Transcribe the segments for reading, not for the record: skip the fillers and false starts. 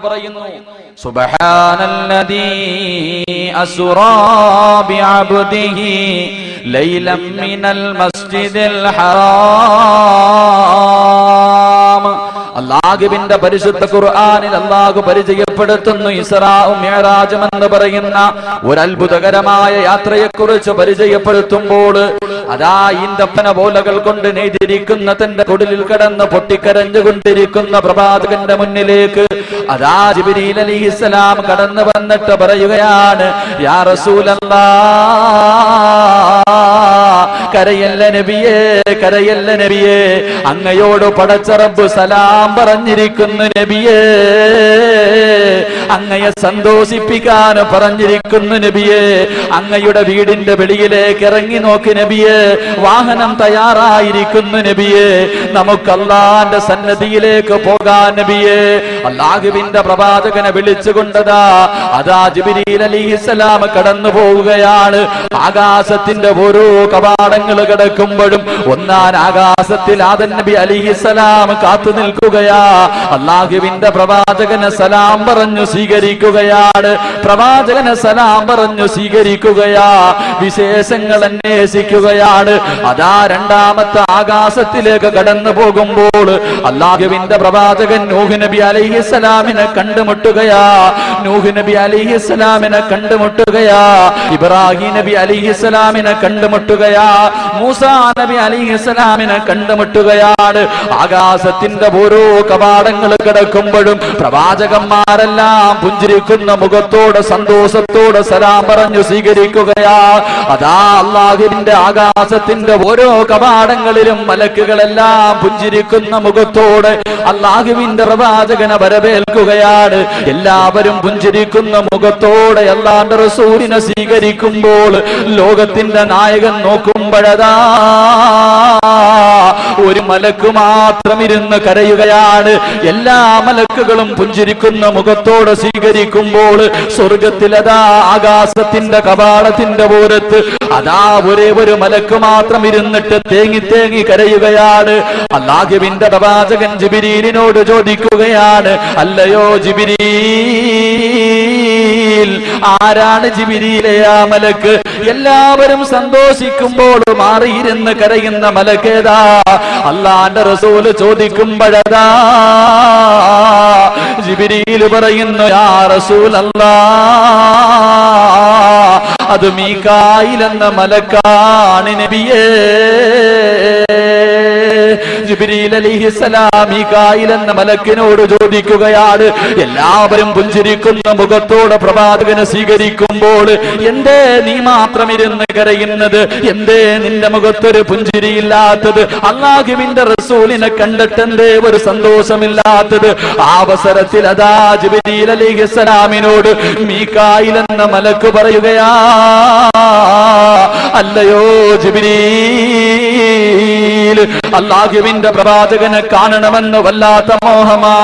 പറയുന്നു സുബ്ഹാനല്ലദീ അസ്റാ ബിഅബ്ദിഹി ലൈലൻ മിനൽ മസ്ജിദിൽ ഹറാം. അല്ലാഹുവിന്റെ പരിശുദ്ധ ഖുർആനിൽ അല്ലാഹു പരിചയപ്പെടുത്തുന്നു ഇസ്രാഉം മിഅ്റാജും എന്ന് പറയുന്ന ഒരു അത്ഭുതകരമായ യാത്രയെക്കുറിച്ച് പരിചയപ്പെടുത്തുമ്പോൾ അതാ ഈന്തപ്പന പോലകൾ കൊണ്ട് നെയ്തിരിക്കുന്ന തന്റെ കുടിലിൽ കിടന്ന് പൊട്ടിക്കരഞ്ഞുകൊണ്ടിരിക്കുന്ന പ്രവാചകന്റെ മുന്നിലേക്ക് അതാ ജിബ്രീൽ അലൈഹിസ്സലാം കടന്നു വന്നിട്ട് പറയുകയാണ്, യാ റസൂലല്ലാഹ്, കരയല്ല നബിയേ, കരയല്ല നബിയേ, അങ്ങയോട് പടച്ച റബ്ബ് സലാം പറഞ്ഞിരിക്കുന്നു നബിയേ, അങ്ങയെ സന്തോഷിപ്പിക്കാൻ പറഞ്ഞിരിക്കുന്നു നബിയേ, അങ്ങയുടെ വീടിന്റെ വെളിയിലേക്ക് ഇറങ്ങി നോക്കി നബിയേ, വാഹനം തയ്യാറായിരിക്കുന്നു നബിയേ, നമുക്ക് അല്ലാഹുവിന്റെ സന്നിധിയിലേക്ക് പോകാൻ നബിയേ. അല്ലാഹുവിന്റെ പ്രവാചകനെ വിളിച്ചുകൊണ്ടതാ അതാ ജിബ്രീൽ അലൈഹിസ്സലാം കടന്നു പോവുകയാണ്. ആകാശത്തിന്റെ ഓരോ കവാടങ്ങൾ കിടക്കുമ്പോഴും ഒന്നാൻ ആകാശത്തിൽ ആദം നബി അലൈഹിസ്സലാം കാത്തു നിൽക്കുകയാ. അല്ലാഹുവിന്റെ പ്രവാചകനെ സലാം പറഞ്ഞു സ്വീകരിക്കുകയാണ്. പ്രവാചകനെ സലാം പറഞ്ഞു സ്വീകരിക്കുകയാ. വിശേഷങ്ങൾ അന്വേഷിക്കുകയാണ്. അതാ രണ്ടാമത്തെ ആകാശത്തിലേക്ക് കടന്നു പോകുമ്പോൾ അല്ലാഹുവിന്റെ പ്രവാചകൻ നൂഹ് നബി അലൈഹിസ്സലാമിനെ കണ്ടുമുട്ടുകയാ. നൂഹ് നബി അലൈഹിസ്സലാമിനെ കണ്ടുമുട്ടുകയാ. ഇബ്രാഹിം നബി അലൈഹിസ്സലാമിനെ കണ്ടുമുട്ടുകയാ. മൂസാ നബി അലൈഹിസ്സലാമിനെ കണ്ടുമുട്ടുകയാണ്. ആകാശത്തിന്റെ ഓരോ കവാടങ്ങൾ കിടക്കുമ്പോഴും പ്രവാചകന്മാരെല്ലാം പുഞ്ചിരിക്കുന്ന മുഖത്തോടെ സന്തോഷത്തോടെ സലാം പറഞ്ഞു സ്വീകരിക്കുകയാ. അതാ അല്ലാഹുവിന്റെ ആകാശത്തിന്റെ ഓരോ കവാടങ്ങളിലും മലക്കുകളെല്ലാം പുഞ്ചിരിക്കുന്ന മുഖത്തോടെ അല്ലാഹുവിന്റെ പ്രവാചകനെ വരവേൽക്കുകയാണ്. എല്ലാവരും പുഞ്ചിരിക്കുന്ന മുഖത്തോടെ അല്ലാഹുവിന്റെ റസൂലിനെ സ്വീകരിക്കുമ്പോൾ ലോകത്തിന്റെ നായകൻ നോക്കുമ്പോഴതാ ഒരു മലക്ക് മാത്രം ഇരുന്ന് കരയുകയാണ്. എല്ലാ മലക്കുകളും പുഞ്ചിരിക്കുന്ന മുഖത്തോടെ സ്വീകരിക്കുമ്പോൾ സ്വർഗത്തിലതാ ആകാശത്തിന്റെ കവാടത്തിന്റെ ഓരത്ത് അതാ ഒരേ ഒരു മലക്ക് മാത്രം ഇരുന്നിട്ട് തേങ്ങി തേങ്ങി കരയുകയാണ്. അല്ലാഹുവിന്റെ പ്രവാചകൻ ജിബ്രീലിനോട് ചോദിക്കുകയാണ്, അല്ലയോ ജിബ്രീൽ, ആരാണ് ജിബ്രീലേ ആ മലക്ക്? എല്ലാവരും സന്തോഷിക്കുമ്പോൾ മാറിയിരുന്ന് കരയുന്ന മലക്കേതാ? അല്ലാഹുവിന്റെ റസൂൽ ചോദിക്കുമ്പോഴതാ ജിബ്രീൽ പറയുന്നു, യാ റസൂലല്ലാഹ്, അത് മീകായിൽ എന്ന മലക്കാണ് നബിയേ. ജിബ്രീൽ അലൈഹിസ്സലാം മീകായിൽ എന്ന മലക്കിനോട് ചോദിക്കുകയാണ്, എല്ലാവരും പുഞ്ചിരിക്കുന്ന മുഖത്തോടെ പ്രവാചകനെ സ്വീകരിക്കുമ്പോൾ എന്തേ നീ മാത്രം ഇരുന്ന് കരയുന്നത്? എന്തേ നിന്റെ മുഖത്തൊരു പുഞ്ചിരിയില്ലാത്തത്? അല്ലാഹുവിന്റെ റസൂലിനെ കണ്ടിട്ട് എന്തേ ഒരു സന്തോഷമില്ലാത്തത്? ആ അവസരത്തിൽ അതാ ജിബ്രീൽ അലൈഹിസ്സലാമിനോട് മീകായിൽ എന്ന മലക്ക് പറയുകയാ, അല്ലയോ ജിബ്രീൽ, അല്ലാഹുവിന്റെ പ്രവാചകനെ കാണണമെന്ന് വല്ലാത്ത മോഹമാ,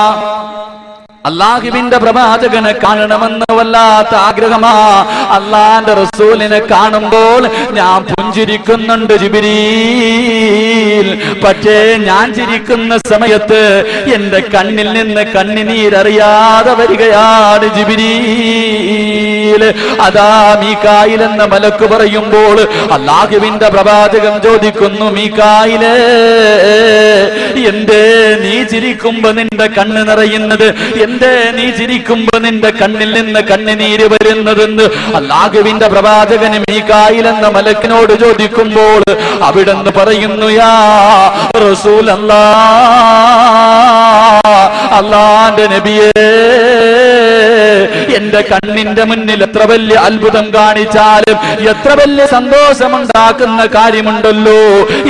അല്ലാഹുവിന്റെ പ്രവാചകനെ കാണണമെന്ന് വല്ലാത്ത ആഗ്രഹമാ. അല്ലാഹുവിന്റെ റസൂലിനെ കാണുമ്പോൾ ഞാൻ പുഞ്ചിരിക്കുന്നുണ്ട് ജിബ്രീൽ, പക്ഷേ ഞാൻ ചിരിക്കുന്ന സമയത്ത് എന്റെ കണ്ണിൽ നിന്ന് കണ്ണിനീരറിയാതെ വരികയാണ് ജിബ്രീൽ. അതാ മീകായിൽ എന്ന മലക്ക് പറയുമ്പോൾ അല്ലാഹുവിന്റെ പ്രവാചകൻ ചോദിക്കുന്നു, മീകായിലേ, എന്തേ നീ ചിരിക്കുമ്പോ നിന്റെ കണ്ണ് നിറയുന്നത്? എന്തേ നീ ചിരിക്കുമ്പോ നിന്റെ കണ്ണിൽ നിന്ന് കണ്ണുനീര് വരുന്നതെന്ന് അല്ലാഹുവിന്റെ പ്രവാചകൻ മീകായിൽ എന്ന മലക്കിനോട് ചോദിക്കുമ്പോൾ അവിടെന്ന് പറയുന്നു, യാ റസൂലല്ലാഹ്, അല്ലാഹുവിന്റെ നബിയേ, എന്റെ കണ്ണിന്റെ മുന്നിൽ എത്ര വലിയ അത്ഭുതം കാണിച്ചാലും എത്ര വലിയ സന്തോഷമുണ്ടാക്കുന്ന കാര്യമുണ്ടല്ലോ,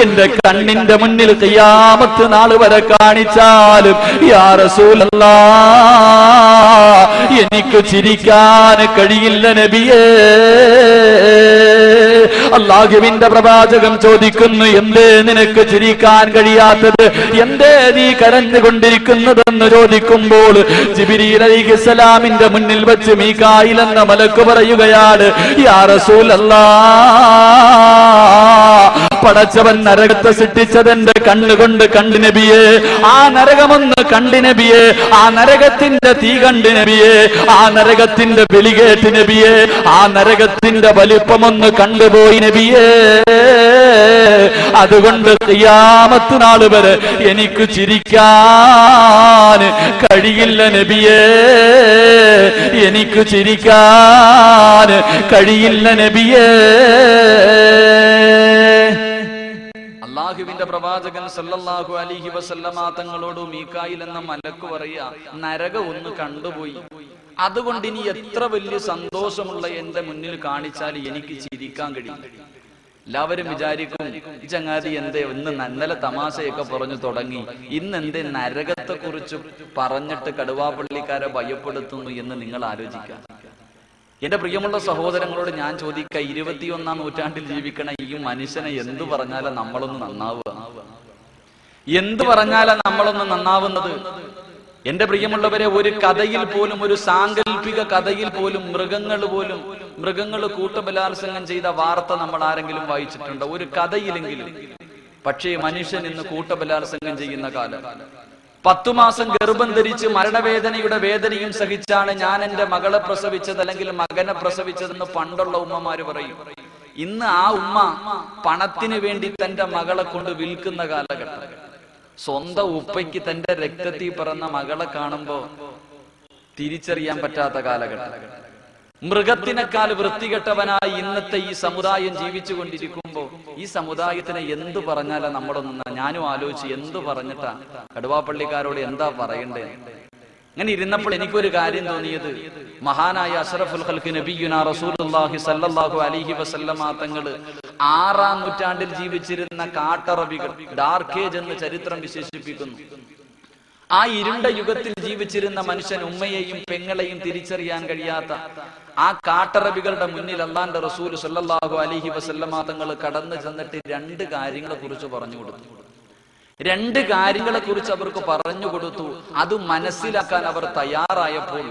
എന്റെ കണ്ണിന്റെ മുന്നിൽ ഖിയാമത്ത് നാൾ വരെ കാണിച്ചാലും യാ റസൂലല്ലാഹ്, എനിക്ക് ചിരിക്കാൻ കഴിയില്ല നബിയേ. അല്ലാഹുവിന്റെ പ്രവാചകൻ ചോദിക്കുന്നു, എന്തേ നിനക്ക് ചിരിക്കാൻ കഴിയാത്തത്? എന്തേ നീ കരഞ്ഞുകൊണ്ടിരിക്കുന്നതെന്ന് ചോദിക്കുമ്പോൾ ജിബ്രീൽ അലൈഹിസ്സലാമിന്റെ മുന്നിൽ വെച്ച് മീകായിൽ എന്ന മലക്ക് പറയുകയാണ്, യാ റസൂലല്ലാഹ്, പടച്ചവൻ നരകത്തെ സൃഷ്ടിച്ചതെന്റെ കണ്ണുകൊണ്ട് കണ്ടു നബിയെ. ആ നരകമൊന്ന് കണ്ടു നബിയെ. ആ നരകത്തിന്റെ തീ കണ്ടു നബിയെ. ആ നരകത്തിന്റെ ബലി കേട്ട് നബിയെ. ആ നരകത്തിന്റെ വലിപ്പമൊന്ന് കണ്ടുപോയി നബിയെ. അതുകൊണ്ട് ഖിയാമത്ത് നാൾ വരെ എനിക്ക് ചിരിക്കാൻ കഴിയില്ല നബിയേ. എനിക്ക് ചിരിക്കാൻ കഴിയില്ല നബിയേ. അല്ലാഹുവിന്റെ പ്രവാചകൻ സല്ലല്ലാഹു അലൈഹി വസല്ലമ തങ്ങളോട് മീകായിൽ എന്ന മലക്ക് പറയാ, നരകം ഒന്ന് കണ്ടുപോയി, അതുകൊണ്ട് ഇനി എത്ര വലിയ സന്തോഷമുള്ള എന്റെ മുന്നിൽ കാണിച്ചാൽ എനിക്ക് ചിരിക്കാൻ കഴിയില്ല. എല്ലാവരും വിചാരിക്കും, ചങ്ങാതി എന്തേ ഇന്ന് നന്നലെ തമാശയൊക്കെ പറഞ്ഞു തുടങ്ങി, ഇന്ന് എന്തേ നരകത്തെ കുറിച്ച് പറഞ്ഞിട്ട് കടുവാപ്പള്ളിക്കാരെ ഭയപ്പെടുത്തുന്നു എന്ന് നിങ്ങൾ ആലോചിക്കാം. എന്റെ പ്രിയമുള്ള സഹോദരങ്ങളോട് ഞാൻ ചോദിക്ക, 21-ാം നൂറ്റാണ്ടിൽ ജീവിക്കണ ഈ മനുഷ്യനെ എന്തു പറഞ്ഞാലാ നമ്മളൊന്ന് നന്നാവുക? എന്തു പറഞ്ഞാലാ നമ്മളൊന്ന് നന്നാവുന്നത്? എന്റെ പ്രിയമുള്ളവരെ, ഒരു കഥയിൽ പോലും, ഒരു സാങ്കല്പിക കഥയിൽ പോലും മൃഗങ്ങൾ കൂട്ടബലാത്സംഗം ചെയ്ത വാർത്ത നമ്മൾ ആരെങ്കിലും വായിച്ചിട്ടുണ്ടോ? ഒരു കഥയിലെങ്കിലും. പക്ഷേ മനുഷ്യൻ ഇന്ന് കൂട്ടബലാത്സംഗം ചെയ്യുന്ന കാലം. 10 മാസം ഗർഭം ധരിച്ച് മരണവേദനയുടെ വേദനയും സഹിച്ചാണ് ഞാൻ എന്റെ മകളെ പ്രസവിച്ചത് അല്ലെങ്കിൽ മകനെ പ്രസവിച്ചതെന്ന് പണ്ടുള്ള ഉമ്മമാര് പറയും. ഇന്ന് ആ ഉമ്മ പണത്തിന് വേണ്ടി തന്റെ മകളെ കൊണ്ട് വിൽക്കുന്ന കാലഘട്ടം. സ്വന്തം ഉപ്പയ്ക്ക് തന്റെ രക്തത്തിൽ പിറന്ന മകളെ കാണുമ്പോ തിരിച്ചറിയാൻ പറ്റാത്ത കാലഘട്ടം. മൃഗത്തിനേക്കാൾ വൃത്തികെട്ടവനായി ഇന്നത്തെ ഈ സമുദായം ജീവിച്ചു കൊണ്ടിരിക്കുമ്പോ ഈ സമുദായത്തിനെ എന്തു പറഞ്ഞാലാ നമ്മളൊന്നും, ഞാനും ആലോചിച്ച് എന്തു പറഞ്ഞിട്ടാ കടുവാപ്പള്ളിക്കാരോട് എന്താ പറയണ്ടേ? അങ്ങനെ ഇരുന്നപ്പോൾ എനിക്കൊരു കാര്യം തോന്നിയത്, മഹാനായ അഷ്റഫുൽ ഖൽഖ് നബിയുനാ റസൂലുള്ളാഹി സ്വല്ലല്ലാഹു അലൈഹി വസല്ലമ തങ്ങള് 6-ാം നൂറ്റാണ്ടിൽ ജീവിച്ചിരുന്ന കാട്ടറബികൾ, ഡാർക്ക് ഏജ് എന്ന് ചരിത്രം വിശേഷിപ്പിക്കുന്നു. ആ ഇരുണ്ട യുഗത്തിൽ ജീവിച്ചിരുന്ന മനുഷ്യൻ ഉമ്മയെയും പെങ്ങളെയും തിരിച്ചറിയാൻ കഴിയാത്ത ആ കാട്ടറബികളുടെ മുന്നിൽ അല്ലാഹുവിന്റെ റസൂൽ സ്വല്ലല്ലാഹു അലൈഹി വസല്ലമ തങ്ങൾ കടന്നു ചെന്നിട്ട് 2 കാര്യങ്ങളെ കുറിച്ച് പറഞ്ഞു കൊടുത്തു. 2 കാര്യങ്ങളെ കുറിച്ച് അവർക്ക് പറഞ്ഞു കൊടുത്തു. അത് മനസ്സിലാക്കാൻ അവർ തയ്യാറായപ്പോൾ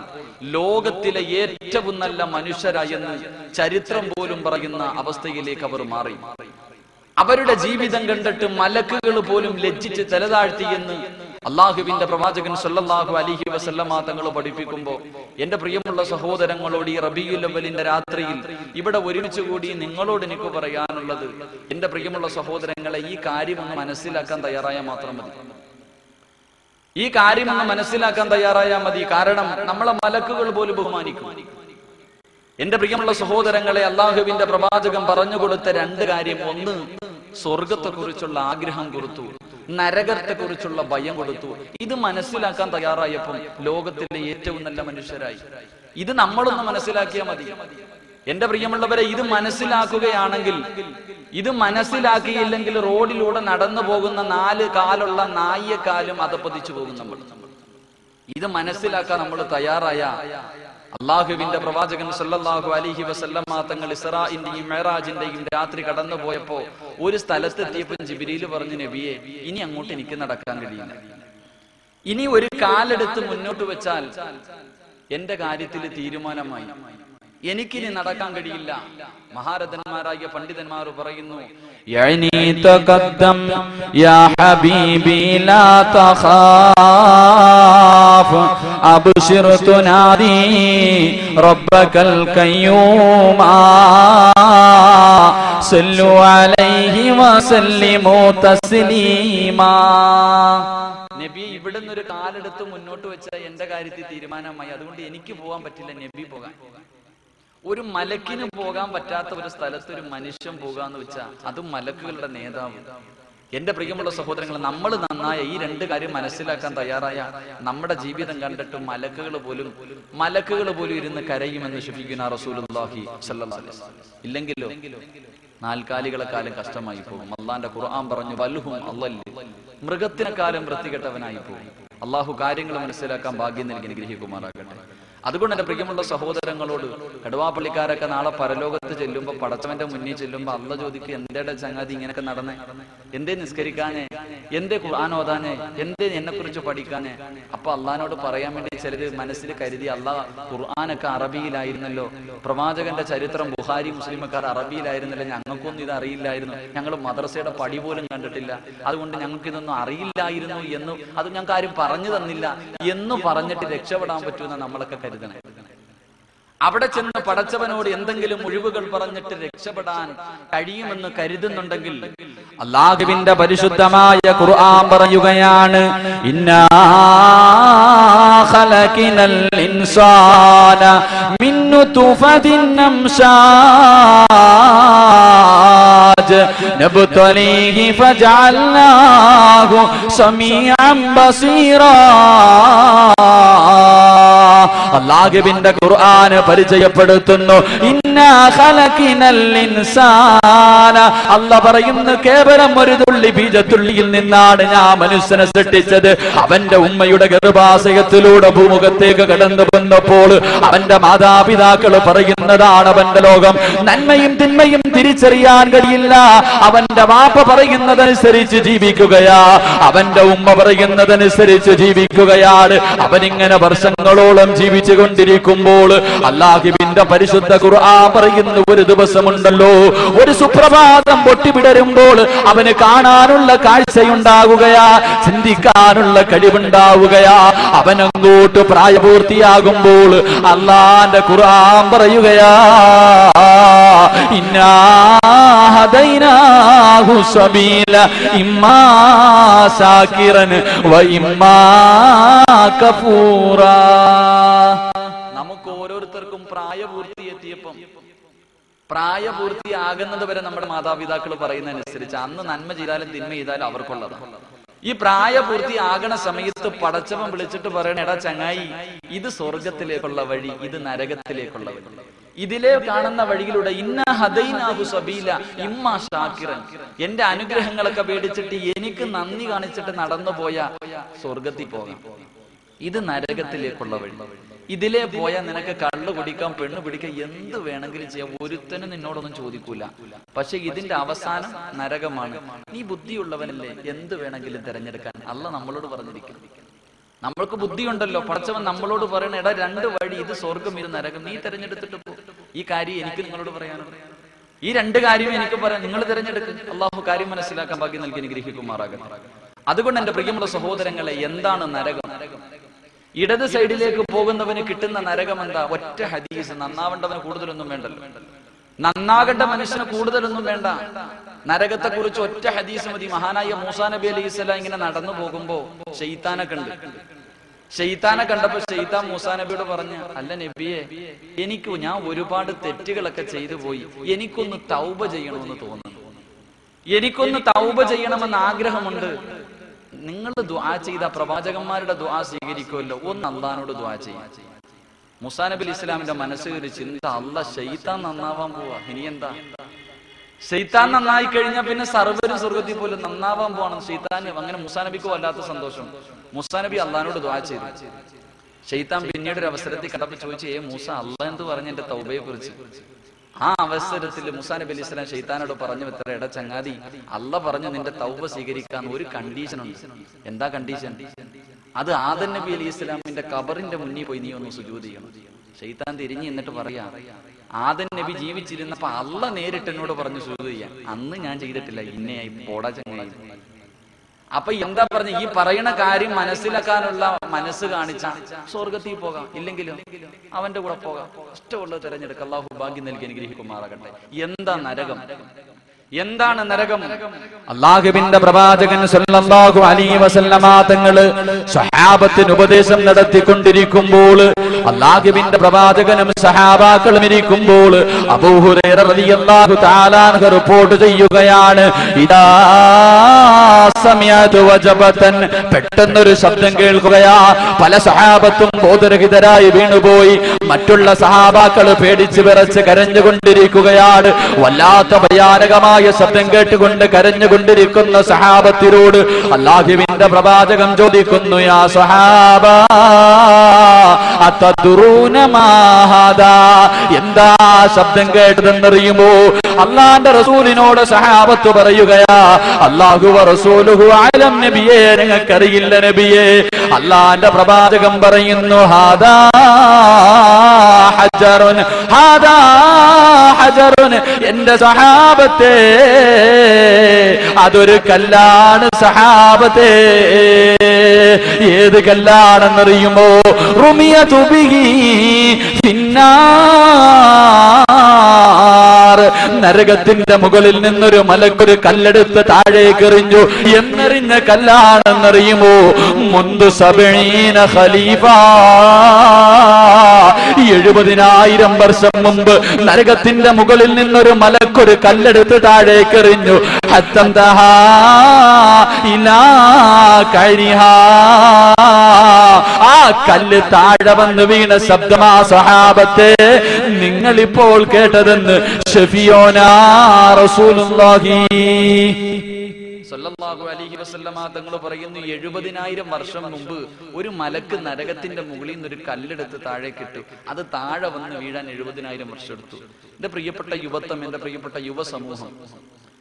ലോകത്തിലെ ഏറ്റവും നല്ല മനുഷ്യരായെന്ന് ചരിത്രം പോലും പറയുന്ന അവസ്ഥയിലേക്ക് അവർ മാറി. അവരുടെ ജീവിതം കണ്ടിട്ട് മലക്കുകൾ പോലും ലജ്ജിച്ച് തലതാഴ്ത്തിയെന്ന് അള്ളാഹുവിന്റെ പ്രവാചകൻ സല്ലല്ലാഹു അലൈഹി വസല്ലമ തങ്ങൾ പഠിപ്പിക്കുമ്പോൾ എന്റെ പ്രിയമുള്ള സഹോദരങ്ങളോട് ഈ റബീഉൽ അവ്വലിന്റെ രാത്രിയിൽ ഇവിടെ ഒരുമിച്ച് കൂടി നിങ്ങളോട് എനിക്ക് പറയാനുള്ളത്, എന്റെ പ്രിയമുള്ള സഹോദരങ്ങളെ, ഈ കാര്യം ഒന്ന് മനസ്സിലാക്കാൻ തയ്യാറായാൽ മാത്രം മതി. ഈ കാര്യം ഒന്ന് മനസ്സിലാക്കാൻ തയ്യാറായാൽ മതി. കാരണം നമ്മളെ മലക്കുകൾ പോലും ബഹുമാനിക്കും. എന്റെ പ്രിയമുള്ള സഹോദരങ്ങളെ, അള്ളാഹുവിന്റെ പ്രവാചകൻ പറഞ്ഞു കൊടുത്ത 2 കാര്യം, ഒന്ന് സ്വർഗത്തെ കുറിച്ചുള്ള ആഗ്രഹം കൊടുത്തു, നരകത്തെ കുറിച്ചുള്ള ഭയം കൊടുത്തു. ഇത് മനസ്സിലാക്കാൻ തയ്യാറായപ്പോൾ ലോകത്തിലെ ഏറ്റവും നല്ല മനുഷ്യരായി. ഇത് നമ്മളൊന്ന് മനസ്സിലാക്കിയാൽ മതി. എന്റെ പ്രിയമുള്ളവരെ, ഇത് മനസ്സിലാക്കുകയാണെങ്കിൽ, ഇത് മനസ്സിലാക്കിയില്ലെങ്കിൽ റോഡിലൂടെ നടന്നു പോകുന്ന 4 കാലുള്ള നായക്കാലും അധപ്പതിച്ചു പോകും നമ്മൾ. ഇത് മനസ്സിലാക്കാൻ നമ്മൾ തയ്യാറായ അള്ളാഹുവിന്റെ പ്രവാചകൻ സല്ലല്ലാഹു അലൈഹി വസല്ലമ തങ്ങൾ ഇസ്രാഇന്റെയും മിഅ്റാജിന്റെയും രാത്രി കടന്നു പോയപ്പോ ഒരു സ്ഥലത്തെത്തിയപ്പോൾ ജിബ്രീൽ പറഞ്ഞു, നബിയെ, ഇനി അങ്ങോട്ട് എനിക്ക് നടക്കാൻ കഴിയില്ല. ഇനി ഒരു കാലെടുത്ത് മുന്നോട്ട് വെച്ചാൽ എന്റെ കാര്യത്തിൽ തീരുമാനമായി, എനിക്കിനി നടക്കാൻ കഴിയില്ല. മഹാരഥന്മാരായ പണ്ഡിതന്മാർ പറയുന്നു, യഅനി തഖദ്ദം യാ ഹബീബി ലാ തഖാഫ് അബ്ശിർ തുനാദി റബ്ബകൽ ഖയ്യൂമാ സല്ലു അലൈഹി വസല്ലിമു തസ്ലീമാ. നബി, ഇവിടുന്ന് ഒരു കാലെടുത്ത് മുന്നോട്ട് വെച്ചാൽ എന്റെ കാര്യത്തിൽ തീരുമാനമായി, അതുകൊണ്ട് എനിക്ക് പോകാൻ പറ്റില്ല, നബി പോകാൻ. ഒരു മലക്കിന് പോകാൻ പറ്റാത്ത ഒരു സ്ഥലത്ത് ഒരു മനുഷ്യൻ പോകാന്ന് വെച്ചാൽ അതും മലക്കുകളുടെ നേതാവ്. എന്റെ പ്രിയമുള്ള സഹോദരങ്ങൾ, നമ്മൾ നന്നായ ഈ 2 കാര്യം മനസ്സിലാക്കാൻ തയ്യാറായ നമ്മുടെ ജീവിതം കണ്ടിട്ട് മലക്കുകൾ പോലും ഇരുന്ന് കരയുമെന്ന് ശഫീഖുനാ റസൂലുള്ളാഹി സ്വല്ലല്ലാഹു അലൈഹി വസല്ലം. ഇല്ലെങ്കിലോ 4 കാലികളെക്കാലം കഷ്ടമായി പോകും. അള്ളാന്റെ ഖുർആൻ പറഞ്ഞു, വൽഹും അള്ളല്, മൃഗത്തിനെക്കാലം വൃത്തികെട്ടവനായി പോകും. അള്ളാഹു കാര്യങ്ങൾ മനസ്സിലാക്കാൻ ഭാഗ്യം നൽകി അനുഗ്രഹിക്കുമാറാകട്ടെ. അതുകൊണ്ട് എന്റെ പ്രിയമുള്ള സഹോദരങ്ങളോട്, കടുവാപ്പള്ളിക്കാരൊക്കെ നാളെ പരലോകത്ത് ചെല്ലുമ്പോ, പടച്ചവന്റെ മുന്നിൽ ചെല്ലുമ്പോ അള്ള ചോദിക്കുക, എന്തേടെ ചങ്ങാതി ഇങ്ങനെയൊക്കെ നടന്നേ? എന്തേ നിസ്കരിക്കാന്, എന്തേ ഖുർആൻ ഓതാന്, എന്തേ എന്നെ കുറിച്ച് പഠിക്കാന്? അപ്പൊ അള്ളഹാനോട് പറയാൻ വേണ്ടി ചിലര് മനസ്സിൽ കരുതി, അള്ളാഹ് ഖുർആനൊക്കെ അറബിയിലായിരുന്നല്ലോ, പ്രവാചകന്റെ ചരിത്രം ബുഖാരി മുസ്ലിമൊക്കെ അറബിയിലായിരുന്നല്ലോ, ഞങ്ങൾക്കൊന്നും ഇത് അറിയില്ലായിരുന്നു, ഞങ്ങൾ മദ്രസയുടെ പടി പോലും കണ്ടിട്ടില്ല, അതുകൊണ്ട് ഞങ്ങൾക്ക് ഇതൊന്നും അറിയില്ലായിരുന്നു എന്ന്, അത് ഞങ്ങൾക്ക് ആരും പറഞ്ഞു തന്നില്ല എന്ന് പറഞ്ഞിട്ട് രക്ഷപ്പെടാൻ പറ്റുമെന്ന് നമ്മളൊക്കെ കരുതണം. അവിടെ ചെന്ന് പടച്ചവനോട് എന്തെങ്കിലും ഒഴിവുകൾ പറഞ്ഞിട്ട് രക്ഷപ്പെടാൻ കഴിയുമെന്ന് കരുതുന്നുണ്ടെങ്കിൽ അല്ലാഹുവിന്റെ പരിശുദ്ധമായ ഖുർആൻ പറയുകയാണ്, ഇന്നാ ഖലഖനൽ ഇൻസാന മിൻ നുത്ഫത്തിൻ അംശാജ് നബ്തലീഹി ഫജഅൽനാഹു സമീഅൻ ബസീറാ. അല്ലാഹുവിന്റെ ഖുർആൻ പരിചയപ്പെടുത്തുന്നു, ഇന്നാ ഖലഖനൽ ഇൻസാന. അല്ലാഹ് പറയുന്നു, കേവലം ഒരു തുള്ളി ബീജത്തുള്ളിയിൽ നിന്നാണ് ഞാൻ മനുഷ്യനെ സൃഷ്ടിച്ചത്. അവന്റെ ഉമ്മയുടെ ഗർഭാശയത്തിലൂടെ ഭൂമുഖത്തേക്ക് കടന്നു വന്നപ്പോൾ അവന്റെ മാതാപിതാക്കൾ പറയുന്നതാണ് അവന്റെ ലോകം. നന്മയും തിന്മയും തിരിച്ചറിയാൻ കഴിയില്ല. അവന്റെ വാപ്പ പറയുന്നതനുസരിച്ച് ജീവിക്കുകയാ, അവന്റെ ഉമ്മ പറയുന്നതനുസരിച്ച് ജീവിക്കുകയാണ്. അവനിങ്ങനെ വർഷങ്ങളോളം ജീവിച്ചു കൊണ്ടിരിക്കുമ്പോൾ അല്ലാഹുവിന്റെ പരിശുദ്ധ ഖുർആൻ പറയുന്നു, ഒരു ദിവസമുണ്ടല്ലോ, ഒരു സുപ്രഭാതം പൊട്ടിവിടരുമ്പോൾ അവന് കാണാനുള്ള കാഴ്ചയുണ്ടാവുകയാ, ചിന്തിക്കാനുള്ള കഴിവുണ്ടാവുകയാ. അവനങ്ങോട്ട് പ്രായപൂർത്തിയാകുമ്പോൾ അല്ലാഹുവിന്റെ ഖുർആൻ പറയുകയാ, ഇന്നാ ഹദൈനാഹു സബീല ഇമ്മാ ശാകിറൻ വ ഇമ്മാ കഫൂറാ. നമുക്ക് ഓരോരുത്തർക്കും പ്രായപൂർത്തിയെത്തിയപ്പം, പ്രായപൂർത്തിയാകുന്നത് വരെ നമ്മുടെ മാതാപിതാക്കൾ പറയുന്നതനുസരിച്ച് അന്ന് നന്മ ചെയ്താലും തിന്മ ചെയ്താലും അവർക്കുള്ളതാണ്. ഈ പ്രായപൂർത്തിയാകണ സമയത്ത് പടച്ചവൻ വിളിച്ചിട്ട് പറയണ, എടാ ചങ്ങായി, ഇത് സ്വർഗത്തിലേക്കുള്ള വഴി, ഇത് നരകത്തിലേക്കുള്ള വഴി, ഇതിലെ കാണുന്ന വഴിയിലൂടെ ഇന്ന ഹദൈനാഹു സബീല ഇമ്മാ ശാകിറൻ, എന്റെ അനുഗ്രഹങ്ങളൊക്കെ പേടിച്ചിട്ട് എനിക്ക് നന്ദി കാണിച്ചിട്ട് നടന്നു പോയ സ്വർഗത്തിൽ പോകാം, ഇത് നരകത്തിലേക്കുള്ള വഴി. ഇതിലെ പോയാൽ നിനക്ക് കള്ളു കുടിക്കാം, പെണ്ണ് പിടിക്കാം, എന്ത് വേണമെങ്കിലും ചെയ്യാം, ഒരുത്തനും നിന്നോടൊന്നും ചോദിക്കൂല. പക്ഷെ ഇതിന്റെ അവസാനം നരകമാണ്. നീ ബുദ്ധിയുള്ളവനല്ലേ, എന്ത് വേണമെങ്കിലും തിരഞ്ഞെടുക്കാൻ അല്ലാഹ് നമ്മളോട് പറഞ്ഞിരിക്കും. നമ്മൾക്ക് ബുദ്ധിയുണ്ടല്ലോ, പടച്ചവൻ നമ്മളോട് പറയണ, എടാ രണ്ട് വഴി, ഇത് സ്വർഗം ഇത് നരകം, നീ തിരഞ്ഞെടുത്തിട്ട് പോ. ഈ കാര്യം എനിക്ക് നിങ്ങളോട് പറയാനുണ്ട്, ഈ രണ്ട് കാര്യം എനിക്ക് പറയാം, നിങ്ങൾ തിരഞ്ഞെടുക്കും. അള്ളാഹു കാര്യം മനസ്സിലാക്കാൻ ഭാഗ്യം നൽകി അനുഗ്രഹിക്കുമാറാകട്ടെ. അതുകൊണ്ട് എന്റെ പ്രിയമുള്ള സഹോദരങ്ങളെ, എന്താണ് നരകം? ഇടത് സൈഡിലേക്ക് പോകുന്നവന് കിട്ടുന്ന നരകം എന്താ? ഒറ്റ ഹദീസ്. നന്നാവേണ്ടവന് കൂടുതലൊന്നും വേണ്ടല്ലോ, നന്നാകേണ്ട മനുഷ്യന് കൂടുതലൊന്നും വേണ്ട. നരകത്തെ കുറിച്ച് ഒറ്റ ഹദീസ് മതി. മഹാനായ മൂസാ നബി അലൈഹി സ്വലാം ഇങ്ങനെ നടന്നു പോകുമ്പോ ശൈത്താനെ കണ്ടു. ശൈത്താനെ കണ്ടപ്പോ ശൈത്താൻ മൂസാ നബിയോട് പറഞ്ഞു, അല്ല നബിയെ, ഞാൻ ഒരുപാട് തെറ്റുകളൊക്കെ ചെയ്തു പോയി, എനിക്കൊന്ന് തൗബ ചെയ്യണമെന്ന് തോന്നുന്നു, എനിക്കൊന്ന് തൗബ ചെയ്യണമെന്ന് ആഗ്രഹമുണ്ട്. നിങ്ങൾ ദുആ ചെയ്ത പ്രവാചകന്മാരുടെ ദുആ സ്വീകരിക്കുമല്ലോ, ഒന്ന് അള്ളാഹിനോട് ദുആ ചെയ്യാം. മൂസാ നബി അലൈഹി സ്വലാമിന്റെ മനസ്സിൽ ഒരു ചിന്ത, അല്ലാഹ് ശൈത്താൻ നന്നാവാൻ പോവാ, ഇനി എന്താ? ശൈത്താൻ നന്നായി കഴിഞ്ഞാൽ പിന്നെ സർവ്വരും സ്വർഗത്തിൽ പോലും നന്നാവാൻ പോവാണ്. ശൈത്താൻ അങ്ങനെ മൂസാ നബിക്ക് വല്ലാത്ത സന്തോഷം. മൂസാ നബി അള്ളാഹിനോട് ദുആ ചെയ്തു. ശൈത്താൻ പിന്നീട് ഒരു അവസരത്തിൽ കണ്ടപ്പോൾ ചോദിച്ചു, മൂസ, അള്ളാഹ് എന്ത് പറഞ്ഞു എന്റെ തൗബയെ കുറിച്ച്? ആ അവസരത്തിൽ മൂസാ നബി അലൈഹി സ്വലാം ശൈത്താനോട് പറഞ്ഞു, എത്ര എടാ ചങ്ങാതി, അള്ളാഹ് പറഞ്ഞു നിന്റെ തൗബ സ്വീകരിക്കാൻ ഒരു കണ്ടീഷൻ ഉണ്ട്. എന്താ കണ്ടീഷൻ? അത് ആദം നബി അലൈഹി സ്വലാമിന്റെ ഖബറിന്റെ മുന്നിൽ പോയി നീ ഒന്ന് സുജൂദ് ചെയ്യണം. ശൈത്താൻ തിരിഞ്ഞ് എന്നിട്ട് പറയാ, ആദം നബി ജീവിച്ചിരുന്നപ്പോ അള്ളാഹ് നേരിട്ട് എന്നോട് പറഞ്ഞു സുജൂദ് ചെയ്യാൻ, അന്ന് ഞാൻ ചെയ്തിട്ടില്ല, ഇന്നയായി പോടാ ചങ്ങായി. അപ്പൊ എന്താ പറഞ്ഞ, ഈ പറയുന്ന കാര്യം മനസ്സിലാക്കാനുള്ള മനസ്സ് കാണിച്ച സ്വർഗത്തിൽ പോകാം, ഇല്ലെങ്കിലും അവന്റെ കൂടെ പോകാം. ഇഷ്ടമുള്ളത് തിരഞ്ഞെടുക്കുക. അല്ലാഹു ഭാഗ്യം നൽകി അനുഗ്രഹിക്കുമാറാകട്ടെ. എന്താ നരകം? എന്താണ് നരകം? അല്ലാഹുവിന്റെ പ്രവാചകൻ സല്ലല്ലാഹു അലൈഹി വസല്ലമ തങ്ങള് സ്വഹാബത്തിന് ഉപദേശം നടത്തിക്കൊണ്ടിരിക്കുമ്പോൾ, അല്ലാഹുവിന്റെ പ്രവാചകനും സഹാബാക്കളും ഇരിക്കുമ്പോൾ അബൂ ഹുറൈറ റളിയല്ലാഹു തആല അൻഹു റിപ്പോർട്ട് ചെയ്യുകയാണ്, ഇദാ സമിഅതു വജബതൻ, പെട്ടെന്നൊരു ശബ്ദം കേൾക്കുകയാ. പല സഹാബത്തും ബോധരഹിതരായി വീണുപോയി. മറ്റുള്ള സഹാബാക്കൾ പേടിച്ച് വിറച്ച് കരഞ്ഞുകൊണ്ടിരിക്കുകയാണ്. വല്ലാത്ത ഭയാനകമായ ശബ്ദം കേട്ടുകൊണ്ട് കരഞ്ഞുകൊണ്ടിരിക്കുന്ന സഹാബത്തിനോട് അല്ലാഹുവിന്റെ പ്രവാചകൻ ചോദിക്കുന്നു, യാ സഹാബ അതദ്റൂന മാ ഹാദാ, എന്താ ശബ്ദം കേട്ടതെന്നറിയുമോ? അള്ളാന്റെ റസൂലിനോട് സഹാബത്ത് പറയുകയാ, അല്ലാഹു വ റസൂലുഹു അലം നബിയേ, ഞങ്ങൾക്കറിയില്ല നബിയേ. അള്ളാന്റെ പ്രവാചകൻ പറയുന്നു, ഹാദാ ഹജറുൻ, ഹാദാ ഹജറുൻ, എന്റെ സഹാബത്തേ അതൊരു കല്ലാണ് സഹാബത്തേ. ഏത് കല്ലാണെന്നറിയുമോ? റുമിയതു ബിഹി ഫിന്നാർ, നരകത്തിന്റെ മുകളിൽ നിന്നൊരു മലക്കൊരു കല്ലെടുത്ത് താഴേക്ക് എറിഞ്ഞു. എന്നെറിഞ്ഞ കല്ലാണെന്നറിയുമോ? മുൻപ് 70 ഖലീഫ, 70,000 വർഷം മുമ്പ് നരകത്തിന്റെ മുകളിൽ നിന്നൊരു മലക്കൊരു കല്ലെടുത്ത് താഴേക്ക് എറിഞ്ഞു. ഹത്തന്തഹാ ഇലാ കരിഹാ, ആ കല്ല് താഴെ വന്ന് വീണ ശബ്ദമാ സഹാബത്തെ നിങ്ങളിപ്പോൾ കേട്ടതെന്ന് ഷഫിയോനാ റസൂലുള്ളാഹി സല്ലല്ലാഹു അലൈഹി വസല്ലമ തങ്ങൾ പറയുന്നു, 70,000 വർഷം മുമ്പ് ഒരു മലക്ക് നരകത്തിന്റെ മുകളിൽ നിന്ന് ഒരു കല്ലെടുത്ത് താഴേക്കിട്ടു. അത് താഴെ വന്ന് വീഴാൻ 70,000 വർഷം എടുത്തു. എന്റെ പ്രിയപ്പെട്ട യുവത്വം, എന്റെ പ്രിയപ്പെട്ട യുവസമൂഹം,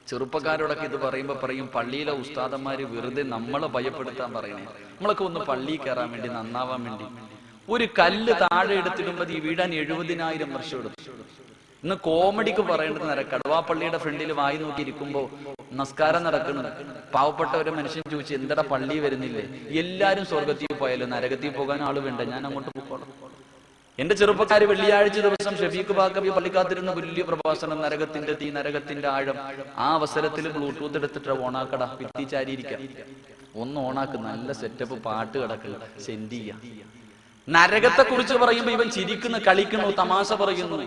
ചെറുപ്പക്കാരോടൊക്കെ ഇത് പറയുമ്പോൾ പറയും, പള്ളിയിലെ ഉസ്താദന്മാര് വെറുതെ നമ്മളെ ഭയപ്പെടുത്താൻ പറയണേ. നമ്മളൊക്കെ ഒന്ന് പള്ളിയിൽ കയറാൻ വേണ്ടി, നന്നാവാൻ വേണ്ടി. ഒരു കല്ല് താഴെ എടുത്തിടുമ്പോൾ ഈ വീഴാൻ 70,000 വർഷം എടുത്തു. ഇന്ന് കോമഡിക്ക് പറയേണ്ടത്, കടുവാപ്പള്ളിയുടെ ഫ്രണ്ടിൽ വായി നോക്കി ഇരിക്കുമ്പോ നമസ്കാരം നടക്കുന്നത്, പാവപ്പെട്ട ഒരു മനുഷ്യൻ ചോദിച്ചു, എന്തടാ പള്ളി വരുന്നില്ലേ? എല്ലാരും സ്വർഗത്തിൽ പോയാലും നരകത്തിൽ പോകാൻ ആള് വേണ്ട, ഞാൻ അങ്ങോട്ട് പോയിക്കോളാം. എന്റെ ചെറുപ്പക്കാര് വെള്ളിയാഴ്ച ദിവസം ഷഫീഖ് ബാക്കബി പള്ളിക്കാത്തിരുന്ന വലിയ പ്രഭാഷണം, നരകത്തിന്റെ തീ, നരകത്തിന്റെ ആഴം. ആ അവസരത്തിൽ ബ്ലൂടൂത്ത് എടുത്തിട്ട് ഓണാക്കട, ഭിത്തിച്ചാരിയിരിക്കാം, ഒന്ന് ഓണാക്ക്, നല്ല സെറ്റപ്പ് പാട്ട് കിടക്കുക, സെൻഡ് ചെയ്യാം. നരകത്തെ കുറിച്ച് പറയുമ്പോ ഇവൻ ചിരിക്കുന്നു, കളിക്കുന്നു, തമാശ പറയുന്നു.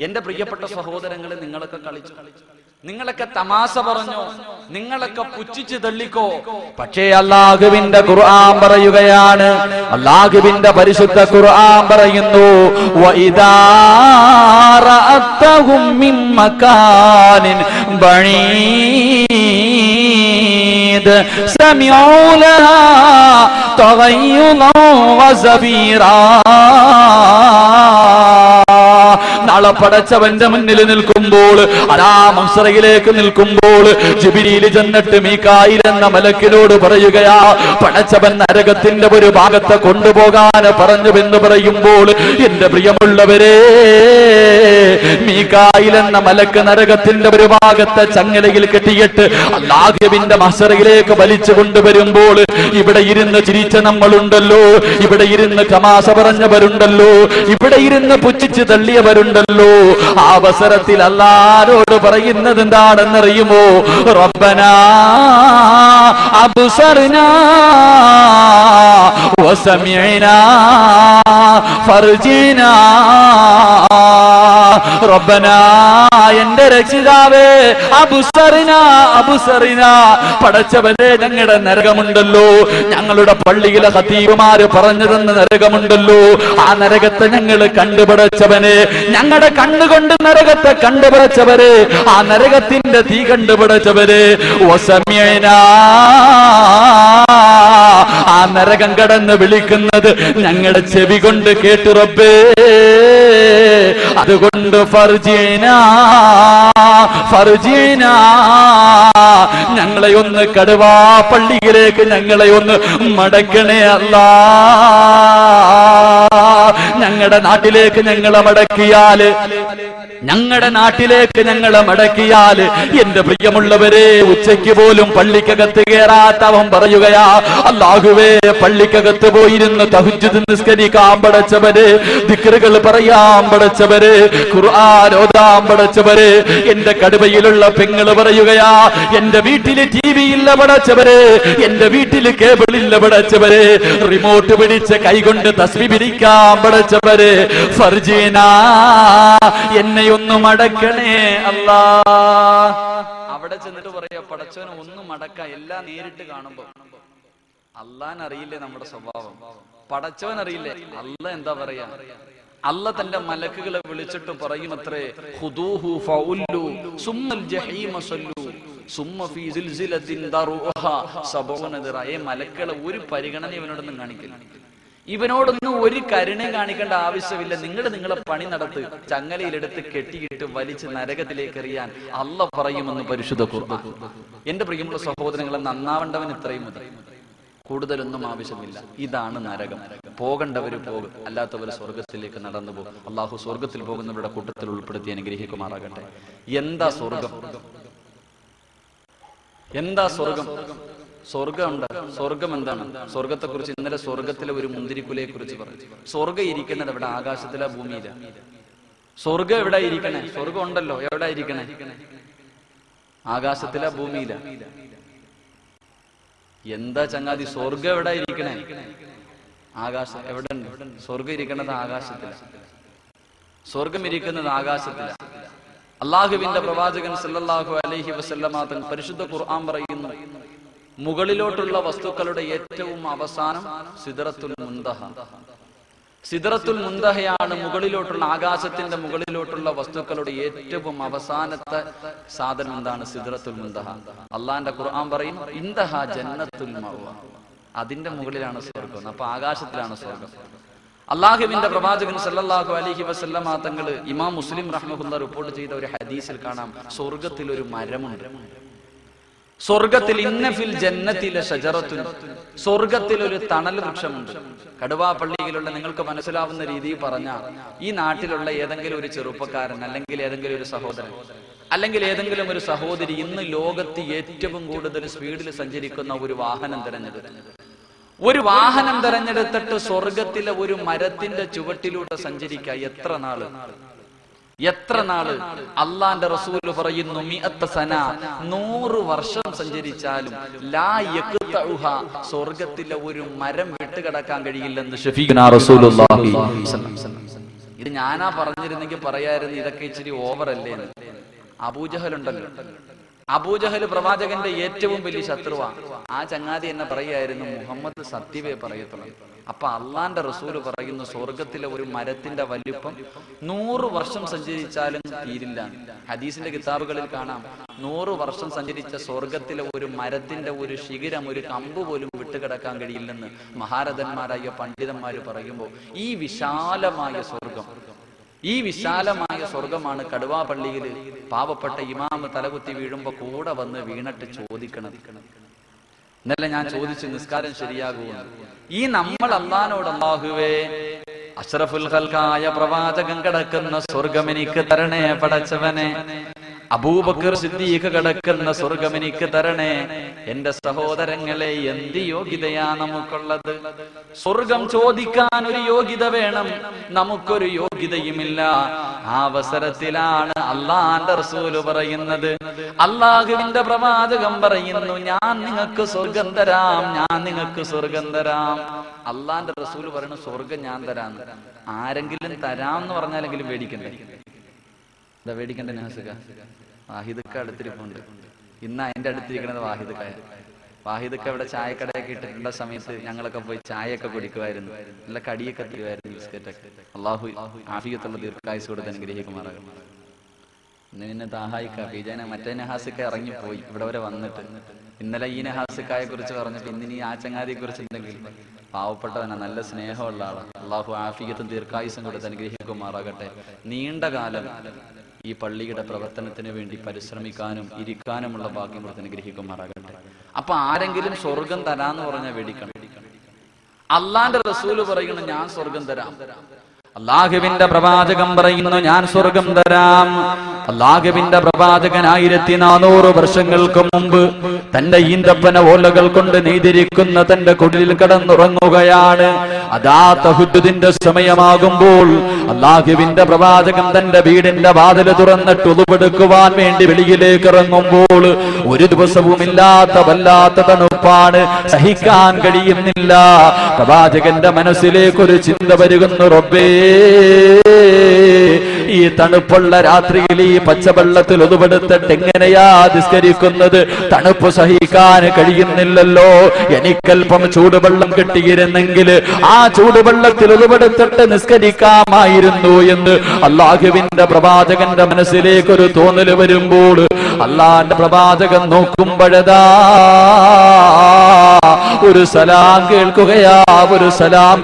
എന്റെ പ്രിയപ്പെട്ട സഹോദരങ്ങളെ, നിങ്ങളൊക്കെ കളിച്ചു, നിങ്ങളൊക്കെ തമാശ പറഞ്ഞോ, നിങ്ങളൊക്കെ പുച്ഛിച്ച് തള്ളിക്കോ. പക്ഷേ അല്ലാഹുവിന്റെ ഖുർആൻ പറയുകയാണ്, അല്ലാഹുവിന്റെ പരിശുദ്ധ ഖുർആൻ പറയുന്നു, വഇദാ റഅതഹും മിൻ മകാനിൻ ബഈദ് സമിഉ ലഹാ തഗയ്യുദൻ വസബീറാ. നാളെ പടച്ചവന്റെ മുന്നിൽ നിൽക്കുമ്പോൾ, അലാ മഹ്ശറയിലേക്ക് നിൽക്കുമ്പോൾ, ജിബ്രീൽ ചെന്നിട്ട് മീകായിൽ എന്ന മലക്കിനോട് പറയുകയാ, പടച്ചവൻ നരകത്തിന്റെ ഒരു ഭാഗത്തെ കൊണ്ടുപോകാൻ പറഞ്ഞുവെന്ന് പറയുമ്പോൾ, എന്റെ പ്രിയമുള്ളവരെ, മീകായിൽ എന്ന മലക്ക് നരകത്തിന്റെ ഒരു ഭാഗത്തെ ചങ്ങലയിൽ കെട്ടിയിട്ട് അല്ലാഹുവിന്റെ മഹ്ശറയിലേക്ക് വലിച്ചു കൊണ്ടുവരുമ്പോൾ, ഇവിടെ ഇരുന്ന് ചിരിച്ച നമ്മളുണ്ടല്ലോ, ഇവിടെ ഇരുന്ന് തമാശ പറഞ്ഞവരുണ്ടല്ലോ, ഇവിടെ ഇരുന്ന് പുച്ഛിച്ച് തള്ളിയവരുണ്ടല്ലോ. ആ അവസരത്തിൽ അല്ലാഹുവോട് പറയുന്നത് എന്താണെന്നറിയുമോ? റബ്ബനാ അബ്സർനാ വസമിഅനാ ഫർജിനാ. റബ്ബനാ, എന്റെ രക്ഷിതാവേ, അബ്സർനാ അബ്സർനാ, പടച്ചവനെ ഞങ്ങളുടെ നരകമുണ്ടല്ലോ, ഞങ്ങളുടെ പള്ളിയിലെ ഖതീബുമാര് പറഞ്ഞു തന്ന നരകമുണ്ടല്ലോ, ആ നരകത്തെ ഞങ്ങൾ കണ്ടുപിടച്ചവനെ, ഞങ്ങളുടെ കണ്ണുകൊണ്ട് നരകത്തെ കണ്ടുപിടച്ചവരെ, ആ നരകത്തിന്റെ തീ കണ്ടുപിടച്ചവരെ, വസമിഅനാ, ആ നരകം കടന്ന് വിളിക്കുന്നത് ഞങ്ങളുടെ ചെവി കൊണ്ട് കേട്ടു റബ്ബേ. അതുകൊണ്ട് ഫർജിനാ ഫർജിനാ, ഞങ്ങളെ ഒന്ന് കടുവാ പള്ളിയിലേക്ക് ഞങ്ങളെ ഒന്ന് മടക്കണേ അല്ലാ. ഞങ്ങളുടെ നാട്ടിലേക്ക് ഞങ്ങളെ മടക്കിയാല്, ഞങ്ങളുടെ നാട്ടിലേക്ക് ഞങ്ങളെ മടക്കിയാല്, എന്റെ പ്രിയമുള്ളവരെ, ഉച്ചയ്ക്ക് പോലും പള്ളിക്കകത്ത് കയറാത്തവൻ പറയുകയാ, അല്ലാഹുവേ, പള്ളിക്കകത്ത് പോയിരുന്ന് തഹജ്ജുദ് നിസ്കരിക്കാൻ പടച്ചവരെ, ദിക്റുകൾ പറയാൻ പടച്ചവരെ, ഖുർആൻ ഓതാൻ പടച്ചവരെ. എന്റെ കടുവയിലുള്ള പെങ്ങള് പറയുകയാ, എന്റെ വീട്ടില് TV ഇല്ല പടച്ചവരെ, എന്റെ വീട്ടില് കേബിൾ ഇല്ല പടച്ചവരെ, റിമോട്ട് പിടിച്ച് കൈകൊണ്ട് തസ്ബീഹ് പിടിക്കാൻ പടച്ചവരെ. ഫർജിനാ, എന്നെ ഒന്ന് മടക്കണേ അല്ലാ. അവിടെ ചെന്നിട്ട് പറയാ, പടച്ചവനെ ഒന്ന് മടക്ക. എല്ലാം നേരിട്ട് കാണുമ്പോ അള്ളാൻ അറിയില്ലേ നമ്മുടെ സ്വഭാവം, പടച്ചവൻ അറിയില്ലേ. അല്ല എന്താ പറയാ, അല്ല തന്റെ മലക്കുകളെ വിളിച്ചിട്ട് പറയുമത്രേ, ഖുദൂഹു ഫഉല്ലു സുമ്മൽ ജഹീമ സല്ലു സുമ്മ ഫീ സിൽസിലത്തിൻ ദറുഹ 70 ദിറ. മലക്കുകളെ ഒരു പരിഗണന ഇവനോടൊന്നും കാണിക്കില്ല. ഇവനോടൊന്നും ഒരു കരുണയും കാണിക്കേണ്ട ആവശ്യമില്ല. നിങ്ങളെ പണി നടത്ത്, ചങ്ങലയിലെടുത്ത് കെട്ടിയിട്ട് വലിച്ച് നരകത്തിലേക്ക് എറിയാൻ അള്ളാഹു പറയുമെന്ന് പരിശുദ്ധ ഖുർആൻ. എന്റെ പ്രിയമുള്ള സഹോദരങ്ങളെ, നന്നാവേണ്ടവൻ ഇത്രയും മതി, കൂടുതലൊന്നും ആവശ്യമില്ല. ഇതാണ് നരകം. പോകേണ്ടവര് പോകും, അല്ലാത്തവർ സ്വർഗത്തിലേക്ക് നടന്നു പോകും. അള്ളാഹു സ്വർഗത്തിൽ പോകുന്നവരുടെ കൂട്ടത്തിൽ ഉൾപ്പെടുത്തി അനുഗ്രഹിക്കുമാറാകട്ടെ. എന്താ സ്വർഗം? എന്താ സ്വർഗം? സ്വർഗമുണ്ട്. സ്വർഗം എന്താണ്? സ്വർഗത്തെ കുറിച്ച് ഇന്നലെ സ്വർഗത്തിലെ ഒരു മുന്തിരിക്കുലയെ കുറിച്ച് പറഞ്ഞു. സ്വർഗം ഇരിക്കുന്നത് എവിടെ? ആകാശത്തിലെ, ഭൂമിയില? സ്വർഗം എവിടെ ഇരിക്കണേ? സ്വർഗം ഉണ്ടല്ലോ, എവിടെ ഇരിക്കണേ? ആകാശത്തിലെ, ഭൂമിയില? എന്താ ചങ്ങാതി, സ്വർഗം എവിടെ ഇരിക്കണേ? ആകാശം. എവിടെ ഉണ്ട് സ്വർഗം ഇരിക്കുന്നത്? ആകാശത്തില. സ്വർഗം ഇരിക്കുന്നത് ആകാശത്തില. അള്ളാഹുവിന്റെ പ്രവാചകൻ സല്ലല്ലാഹു അലൈഹി വസല്ലമ തങ്ങൾ പരിശുദ്ധ ഖുർആൻ പറയുന്നു, മുകളിലോട്ടുള്ള വസ്തുക്കളുടെ ഏറ്റവും അവസാനം സിദ്റത്തുൽ മുൻതഹ. സിദ്റത്തുൽ മുൻതഹയാണ് മുകളിലോട്ടുള്ള, ആകാശത്തിന്റെ മുകളിലോട്ടുള്ള വസ്തുക്കളുടെ ഏറ്റവും അവസാനത്തെ സാധനം. എന്താണ് സിദ്റത്തുൽ മുൻതഹ? അള്ളാന്റെ ഖുർആൻ പറയും, ഇൻതഹ ജന്നത്തുൽ മഅവ. അതിന്റെ മുകളിലാണ് സ്വർഗം. അപ്പൊ ആകാശത്തിലാണ് സ്വർഗം. അള്ളാഹുവിന്റെ പ്രവാചകൻ സല്ലല്ലാഹു അലൈഹി വസല്ലമ തങ്ങൾ ഇമാം മുസ്ലിം റഹ്മഹുല്ലാഹ് റിപ്പോർട്ട് ചെയ്ത ഒരു ഹദീസിൽ കാണാം, സ്വർഗത്തിൽ ഒരു മരമുണ്ട്. സ്വർഗത്തിൽ ഇന്ന ഫിൽ ജന്നത്തിലെ ഷജറത്തുൻ, സ്വർഗത്തിൽ ഒരു തണൽ വൃക്ഷമുണ്ട്. കടുവാപ്പള്ളിയിലുള്ള നിങ്ങൾക്ക് മനസ്സിലാവുന്ന രീതിയിൽ പറഞ്ഞ, ഈ നാട്ടിലുള്ള ഏതെങ്കിലും ഒരു ചെറുപ്പക്കാരൻ, അല്ലെങ്കിൽ ഏതെങ്കിലും ഒരു സഹോദരൻ, അല്ലെങ്കിൽ ഏതെങ്കിലും ഒരു സഹോദരി ഇന്ന് ലോകത്ത് ഏറ്റവും കൂടുതൽ സ്പീഡിൽ സഞ്ചരിക്കുന്ന ഒരു വാഹനം തിരഞ്ഞെടുത്തിട്ട് സ്വർഗത്തിലെ ഒരു മരത്തിന്റെ ചുവട്ടിലൂടെ സഞ്ചരിക്കുക. എത്ര നാള്? അള്ളാന്റെ റസൂൽ പറയുന്നു, 100 സന, 100 വർഷം സഞ്ചരിച്ചാലും ലാ യഖ്തഉഹ, സ്വർഗത്തിലെ ഒരു മരം വിട്ടുകിടക്കാൻ കഴിയില്ലെന്ന് ഷഫീഖുനാ റസൂലുള്ളാഹി സ്വല്ലല്ലാഹു അലൈഹി വസല്ലം. ഇത് ഞാനാ പറഞ്ഞിരുന്നെങ്കിൽ പറയായിരുന്നു, ഇതൊക്കെ ഇച്ചിരി ഓവറല്ലേ എന്ന്. അബൂജഹൽ ഉണ്ടല്ലോ, അബൂജഹൽ പ്രവാചകന്റെ ഏറ്റവും വലിയ ശത്രുവാണ്. ആ ചങ്ങാതി എന്നെ പറയായിരുന്നു, മുഹമ്മദ് സത്യമേ പറയത്തുള്ളൂ. അപ്പൊ അള്ളാന്റെ റസൂല് പറയുന്നു, സ്വർഗത്തിലെ ഒരു മരത്തിന്റെ വലിപ്പം 100 വർഷം സഞ്ചരിച്ചാലും തീരില്ല. ഹദീസിന്റെ കിതാബുകളിൽ കാണാം, 100 വർഷം സഞ്ചരിച്ച സ്വർഗത്തിലെ ഒരു മരത്തിന്റെ ഒരു ശിഖരം, ഒരു കമ്പ് പോലും വിട്ടുകിടക്കാൻ കഴിയില്ലെന്ന് മഹാരഥന്മാരായ പണ്ഡിതന്മാര് പറയുമ്പോൾ, ഈ വിശാലമായ സ്വർഗമാണ് കടുവാപ്പള്ളിയിൽ പാവപ്പെട്ട ഇമാമ് തലകുത്തി വീഴുമ്പോ കൂടെ വന്ന് വീണിട്ട് ചോദിക്കണം. ഇന്നലെ ഞാൻ ചോദിച്ചു, നിസ്കാരം ശരിയാകുമെന്ന്. ഈ നമ്മൾ അള്ളാനോട്, അല്ലാഹുവേ, അഷ്റഫുൽ ഖൽഖായ പ്രവാചകൻ കിടക്കുന്ന സ്വർഗം എനിക്ക് തരണേ പടച്ചവനെ, അബൂബക്കർ സിദ്ദീഖ് കിടക്കുന്ന സ്വർഗം എനിക്ക് തരണേ. എന്റെ സഹോദരങ്ങളെ, എന്ത് യോഗ്യതയാ നമുക്കുള്ളത്? സ്വർഗം ചോദിക്കാൻ ഒരു യോഗ്യത വേണം, നമുക്കൊരു യോഗ്യതയുമില്ല. ആ അവസരത്തിലാണ് അള്ളാന്റെ റസൂല് പറയുന്നത്, അള്ളാഹുവിന്റെ പ്രവാചകൻ പറയുന്നു, ഞാൻ നിങ്ങൾക്ക് സ്വർഗം തരാം, ഞാൻ നിങ്ങൾക്ക് സ്വർഗം തരാം. അള്ളാന്റെ റസൂല് പറയുന്നു, സ്വർഗം ഞാൻ തരാം. ആരെങ്കിലും തരാന്ന് പറഞ്ഞാലെങ്കിലും പേടിക്കണ്ടേ? എന്താ പേടിക്കണ്ടേ? വാഹിദക്ക അടുത്തിരിപ്പുണ്ട്. ഇന്ന് അതിന്റെ അടുത്തിരിക്കുന്നത് വാഹിദക്ക ഇവിടെ ചായക്കടയൊക്കെ ഇട്ടിട്ടുള്ള സമയത്ത് ഞങ്ങളൊക്കെ പോയി ചായയൊക്കെ കുടിക്കുമായിരുന്നു, നല്ല കടിയൊക്കെ തരുമായിരുന്നു, ബിസ്ക്കറ്റൊക്കെ. അള്ളാഹു ആഫിയത്തുള്ള ദീർഘായുസ് കൊടുത്ത് അനുഗ്രഹിക്കുമാറാകും. ഇന്ന് താഹായിക്ക ബീജാന മറ്റേ നഹാസിക്ക ഇറങ്ങിപ്പോയി ഇവിടെ വരെ വന്നിട്ട്. ഇന്നലെ ഈ നഹാസിക്കായെ കുറിച്ച് പറഞ്ഞിട്ട് ഇന്നിനി ആ ചങ്ങാതിയെ കുറിച്ച് എന്തെങ്കിലും. പാവപ്പെട്ടവനാ, നല്ല സ്നേഹമുള്ള ആളാണ്. അള്ളാഹു ആഫിയത്തും ദീർഘായുസും കൊടുത്ത് അനുഗ്രഹിക്കുമാറാകട്ടെ. നീണ്ട കാലം ഈ പള്ളിയുടെ പ്രവർത്തനത്തിന് വേണ്ടി പരിശ്രമിക്കാനും ഇരിക്കാനുമുള്ള ഭാഗ്യം കൊടുത്ത് അനുഗ്രഹിക്കുമാറാകട്ടെ. അപ്പൊ ആരെങ്കിലും സ്വർഗം തരാന്ന് പറഞ്ഞാൽ വേടിക്കണം. അള്ളാന്റെ റസൂല് പറയുന്നു, ഞാൻ സ്വർഗം തരാം. അല്ലാഹുവിന്റെ പ്രവാചകൻ പറയുന്നു, ഞാൻ സ്വർഗം തരാം. അല്ലാഹുവിന്റെ പ്രവാചകൻ 1400 വർഷങ്ങൾക്ക് മുമ്പ് തന്റെ ഈന്തപ്പന ഓലകൾ കൊണ്ട് നെയ്തിരിക്കുന്ന തന്റെ കുടിലിൽ കിടന്നുറങ്ങുകയാണ്. അതാ തഹജ്ജുദിന്റെ സമയമാകുമ്പോൾ അല്ലാഹുവിന്റെ പ്രവാചകൻ തന്റെ വീടിന്റെ വാതിൽ തുറന്നിട്ട് ഉളുവെടുക്കുവാൻ വേണ്ടി വെളിയിലേക്ക് ഇറങ്ങുമ്പോൾ ഒരു ദിവസവും ഇല്ലാത്ത വല്ലാത്ത തണുപ്പാണ്, സഹിക്കാൻ കഴിയുന്നില്ല. പ്രവാചകന്റെ മനസ്സിലേക്ക് ഒരു ചിന്ത വരുന്നു, റബ്ബേ, ഈ തണുപ്പുള്ള രാത്രിയിൽ ഈ പച്ചവെള്ളത്തിൽ ഒതുവെടുത്തിട്ട് എങ്ങനെയാ നിസ്കരിക്കുന്നത്? തണുപ്പ് സഹിക്കാൻ കഴിയുന്നില്ലല്ലോ. എനിക്കൽപ്പം ചൂടുവെള്ളം കിട്ടിയിരുന്നെങ്കിൽ ആ ചൂടുവെള്ളത്തിൽ ഒതുവെടുത്തിട്ട് നിസ്കരിക്കാമായിരുന്നു എന്ന് അല്ലാഹുവിന്റെ പ്രവാചകന്റെ മനസ്സിലേക്ക് ഒരു തോന്നല് വരുമ്പോൾ അള്ളാന്റെ പ്രവാചകൻ നോക്കുമ്പോഴതാ ഒരു സലാം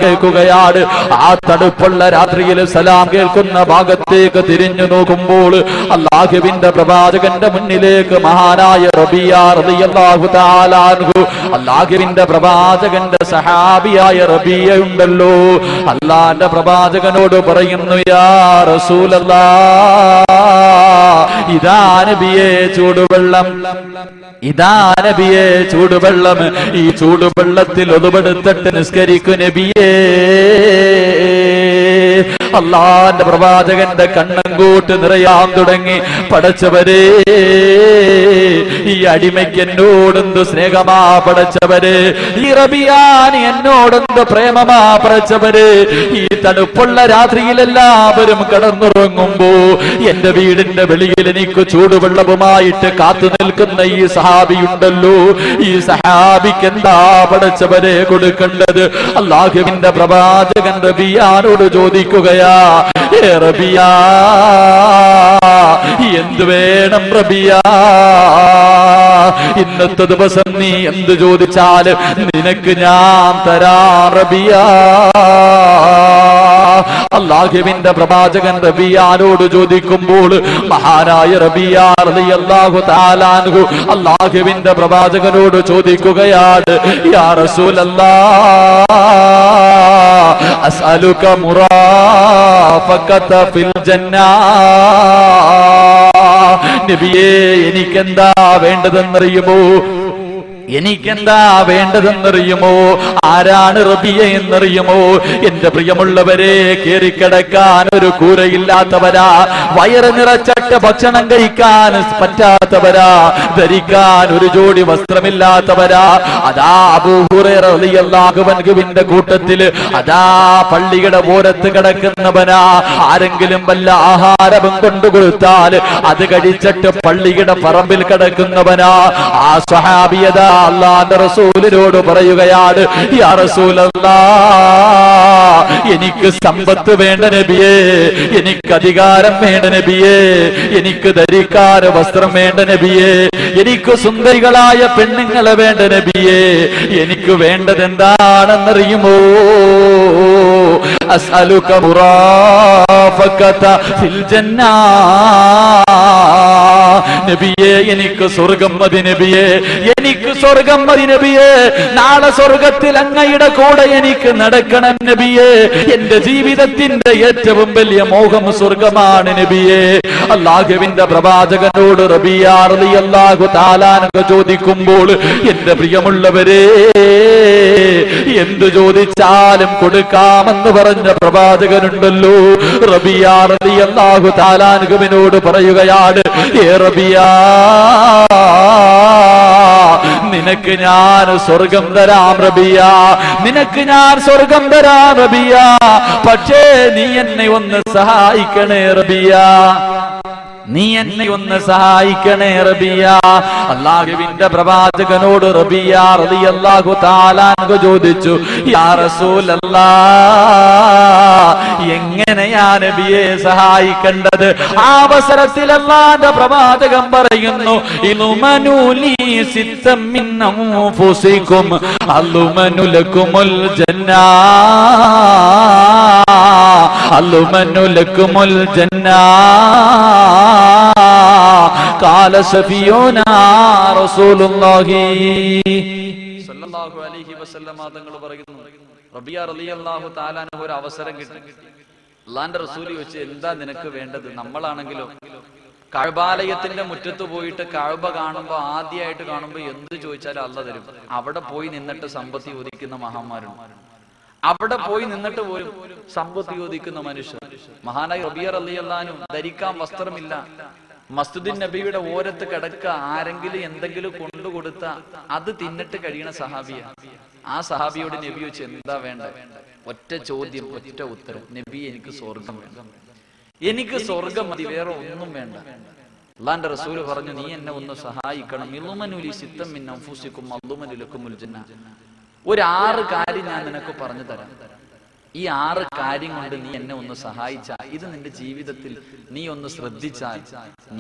കേൾക്കുകയാണ്. ആ തണുപ്പുള്ള രാത്രിയിൽ സലാം കേൾക്കുന്ന ഭാഗത്തേക്ക് തിരിഞ്ഞു നോക്കുമ്പോൾ അല്ലാഹുവിന്റെ പ്രവാചകന്റെ മുന്നിലേക്ക് മഹാനായ റബിയ റളിയല്ലാഹു തആല അൻഹു, അല്ലാഹുവിന്റെ പ്രവാചകന്റെ സഹാബിയായ റബിയ ഉണ്ടല്ലോ, അല്ലാഹുവിന്റെ പ്രവാചകനോട് പറയുന്നു, യാ റസൂലല്ലാഹ്, ഇതാ നബിയേ ചൂടുവെള്ളം, ഇതാ നബിയേ ചൂടുവെള്ളം, ഈ ചൂടുവെള്ളത്തിൽ ഒതുപെടുത്തിട്ട് നിസ്കരിക്കു നബിയേ. അള്ളാന്റെ പ്രവാചകന്റെ കണ്ണങ്കോട്ട് നിറയാൻ തുടങ്ങി. പടച്ചവരെ, ഈ അടിമയ്ക്ക് എന്നോടെന്ത് സ്നേഹമാ പടച്ചവരെ, ഈ റബിയാന് എന്നോടെന്ത് പ്രേമമാ പടച്ചവരെ. ഈ തണുപ്പുള്ള രാത്രിയിൽ എല്ലാവരും കടന്നുറങ്ങുമ്പോ എന്റെ വീടിന്റെ വെളിയിൽ എനിക്ക് ചൂടുവെള്ളവുമായിട്ട് കാത്തു നിൽക്കുന്ന ഈ സഹാബിയുണ്ടല്ലോ, ഈ സഹാബിക്ക് എന്താ പടച്ചവരെ കൊടുക്കേണ്ടത്? അല്ലാഹുവിന്റെ പ്രവാചകൻ റബിയാനോട് ചോദിക്കുകയാ, റബിയാ, എന്ത് വേണം റബിയാ? ഇന്നത്തെ ദിവസം നീ എന്ത് ചോദിച്ചാലും നിനക്ക് ഞാൻ തരാം റബിയാ. അല്ലാഹുവിന്റെ പ്രവാചകൻ റബിയാനോട് ചോദിക്കുമ്പോൾ മഹാനായ റബിയ റളിയല്ലാഹു തആല അൻഹു അല്ലാഹുവിന്റെ പ്രവാചകനോട് ചോദിക്കുകയാണ്, യാ റസൂലല്ലാഹ്, അസ്അലുക മുറാഫഖത ഫിൽ ജന്നാ. നബിയേ, എനിക്കെന്താ വേണ്ടതെന്നറിയുമോ? എനിക്കെന്താ വേണ്ടതെന്നറിയുമോ? ആരാണ് റബിയ എന്നറിയുമോ? എന്റെ പ്രിയമുള്ളവരെ, കേറിക്കിടക്കാൻ ഒരു കൂരയില്ലാത്തവരാ, വയറ് നിറച്ചട്ട ഭക്ഷണം കഴിക്കാൻ പറ്റാത്തവരാ, ധരിക്കാൻ ഒരു ജോഡി വസ്ത്രമില്ലാത്തവരാ. അതാ അബൂ ഹുറൈറ റളിയല്ലാഹു അൻഹുവിന്റെ കൂട്ടത്തില് അതാ പള്ളിയുടെ ഓരത്ത് കിടക്കുന്നവനാ. ആരെങ്കിലും വല്ല ആഹാരവും കൊണ്ടുകൊടുത്താൽ അത് കഴിച്ചിട്ട് പള്ളിയുടെ പറമ്പിൽ കിടക്കുന്നവനാ. ആ സ്വഹാബിയതാ അല്ലാഹുവിന്റെ റസൂലിനോട് പറയുകയാണ്, യാ റസൂലല്ലാഹ്, എനിക്ക് സമ്പത്ത് വേണ്ട നബിയേ, എനിക്ക് അധികാരം വേണ്ട നബിയേ, എനിക്ക് ധരിക്കാൻ വസ്ത്രം വേണ്ട നബിയേ, എനിക്ക് സുന്ദരികളായ പെണ്ണുങ്ങളെ വേണ്ട നബിയേ. എനിക്ക് വേണ്ടത് എന്താണെന്നറിയുമോ? അസ്അലുക മുറാഫഖത ഫിൽ ജന്നാ. നബിയേ, എനിക്ക് സ്വർഗം മതി നബിയേ, എനിക്ക് സ്വർഗം മതി നബിയേ. നാളെ സ്വർഗത്തിൽ അങ്ങയുടെ കൂടെ എനിക്ക് നടക്കണം നബിയേ. എന്റെ ജീവിതത്തിന്റെ ഏറ്റവും വലിയ മോഹം സ്വർഗമാണ് നബിയേ. അല്ലാഹുവിന്റെ പ്രവാചകനോട് റബിയ റളിയല്ലാഹു തആല അൻഹു ചോദിക്കുമ്പോൾ എന്റെ പ്രിയമുള്ളവരെ, എന്തു ചോദിച്ചാലും കൊടുക്കാമെന്ന് പറഞ്ഞ പ്രവാചകനുണ്ടല്ലോ. റബിയ റളിയല്ലാഹു തആല അൻഹുവിനോട് പറയുകയാണ്, ഏ റബിയ, നിനക്ക് ഞാൻ സ്വർഗം തരാം റബിയ, നിനക്ക് ഞാൻ സ്വർഗം തരാം റബിയ. പക്ഷേ നീ എന്നെ ഒന്ന് സഹായിക്കണേ റബിയ, നീ എന്നെ ഒന്ന് സഹായിക്കണേ റബിയ. അല്ലാഹുവിന്റെ പ്രവാചകനോട് റബിയ റളിയല്ലാഹു തആല അൻഹു ചോദിച്ചു, യാ റസൂലല്ലാഹ്, എങ്ങനെയാ നബിയെ സഹായിക്കേണ്ടത്? ആ അവസരത്തിൽ അല്ലാഹുവിന്റെ പ്രവാചകൻ പറയുന്നു, ഇൽമനുലി സിത്തം മിൻ അൻഫുസികും അൽമനു ലക്കുമുൽ ജന്നാ, അൽമനു ലക്കുമുൽ ജന്നാ. ഖാല സഫിയൂനാ റസൂലുള്ളാഹി സ്വല്ലല്ലാഹു അലൈഹി വസല്ലം തങ്ങൾ പറയുന്നു, റബിയ റളിയല്ലാഹു തആല അൻഹു ഒരു അവസരം കിട്ടി. അല്ലാഹുവിന്റെ റസൂൽ ചോദിച്ചു, എന്താ നിനക്ക് വേണ്ടത്? നമ്മളാണെങ്കിലോ കഅബാലയത്തിന്റെ മുറ്റത്ത് പോയിട്ട് കഅബ കാണുമ്പോ ആദ്യമായിട്ട് കാണുമ്പോ എന്ത് ചോദിച്ചാലും അല്ലാഹ് തരും. അവിടെ പോയി നിന്നിട്ട് സമ്പത്ത് ചോദിക്കുന്ന മഹാന്മാരുണ്ട്, അവിടെ പോയി നിന്നിട്ട് പോലും സമ്പത്ത് ചോദിക്കുന്ന മനുഷ്യർ. മഹാനായ റബിയ റളിയല്ലാഹു അൻഹു ധരിക്കാൻ വസ്ത്രമില്ല, മസ്ജിദുൻ നബിയുടെ ഓരത്ത് കിടക്ക, ആരെങ്കിലും എന്തെങ്കിലും കൊണ്ടുകൊടുത്ത അത് തിന്നിട്ട് കഴിയണ സഹാബിയ. ആ സഹാബിയോട് നബി ചോദിച്ചു, എന്താ വേണ്ട? ഒറ്റ ചോദ്യം, ഒറ്റ ഉത്തരം, നബി, എനിക്ക് സ്വർഗം വേണം, എനിക്ക് സ്വർഗം മതി, വേറെ ഒന്നും വേണ്ട. അല്ലാഹുവിന്റെ റസൂൽ പറഞ്ഞു, നീ എന്നെ ഒന്ന് സഹായിക്കണം. ഇൽമനുലി സിത്തം മിൻ അൻഫുസികും അൽമനു ലക്കുമുൽ ജന്ന. ഒരു 6 കാര്യം ഞാൻ നിനക്ക് പറഞ്ഞു തരാം. ഈ 6 കാര്യം കൊണ്ട് നീ എന്നെ ഒന്ന് സഹായിച്ചാൽ, ഇത് നിന്റെ ജീവിതത്തിൽ നീ ഒന്ന് ശ്രദ്ധിച്ചാൽ,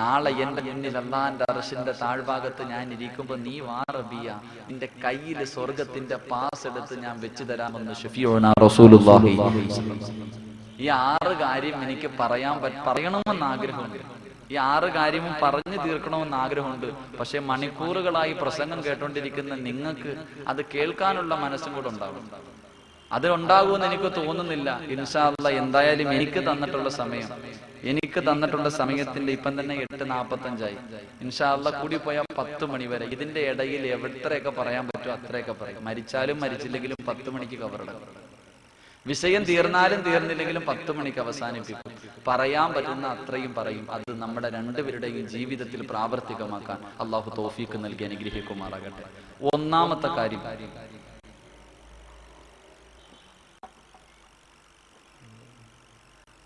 നാളെ എന്റെ മുന്നിൽ അല്ലാഹുവിന്റെ അർശിന്റെ താഴ്ഭാഗത്ത് ഞാൻ ഇരിക്കുമ്പോ നീ വാ റബിയ, നിന്റെ കയ്യിൽ സ്വർഗത്തിന്റെ പാസ് എടുത്ത് ഞാൻ വെച്ചു തരാമെന്ന് ഷഫീഉനാ റസൂലുള്ളാഹി. ഈ 6 കാര്യം എനിക്ക് പറയണമെന്ന് ആഗ്രഹമുണ്ട്. ഈ 6 കാര്യവും പറഞ്ഞു തീർക്കണമെന്ന് ആഗ്രഹമുണ്ട്. പക്ഷെ മണിക്കൂറുകളായി പ്രസംഗം കേട്ടോണ്ടിരിക്കുന്ന നിങ്ങൾക്ക് അത് കേൾക്കാനുള്ള മനസ്സും കൂടെ ഉണ്ടാകും. അതുണ്ടാകുമെന്ന് എനിക്ക് തോന്നുന്നില്ല. ഇൻഷാ അല്ലാഹ് എന്തായാലും എനിക്ക് തന്നിട്ടുള്ള സമയത്തിന്റെ ഇപ്പം തന്നെ 8:45 ഇൻഷാ അല്ലാഹ് കൂടി പോയാൽ 10 മണി വരെ. ഇതിന്റെ ഇടയിൽ എത്രയൊക്കെ പറയാൻ പറ്റുമോ അത്രയൊക്കെ പറയാം. മരിച്ചാലും മരിച്ചില്ലെങ്കിലും 10 മണിക്ക് കവറടക്കും. വിഷയം തീർന്നാലും തീർന്നില്ലെങ്കിലും 10 മണിക്ക് അവസാനിപ്പിക്കും. പറയാൻ പറ്റുന്ന അത്രയും പറയും. അത് നമ്മുടെ രണ്ടുപേരുടെയും ജീവിതത്തിൽ പ്രാവർത്തികമാക്കാൻ അള്ളാഹു തൗഫീഖ് നൽകി അനുഗ്രഹിക്കുമാറാകട്ടെ. ഒന്നാമത്തെ കാര്യം,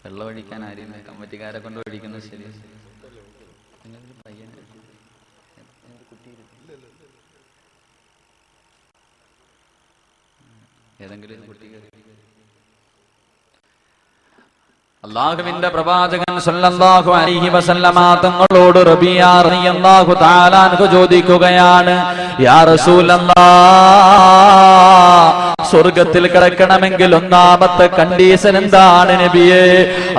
വെള്ളം ഒഴിക്കാൻ ആരും കമ്മിറ്റിക്കാരെ കൊണ്ട് ഒഴിക്കുന്നത് ശരി. ഏതെങ്കിലും കുട്ടി അല്ലാഹുവിന്റെ പ്രവാചകൻ സല്ലല്ലാഹു അലൈഹി വസല്ലമ തങ്ങളോട് റബീഅ റളിയല്ലാഹു തആല അൻഹു ചോദിക്കുകയാണ്, യാ റസൂലല്ലാഹ്, സ്വർഗ്ഗത്തിൽ കിടക്കണമെങ്കിൽ ഒന്നാമത്തെ കണ്ടീഷൻ എന്താണ് നബിയേ?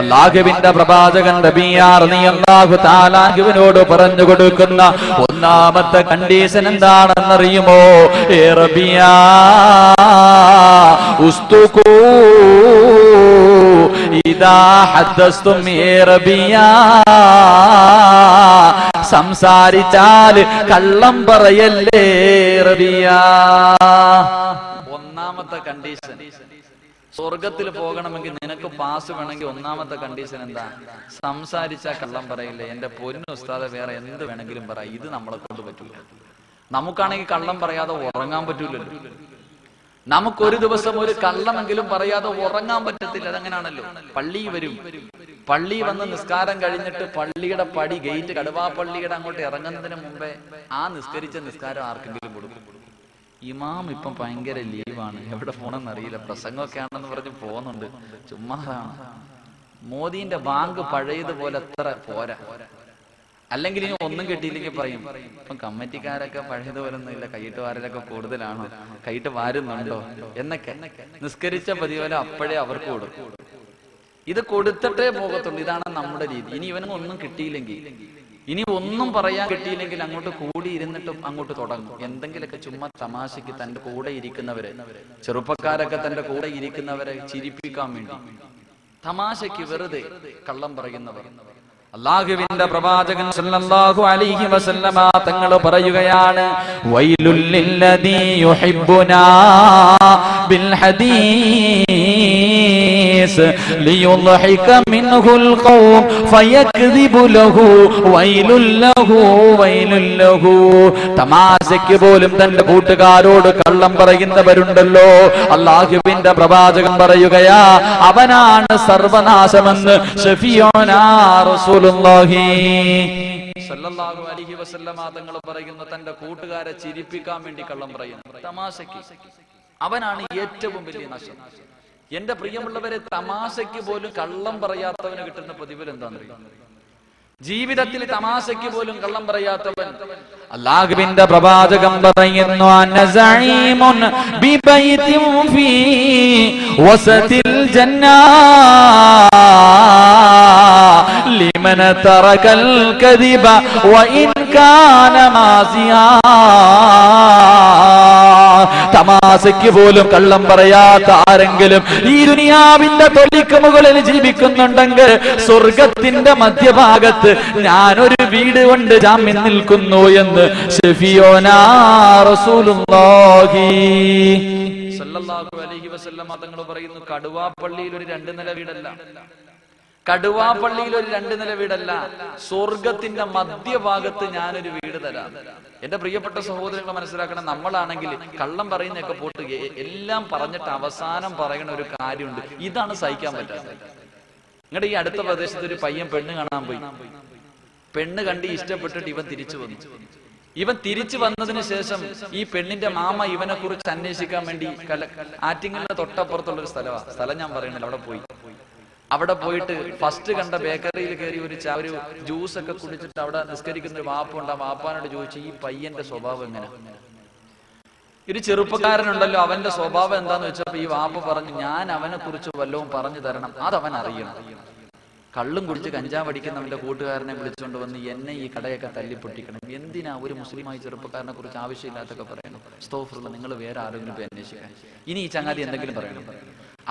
അല്ലാഹുവിന്റെ പ്രവാചകൻ റബീഅ റളിയല്ലാഹു തആല അൻഹുവിനോട് പറഞ്ഞു കൊടുക്കുന്ന ഒന്നാമത്തെ കണ്ടീഷൻ എന്താണെന്നറിയുമോ? ഏ റബീഅ, ഉസ്തുകൂ ഇദാ ഹദ്ദസ്തും റബിയ, സംസാരിച്ചാൽ കള്ളം പറയല്ലേ റബിയ. ഒന്നാമത്തെ കണ്ടീഷൻ, സ്വർഗത്തിൽ പോകണമെങ്കിൽ നിനക്ക് പാസ് വേണമെങ്കിൽ ഒന്നാമത്തെ കണ്ടീഷൻ എന്താ? സംസാരിച്ചാൽ കള്ളം പറയില്ലേ. എന്റെ പൊന്നു ഉസ്താദെ, വേറെ എന്ത് വേണമെങ്കിലും പറ, ഇത് നമ്മളെ കൊണ്ട് പറ്റൂല. നമുക്കാണെങ്കിൽ കള്ളം പറയാതെ ഉറങ്ങാൻ പറ്റൂലല്ലോ. നമുക്കൊരു ദിവസം ഒരു കള്ളമെങ്കിലും പറയാതെ ഉറങ്ങാൻ പറ്റത്തില്ല. അതെങ്ങനാണല്ലോ. പള്ളി വരും, പള്ളി വന്ന് നിസ്കാരം കഴിഞ്ഞിട്ട് പള്ളിയുടെ പടി ഗേറ്റ്, കടുവാപ്പള്ളിയുടെ അങ്ങോട്ട് ഇറങ്ങുന്നതിന് മുമ്പേ ആ നിസ്കരിച്ച നിസ്കാരം ആർക്കെങ്കിലും കൊടുക്കും. ഇമാം ഇപ്പം ഭയങ്കര ലീവാണ്, എവിടെ പോണെന്നറിയില്ല, പ്രസംഗമൊക്കെ ആണെന്ന് പറഞ്ഞ് പോകുന്നുണ്ട്, ചുമ്മാതാണ്. മോദിന്റെ ബാങ്ക് പഴയതുപോലെ അത്ര പോരാ. അല്ലെങ്കിൽ ഇനി ഒന്നും കിട്ടിയില്ലെങ്കിൽ പറയും, ഇപ്പം കമ്മിറ്റിക്കാരൊക്കെ പഴയതുപോലെ ഒന്നും ഇല്ല, കൈയിട്ട് വാരലൊക്കെ കൂടുതലാണോ, കൈയിട്ട് വാരുന്നുണ്ടോ എന്നൊക്കെ. നിസ്കരിച്ച പതിപോലെ അപ്പോഴേ അവർക്ക് കൊടുക്കും. ഇത് കൊടുത്തിട്ടേ പോകത്തുള്ളൂ. ഇതാണ് നമ്മുടെ രീതി. ഇനി ഇവനൊന്നും ഒന്നും കിട്ടിയില്ലെങ്കിൽ, ഇനി ഒന്നും പറയാൻ കിട്ടിയില്ലെങ്കിൽ അങ്ങോട്ട് കൂടി ഇരുന്നിട്ടും അങ്ങോട്ട് തുടങ്ങും എന്തെങ്കിലുമൊക്കെ ചുമ്മാ തമാശയ്ക്ക്. തന്റെ കൂടെ ഇരിക്കുന്നവരെ, ചെറുപ്പക്കാരൊക്കെ തന്റെ കൂടെ ഇരിക്കുന്നവരെ ചിരിപ്പിക്കാൻ വേണ്ടി തമാശയ്ക്ക് വെറുതെ കള്ളം പറയുന്നവർ. അല്ലാഹുവിന്റെ പ്രവാചകൻ സല്ലല്ലാഹു അലൈഹി വസല്ലമ തങ്ങൾ പറയുകയാണ്, വൈലുൽ ലില്ലദീ യുഹിബ്ബുനാ ബിൽ ഹദീസ് ലിയുദ്ഹിക മിൻഹുൽ ഖൗം ഫയക്ദിബു ലഹു വൈലുൽ ലഹു വൈലുൽ ലഹു. തമാശയ്ക്ക് പോലും തന്റെ കൂട്ടുകാരോട് കള്ളം പറയുന്നവരുണ്ടല്ലോ, അല്ലാഹുവിന്റെ പ്രവാചകൻ പറയുകയാ, അവനാണ് സർവനാശമെന്ന് ശഫീഉനാ റസൂൽ സല്ലല്ലാഹു അലൈഹി വസല്ലമ തങ്ങൾ പറയുന്ന തന്റെ കൂട്ടുകാരെ ചിരിപ്പിക്കാൻ വേണ്ടി കള്ളം പറയുന്നു, തമാശയ്ക്ക്, അവനാണ് ഏറ്റവും വലിയ നാശം. എന്റെ പ്രിയമുള്ളവരെ, തമാശയ്ക്ക് പോലും കള്ളം പറയാത്തവന് കിട്ടുന്ന പ്രതിഫലം എന്താണെന്നറിയാം? ജീവിതത്തിൽ തമാശയ്ക്ക് പോലും കള്ളം പറയാത്തവൻ. അല്ലാഹുവിന്റെ പ്രവാചകൻ പറയുന്നു, അനസഈമുൻ ബിബൈതിൻ ഫീ വസതിൽ ജന്നാ ലിമൻ തറകൽ കദിബ വഇൻ കാന മാസിയാ. തമാശയ്ക്ക് പോലും കള്ളം പറയാത്ത ആരെങ്കിലും ഈ ദുനിയാവിന്റെ തൊലിക്ക് മുകളിൽ ജീവിക്കുന്നുണ്ടെങ്കിൽ സ്വർഗത്തിന്റെ മധ്യഭാഗത്ത് ഞാനൊരു വീട് കൊണ്ട് ജാമ്യം നിൽക്കുന്നു എന്ന് ശഫീഉനാ റസൂലുള്ളാഹി സല്ലല്ലാഹു അലൈഹി വസല്ലം തങ്ങൾ പറയുന്നു. കടുവാപ്പള്ളിയിൽ ഒരു 2 നില വീടല്ല, കടുവാപ്പള്ളിയിൽ ഒരു 2 നില വീടല്ല, സ്വർഗത്തിന്റെ മധ്യഭാഗത്ത് ഞാനൊരു വീട് തരാം. എന്റെ പ്രിയപ്പെട്ട സഹോദരങ്ങളെ മനസ്സിലാക്കണം, നമ്മളാണെങ്കിൽ കള്ളം പറയുന്നതൊക്കെ പോട്ട് എല്ലാം പറഞ്ഞിട്ട് അവസാനം പറയുന്ന ഒരു കാര്യമുണ്ട്. ഇതാണ് സഹിക്കാൻ പറ്റാത്തത്. നിങ്ങളുടെ ഈ അടുത്ത പ്രദേശത്ത് ഒരു പയ്യൻ പെണ്ണ് കാണാൻ പോയി. പെണ്ണ് കണ്ട് ഇഷ്ടപ്പെട്ടിട്ട് ഇവൻ തിരിച്ചു വന്നു. ഇവൻ തിരിച്ചു വന്നതിന് ശേഷം ഈ പെണ്ണിന്റെ മാമ ഇവനെ കുറിച്ച് അന്വേഷിക്കാൻ വേണ്ടി ആറ്റിങ്ങലിന്റെ തൊട്ടപ്പുറത്തുള്ള ഒരു സ്ഥലം ഞാൻ പറയുന്നില്ല, അവിടെ പോയിട്ട് ഫസ്റ്റ് കണ്ട ബേക്കറിയിൽ കയറി ഒരു ജ്യൂസ് ഒക്കെ കുടിച്ചിട്ട് അവിടെ നിസ്കരിക്കുന്ന ഒരു വാപ്പുണ്ട്. ആ വാപ്പാനോട് ചോദിച്ചു, ഈ പയ്യന്റെ സ്വഭാവം എങ്ങനെ? ഒരു ചെറുപ്പക്കാരനുണ്ടല്ലോ, അവന്റെ സ്വഭാവം എന്താന്ന് വെച്ചപ്പോ ഈ വാപ്പ പറഞ്ഞു, ഞാൻ അവനെ കുറിച്ച് വല്ലതും പറഞ്ഞു തരണം, അതവൻ അറിയണം. കള്ളും കുടിച്ച് കഞ്ചാവ് അടിക്കുന്നവന്റെ കൂട്ടുകാരനെ വിളിച്ചുകൊണ്ട് വന്ന് എന്നെ ഈ കടയൊക്കെ തല്ലിപ്പൊട്ടിക്കണം. എന്തിനാ ഒരു മുസ്ലിമായി ചെറുപ്പക്കാരനെ കുറിച്ച് ആവശ്യമില്ലാത്തൊക്കെ പറയണം? സ്തോഫറുള്ള, നിങ്ങൾ വേറെ ആരെങ്കിലും പോയി അന്വേഷിക്കാൻ. ഇനി ഈ ചങ്ങാതി എന്തെങ്കിലും പറയണം.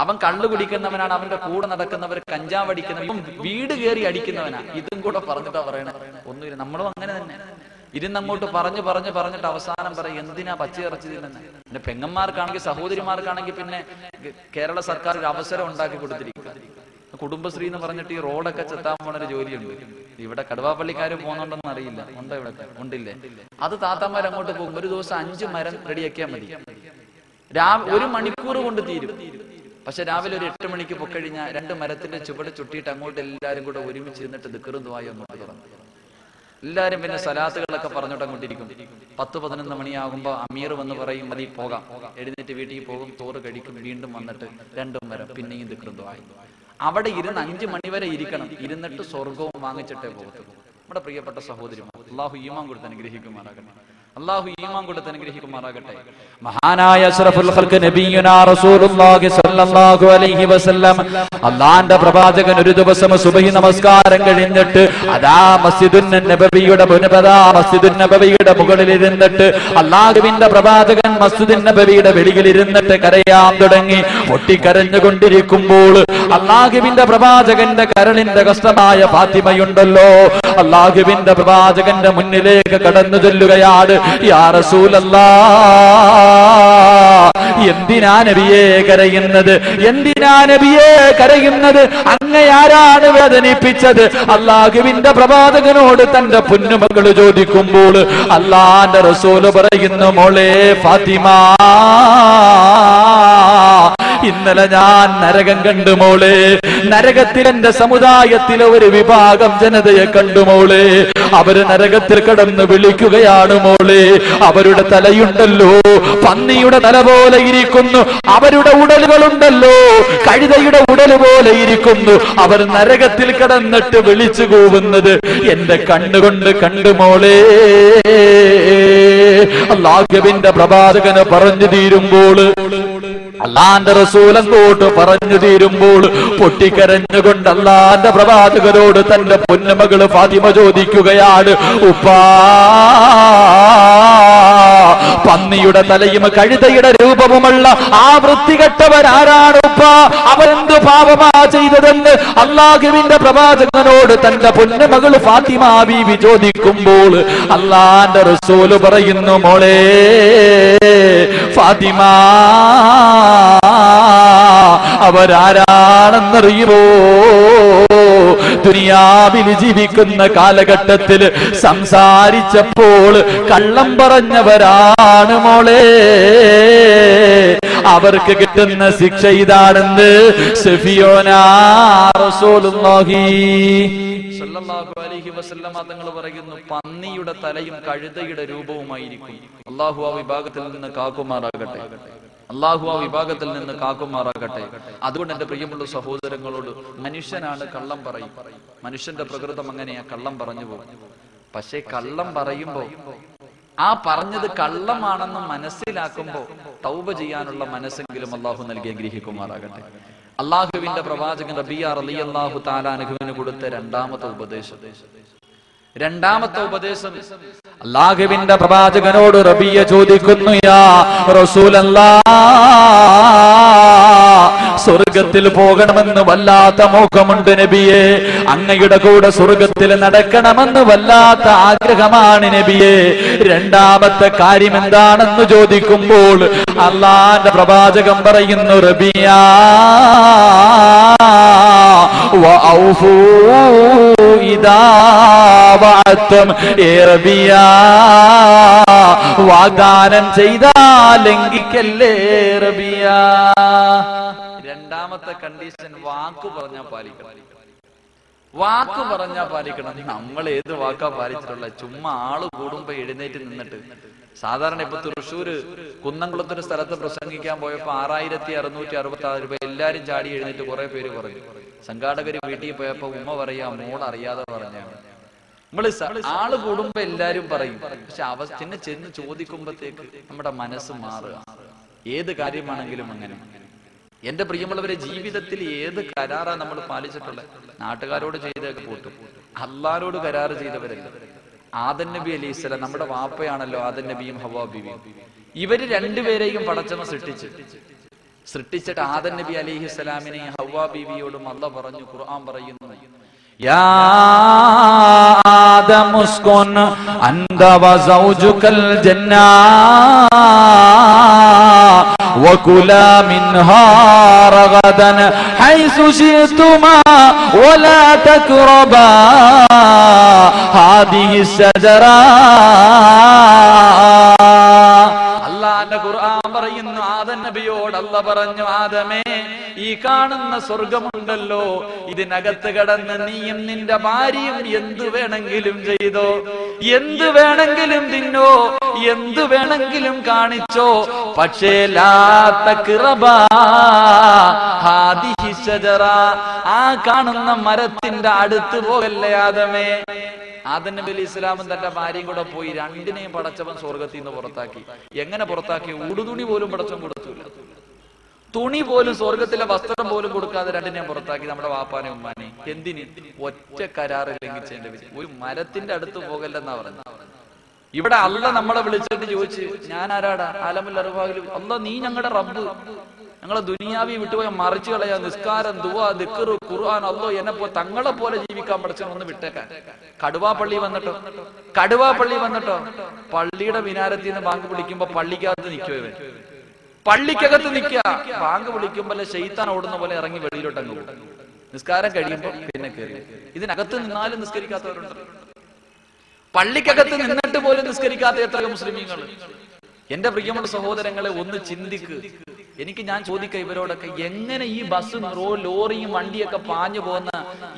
അവൻ കള്ളു കുടിക്കുന്നവനാണ്, അവന്റെ കൂടെ നടക്കുന്നവർ കഞ്ചാവ് അടിക്കുന്നവൻ, വീട് കയറി അടിക്കുന്നവനാ. ഇതും കൂടെ പറഞ്ഞിട്ടാ പറയണേ. ഒന്നുമില്ല, നമ്മളും അങ്ങനെ തന്നെ ഇരുന്നങ്ങോട്ട് പറഞ്ഞിട്ട് അവസാനം പറയും, എന്തിനാ പച്ചയിറച്ചി തിന്നുന്നത്? പിന്നെ പെങ്ങന്മാർക്കാണെങ്കിൽ സഹോദരിമാർക്കാണെങ്കിൽ പിന്നെ കേരള സർക്കാർ ഒരു അവസരം ഉണ്ടാക്കി കൊടുത്തിരിക്കുക. കുടുംബശ്രീ എന്ന് പറഞ്ഞിട്ട് ഈ റോഡൊക്കെ ചെത്താൻ പോണൊരു ജോലിയുണ്ട്. ഇവിടെ കടുവാപ്പള്ളിക്കാര് പോകുന്നുണ്ടെന്ന് അറിയില്ല, ഉണ്ടോ? ഇവിടെ ഉണ്ടില്ലേ? അത് താത്താമാർ അങ്ങോട്ട് പോകും. ഒരു ദിവസം 5 മരം റെഡിയാക്കിയാൽ മതി, 1 മണിക്കൂർ കൊണ്ട് തീരും. പക്ഷെ രാവിലെ ഒരു 8 മണിക്ക് പൊക്കഴിഞ്ഞാൽ 2 മരത്തിന്റെ ചുവട് ചുട്ടിയിട്ട് അങ്ങോട്ട് എല്ലാവരും കൂടെ ഒരുമിച്ച് ഇരുന്നിട്ട് ദിക്റും ദുആയും അങ്ങോട്ട് തുറന്നു. എല്ലാരും പിന്നെ സലാത്തുകളൊക്കെ പറഞ്ഞോട്ട് അങ്ങോട്ടിരിക്കും. 10-11 മണിയാകുമ്പോ അമീർ വന്ന് പറയും, മതി പോകാം. എഴുന്നേറ്റ് വീട്ടിൽ പോകും, ചോറ് കഴിക്കും, വീണ്ടും വന്നിട്ട് 2 മരം, പിന്നെയും ദിക്റും ദുആയും. അവിടെ ഇരുന്ന് 5 മണി വരെ ഇരിക്കണം. ഇരുന്നിട്ട് സ്വർഗവും വാങ്ങിച്ചിട്ടേ പോകത്തുള്ളൂ. നമ്മുടെ പ്രിയപ്പെട്ട സഹോദരിമാർ, അല്ലാഹു ഈമാൻ കൊടുത്ത് അനുഗ്രഹിക്കുമാറാകട്ടെ. അല്ലാഹു ഈമാൻ കൊടുത്ത് അനുഗ്രഹിക്കുമാറാകട്ടെ. മഹാനായ അഷ്റഫുൽ ഖൽഖ് നബിയുനാ റസൂലുള്ളാഹി സ്വല്ലല്ലാഹു അലൈഹി വസല്ലം, അല്ലാഹുവിന്റെ പ്രവാചകൻ ഒരു ദിവസം സുബഹി നമസ്കാരം കഴിഞ്ഞിട്ട് അദാ മസ്ജിദുൻ നബവിയുടെ മുകളിൽ ഇരുന്നിട്ട് അല്ലാഹുവിന്റെ പ്രവാചകൻ മസ്ജിദുൻ നബവിയുടെ വെളിയിൽ ഇരുന്നിട്ട് കരയാൻ തുടങ്ങി. പൊട്ടിക്കരഞ്ഞുകൊണ്ടിരിക്കുമ്പോൾ അല്ലാഹുവിന്റെ പ്രവാചകന്റെ കരളിന്റെ കഷ്ടമായ ഫാത്തിമയുണ്ടല്ലോ, അല്ലാഹുവിന്റെ പ്രവാചകന്റെ മുന്നിലേക്ക് കടന്നു ചെല്ലുകയാണ്. യാ റസൂലല്ലാഹ്, എന്തിനാ നബിയേ കരയുന്നത്? എന്തിനാ നബിയേ കരയുന്നത്? അങ്ങയാരാണ് വേദനിപ്പിച്ചത്? അല്ലാഹുവിന്റെ പ്രവാചകനോട് തന്റെ പൊന്നുമകൾ ചോദിക്കുമ്പോൾ അല്ലാഹുവിന്റെ റസൂൽ പറയുന്നു, മോളെ ഫാത്തിമ, ഇന്നലെ ഞാൻ നരകം കണ്ടു മോളെ. നരകത്തിൽ എന്റെ സമുദായത്തിലെ ഒരു വിഭാഗം ജനതയെ കണ്ടു മോളെ. അവര് നരകത്തിൽ കടന്ന് വിളിക്കുകയാണ് മോളെ. അവരുടെ തലയുണ്ടല്ലോ പന്നിയുടെ തല പോലെ ഇരിക്കുന്നു, അവരുടെ ഉടലുകളുണ്ടല്ലോ കഴുതയുടെ ഉടല് പോലെ ഇരിക്കുന്നു. അവർ നരകത്തിൽ കടന്നിട്ട് വിളിച്ചു കൂവുന്നത് എന്റെ കണ്ണുകൊണ്ട് കണ്ടു മോളെ. അല്ലാഹുവിന്റെ പ്രവാചകന് പറഞ്ഞു തീരുമ്പോൾ, അല്ലാഹുവിന്റെ റസൂൽ അങ്ങോട്ട് പറഞ്ഞു തീരുമ്പോൾ പൊട്ടിക്കരഞ്ഞുകൊണ്ട് അല്ലാഹുവിന്റെ പ്രവാചകനോട് തന്റെ പൊന്നുമകള് ഫാത്തിമ ചോദിക്കുകയാണ്, ഉപ്പാ, പന്നിയുടെ തലയും കഴുതയുടെ രൂപവുമുള്ള ആ വൃത്തികെട്ടവരാരാണ് ഉപ്പാ? അവരെന്ത് പാപമാ ചെയ്തതെന്ന് അല്ലാഹുവിന്റെ പ്രവാചകനോട് തന്റെ പൊന്നുമകള് ഫാത്തിമ ബീവി ചോദിക്കുമ്പോൾ അല്ലാഹുവിന്റെ റസൂൽ പറയുന്നു, മോളെ ഫാത്തിമ, അവരാരാണെന്നറിയുമോ? ദുനിയാവിൽ ജീവിക്കുന്ന കാലഘട്ടത്തിൽ സംസാരിച്ചപ്പോൾ കള്ളം പറഞ്ഞവരാണ് മോളെ. അവർക്ക് കിട്ടുന്ന ശിക്ഷ ഇതാണെന്ന് സഫിയോനാ റസൂലുള്ളാഹി സ്വല്ലല്ലാഹു അലൈഹി വസല്ലം തങ്ങൾ പറയുന്നു, പന്നിയുടെ തലയും കഴുതയുടെ രൂപവുമായിരിക്കും. അല്ലാഹു ആ വിഭാഗത്തിൽ നിന്ന് കാക്കുമാറാകട്ടെ. അല്ലാഹു ആ വിഭാഗത്തിൽ നിന്ന് കാക്കുമാറാകട്ടെ. അതുകൊണ്ട് എന്റെ പ്രിയമുള്ള സഹോദരങ്ങളോട്, മനുഷ്യനാണ് കള്ളം പറയും. മനുഷ്യന്റെ പ്രകൃതം അങ്ങനെയാ, കള്ളം പറഞ്ഞു പോകും. പക്ഷെ കള്ളം പറയുമ്പോ ആ പറഞ്ഞത് കള്ളമാണെന്ന് മനസ്സിലാക്കുമ്പോ തൗബ ചെയ്യാനുള്ള മനസ്സെങ്കിലും അല്ലാഹു നൽകി അനുഗ്രഹിക്കുമാറാകട്ടെ. അല്ലാഹുവിന്റെ പ്രവാചകൻ റബീഅ റളിയല്ലാഹു തആല അൻഹുവിന് കൊടുത്ത രണ്ടാമത്തെ ഉപദേശം അല്ലാഹുവിന്റെ പ്രവാചകനോട് റബീഅ ചോദിക്കുന്നു, യാ റസൂലല്ലാഹ്, സ്വർഗത്തിൽ പോകണമെന്ന് വല്ലാത്ത മോഹമുണ്ട് നബിയെ. അങ്ങയുടെ കൂടെ സ്വർഗത്തിൽ നടക്കണമെന്ന് വല്ലാത്ത ആഗ്രഹമാണ് നബിയെ. രണ്ടാമത്തെ കാര്യം എന്താണെന്ന് ചോദിക്കുമ്പോൾ അല്ലാഹുവിന്റെ പ്രവാചകൻ പറയുന്നു, റബീഅ, വഔഫൂ ഇദാ വഅത്തും, ഏ റബീഅ, വാഗ്ദാനം ചെയ്താൽ ലംഘിക്കല്ലേ റബീഅ. രണ്ടാമത്തെ കണ്ടീഷൻ, വാക്കു പറഞ്ഞാൽ പാലിക്കണം. വാക്ക് പറഞ്ഞാ പാലിക്കണം. നമ്മൾ ഏത് വാക്കാ പാലിച്ചിട്ടുള്ള? ചുമ്മാ ആള് കൂടുമ്പോ എഴുന്നേറ്റ് നിന്നിട്ട്. സാധാരണ ഇപ്പൊ തൃശ്ശൂര് കുന്നംകുളത്തൊരു സ്ഥലത്ത് പ്രസംഗിക്കാൻ പോയപ്പോ 6666 രൂപ എല്ലാരും ചാടി എഴുന്നേറ്റ് കുറെ പേര് പറഞ്ഞു. സംഘാടകര് വീട്ടിൽ പോയപ്പോ ഉമ്മ പറയാ മോൾ അറിയാതെ പറഞ്ഞാണ്. നമ്മള് ആള് കൂടുമ്പോ എല്ലാരും പറയും, പക്ഷെ അവസ്ഥനെ ചെന്ന് ചോദിക്കുമ്പോഴത്തേക്ക് നമ്മുടെ മനസ്സ് മാറുക. ഏത് കാര്യമാണെങ്കിലും അങ്ങനെ. എന്റെ പ്രിയമുള്ളവരെ, ജീവിതത്തിൽ ഏത് കരാറാ നമ്മൾ പാലിച്ചിട്ടുള്ളത്? നാട്ടുകാരോട് ചെയ്തൊക്കെ കൂട്ടും, അള്ളാരോട് കരാറ് ചെയ്തവരല്ല. ആദം നബി അലൈഹിസ്സലാം നമ്മുടെ വാപ്പയാണല്ലോ, ആദം നബിയും ഹവ്വാ ബീവിയും. ഇവര് രണ്ടുപേരെയും പടച്ചവൻ സൃഷ്ടിച്ചിട്ട് ആദം നബി അലൈഹിസ്സലാമിനെയും ഹവ്വാ ബീവിയോടും അള്ളാഹ് പറഞ്ഞു, ഖുർആൻ പറയുന്നു, യാ ആദം ഉസ്കുൻ അൻത വസൗജുകൽ ജന്നാ വകുലാ മിൻഹാ റഗദൻ ഹൈസു ശിഅ്തുമാ വലാ തഖറബാ ഹാദിഹി ശജറാ. അല്ലാഹുവിന്റെ ഖുർആൻ പറയുന്നു, ആദം നബിയോട് അല്ലാഹ് പറഞ്ഞു, ആദമേ, ഈ കാണുന്ന സ്വർഗമുണ്ടല്ലോ, ഇതിനകത്ത് കടന്ന് നീയും നിന്റെ ഭാര്യയും എന്തു വേണമെങ്കിലും ചെയ്തോ, എന്തു വേണമെങ്കിലും തിന്നോ, എന്തു വേണമെങ്കിലും കാണിച്ചോ, പക്ഷേ ലാ തഖറബാ ഹാദിഹി ശജറ, ആ കാണുന്ന മരത്തിന്റെ അടുത്ത് പോകല്ലേ ആദമേ. ആദം നബി അലൈഹി ഇസ്ലാമും തന്റെ ഭാര്യയും കൂടെ പോയി രണ്ടിനെയും പടച്ചവൻ സ്വർഗത്തിൽ നിന്ന് പുറത്താക്കി. എങ്ങനെ പുറത്താക്കി? ഉടുതുണി പോലും പടച്ചവൻ കൊടുത്തില്ല. തുണി പോലും, സ്വർഗത്തിലെ വസ്ത്രം പോലും കൊടുക്കാതെ രണ്ടിനെയും പുറത്താക്കി. നമ്മുടെ വാപ്പാനെ ഉമ്മാനെ എന്തിന്? ഒറ്റ കരാറ് ലംഘിച്ചതിന്റെ പേരിൽ. ഒരു മരത്തിന്റെ അടുത്ത് പോകല്ലെന്നാ പറഞ്ഞു. ഇവിടെ അല്ല നമ്മളെ വിളിച്ചിട്ട് ചോദിച്ച്, ഞാൻ ആരാടാ? ആലമുൽ അർവാഹിൽ അല്ലാ, നീ ഞങ്ങളുടെ റബ്ബ്, ഞങ്ങളെ ദുനിയാവി വിട്ടുപോയ മറിച്ചു കളയാ, നിസ്കാരം, ദുആ, ദിക്ർ, ഖുർആൻ, അല്ലോ എന്നെ തങ്ങളെ പോലെ ജീവിക്കാൻ പഠിച്ചു ഒന്ന് വിട്ടേക്കാൻ. കടുവാപ്പള്ളി വന്നിട്ടോ പള്ളിയുടെ മിനാരത്തിൽ നിന്ന് ബാങ്ക് വിളിക്കുമ്പോ പള്ളിക്കകത്ത് നിൽക്കുവോ? ഇവൻ പള്ളിക്കകത്ത് നിൽക്കുക. ബാങ്ക് വിളിക്കുമ്പോൾ ശൈത്താൻ ഓടുന്ന പോലെ ഇറങ്ങി വെളിയിലോട്ട് അങ്ങ് പോകും. നിസ്കാരം കഴിയുമ്പോ പിന്നെ കയറി. ഇതിനകത്ത് നിന്നാലും നിസ്കരിക്കാത്തവരുണ്ട്. പള്ളിക്കകത്ത് നിന്നിട്ട് പോലും നിസ്കരിക്കാത്ത എത്രയോ മുസ്ലിമീങ്ങൾ. എന്റെ പ്രിയമുള്ള സഹോദരങ്ങളെ, ഒന്ന് ചിന്തിക്ക്. ഞാൻ ചോദിക്കാം ഇവരോടൊക്കെ, എങ്ങനെ ഈ ബസ്സും ലോറിയും വണ്ടിയൊക്കെ പാഞ്ഞു പോകുന്ന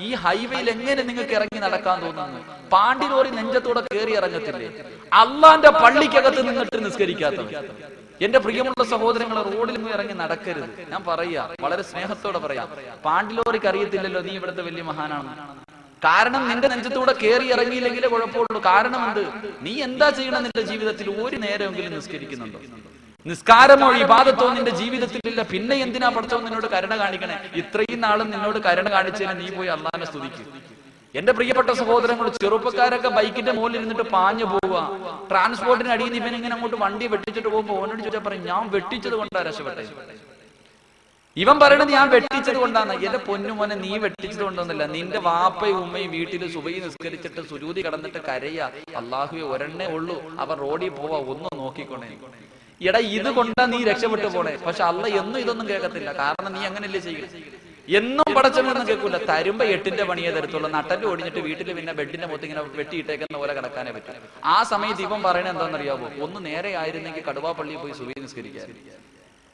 ഈ ഹൈവേയിൽ എങ്ങനെ നിങ്ങൾക്ക് ഇറങ്ങി നടക്കാൻ തോന്നുന്നു? പാണ്ടി ലോറി നെഞ്ചത്തോടെ കയറി ഇറങ്ങത്തില്ലേ? അള്ളാന്റെ പള്ളിക്കകത്ത് നിന്നിട്ട് നിസ്കരിക്കാത്തവർ. എന്റെ പ്രിയമുള്ള സഹോദരങ്ങളെ, റോഡിൽ ഇറങ്ങി നടക്കരുത്. ഞാൻ പറയാ, വളരെ സ്നേഹത്തോടെ പറയാം, പാണ്ടി ലോറിക്ക് അറിയത്തില്ലല്ലോ നീ ഇവിടുത്തെ വലിയ മഹാനാണ്. കാരണം നിന്റെ നെഞ്ചത്തൂടെ കയറി ഇറങ്ങിയില്ലെങ്കിലേ കുഴപ്പമുള്ളൂ. കാരണം എന്ത്? നീ എന്താ ചെയ്യണം? നിന്റെ ജീവിതത്തിൽ ഒരു നേരമെങ്കിലും നിസ്കരിക്കുന്നുണ്ടോ? നിസ്കാരമോ ഇബാദത്തോ നിന്റെ ജീവിതത്തിലില്ല. പിന്നെ എന്തിനാ പടച്ചവൻ നിന്നോട് കരുണ കാണിക്കണേ? ഇത്രയും നാളും നിന്നോട് കരുണ കാണിച്ചതിന് നീ പോയി അള്ളാഹിനെ സ്തുതിക്കും. എന്റെ പ്രിയപ്പെട്ട സഹോദരങ്ങൾ, ചെറുപ്പക്കാരൊക്കെ ബൈക്കിന്റെ മുകളിൽ ഇരുന്നിട്ട് പാഞ്ഞു പോവുക. ട്രാൻസ്പോർട്ടിന് അടിയിൽ നിന്ന് ഇവനിങ്ങനെ അങ്ങോട്ട് വണ്ടി വെട്ടിച്ചിട്ട് പോകുമ്പോ ഓനോട് ചോദിച്ചാൽ പറയും, ഞാൻ വെട്ടിച്ചത് കൊണ്ടാ രക്ഷപ്പെട്ടെ. ഇവൻ പറയണത് ഞാൻ വെട്ടിച്ചത് കൊണ്ടാണ്. എന്റെ പൊന്നുമോനെ, നീ വെട്ടിച്ചത് കൊണ്ടൊന്നുമില്ല. നിന്റെ വാപ്പയും ഉമ്മയും വീട്ടിൽ സുബഹി നിസ്കരിച്ചിട്ട് സുജൂദി കടന്നിട്ട് കരയാ, അള്ളാഹുവേ ഒരെണ്ണേ ഉള്ളൂ, അവൻ റോഡിൽ പോവാ, ഒന്നും നോക്കിക്കൊണ്ടേ. എടാ, ഇത് കൊണ്ടാ നീ രക്ഷപ്പെട്ടു പോണേ. പക്ഷെ അള്ളാഹ് എന്നും ഇതൊന്നും കേൾക്കത്തില്ല. കാരണം നീ അങ്ങനെയല്ലേ ചെയ്യുക. എന്നും പടച്ചവനൊന്നും കേൾക്കൂല. തരുമ്പോ 8ന്റെ പണിയെ തരത്തുള്ളൂ. നട്ടല് ഒടിഞ്ഞിട്ട് വീട്ടിൽ പിന്നെ ബെഡിന്റെ മൊത്തം ഇങ്ങനെ വെട്ടിയിട്ടേക്കുന്ന പോലെ കിടക്കാനേ പറ്റും. ആ സമയത്ത് ഇവൻ പറയണത് എന്താണെന്നറിയാവോ? ഒന്ന് നേരെ ആയിരുന്നെങ്കിൽ കടുവാ പള്ളിയിൽ പോയി സുബഹി നിസ്കരിക്കാൻ.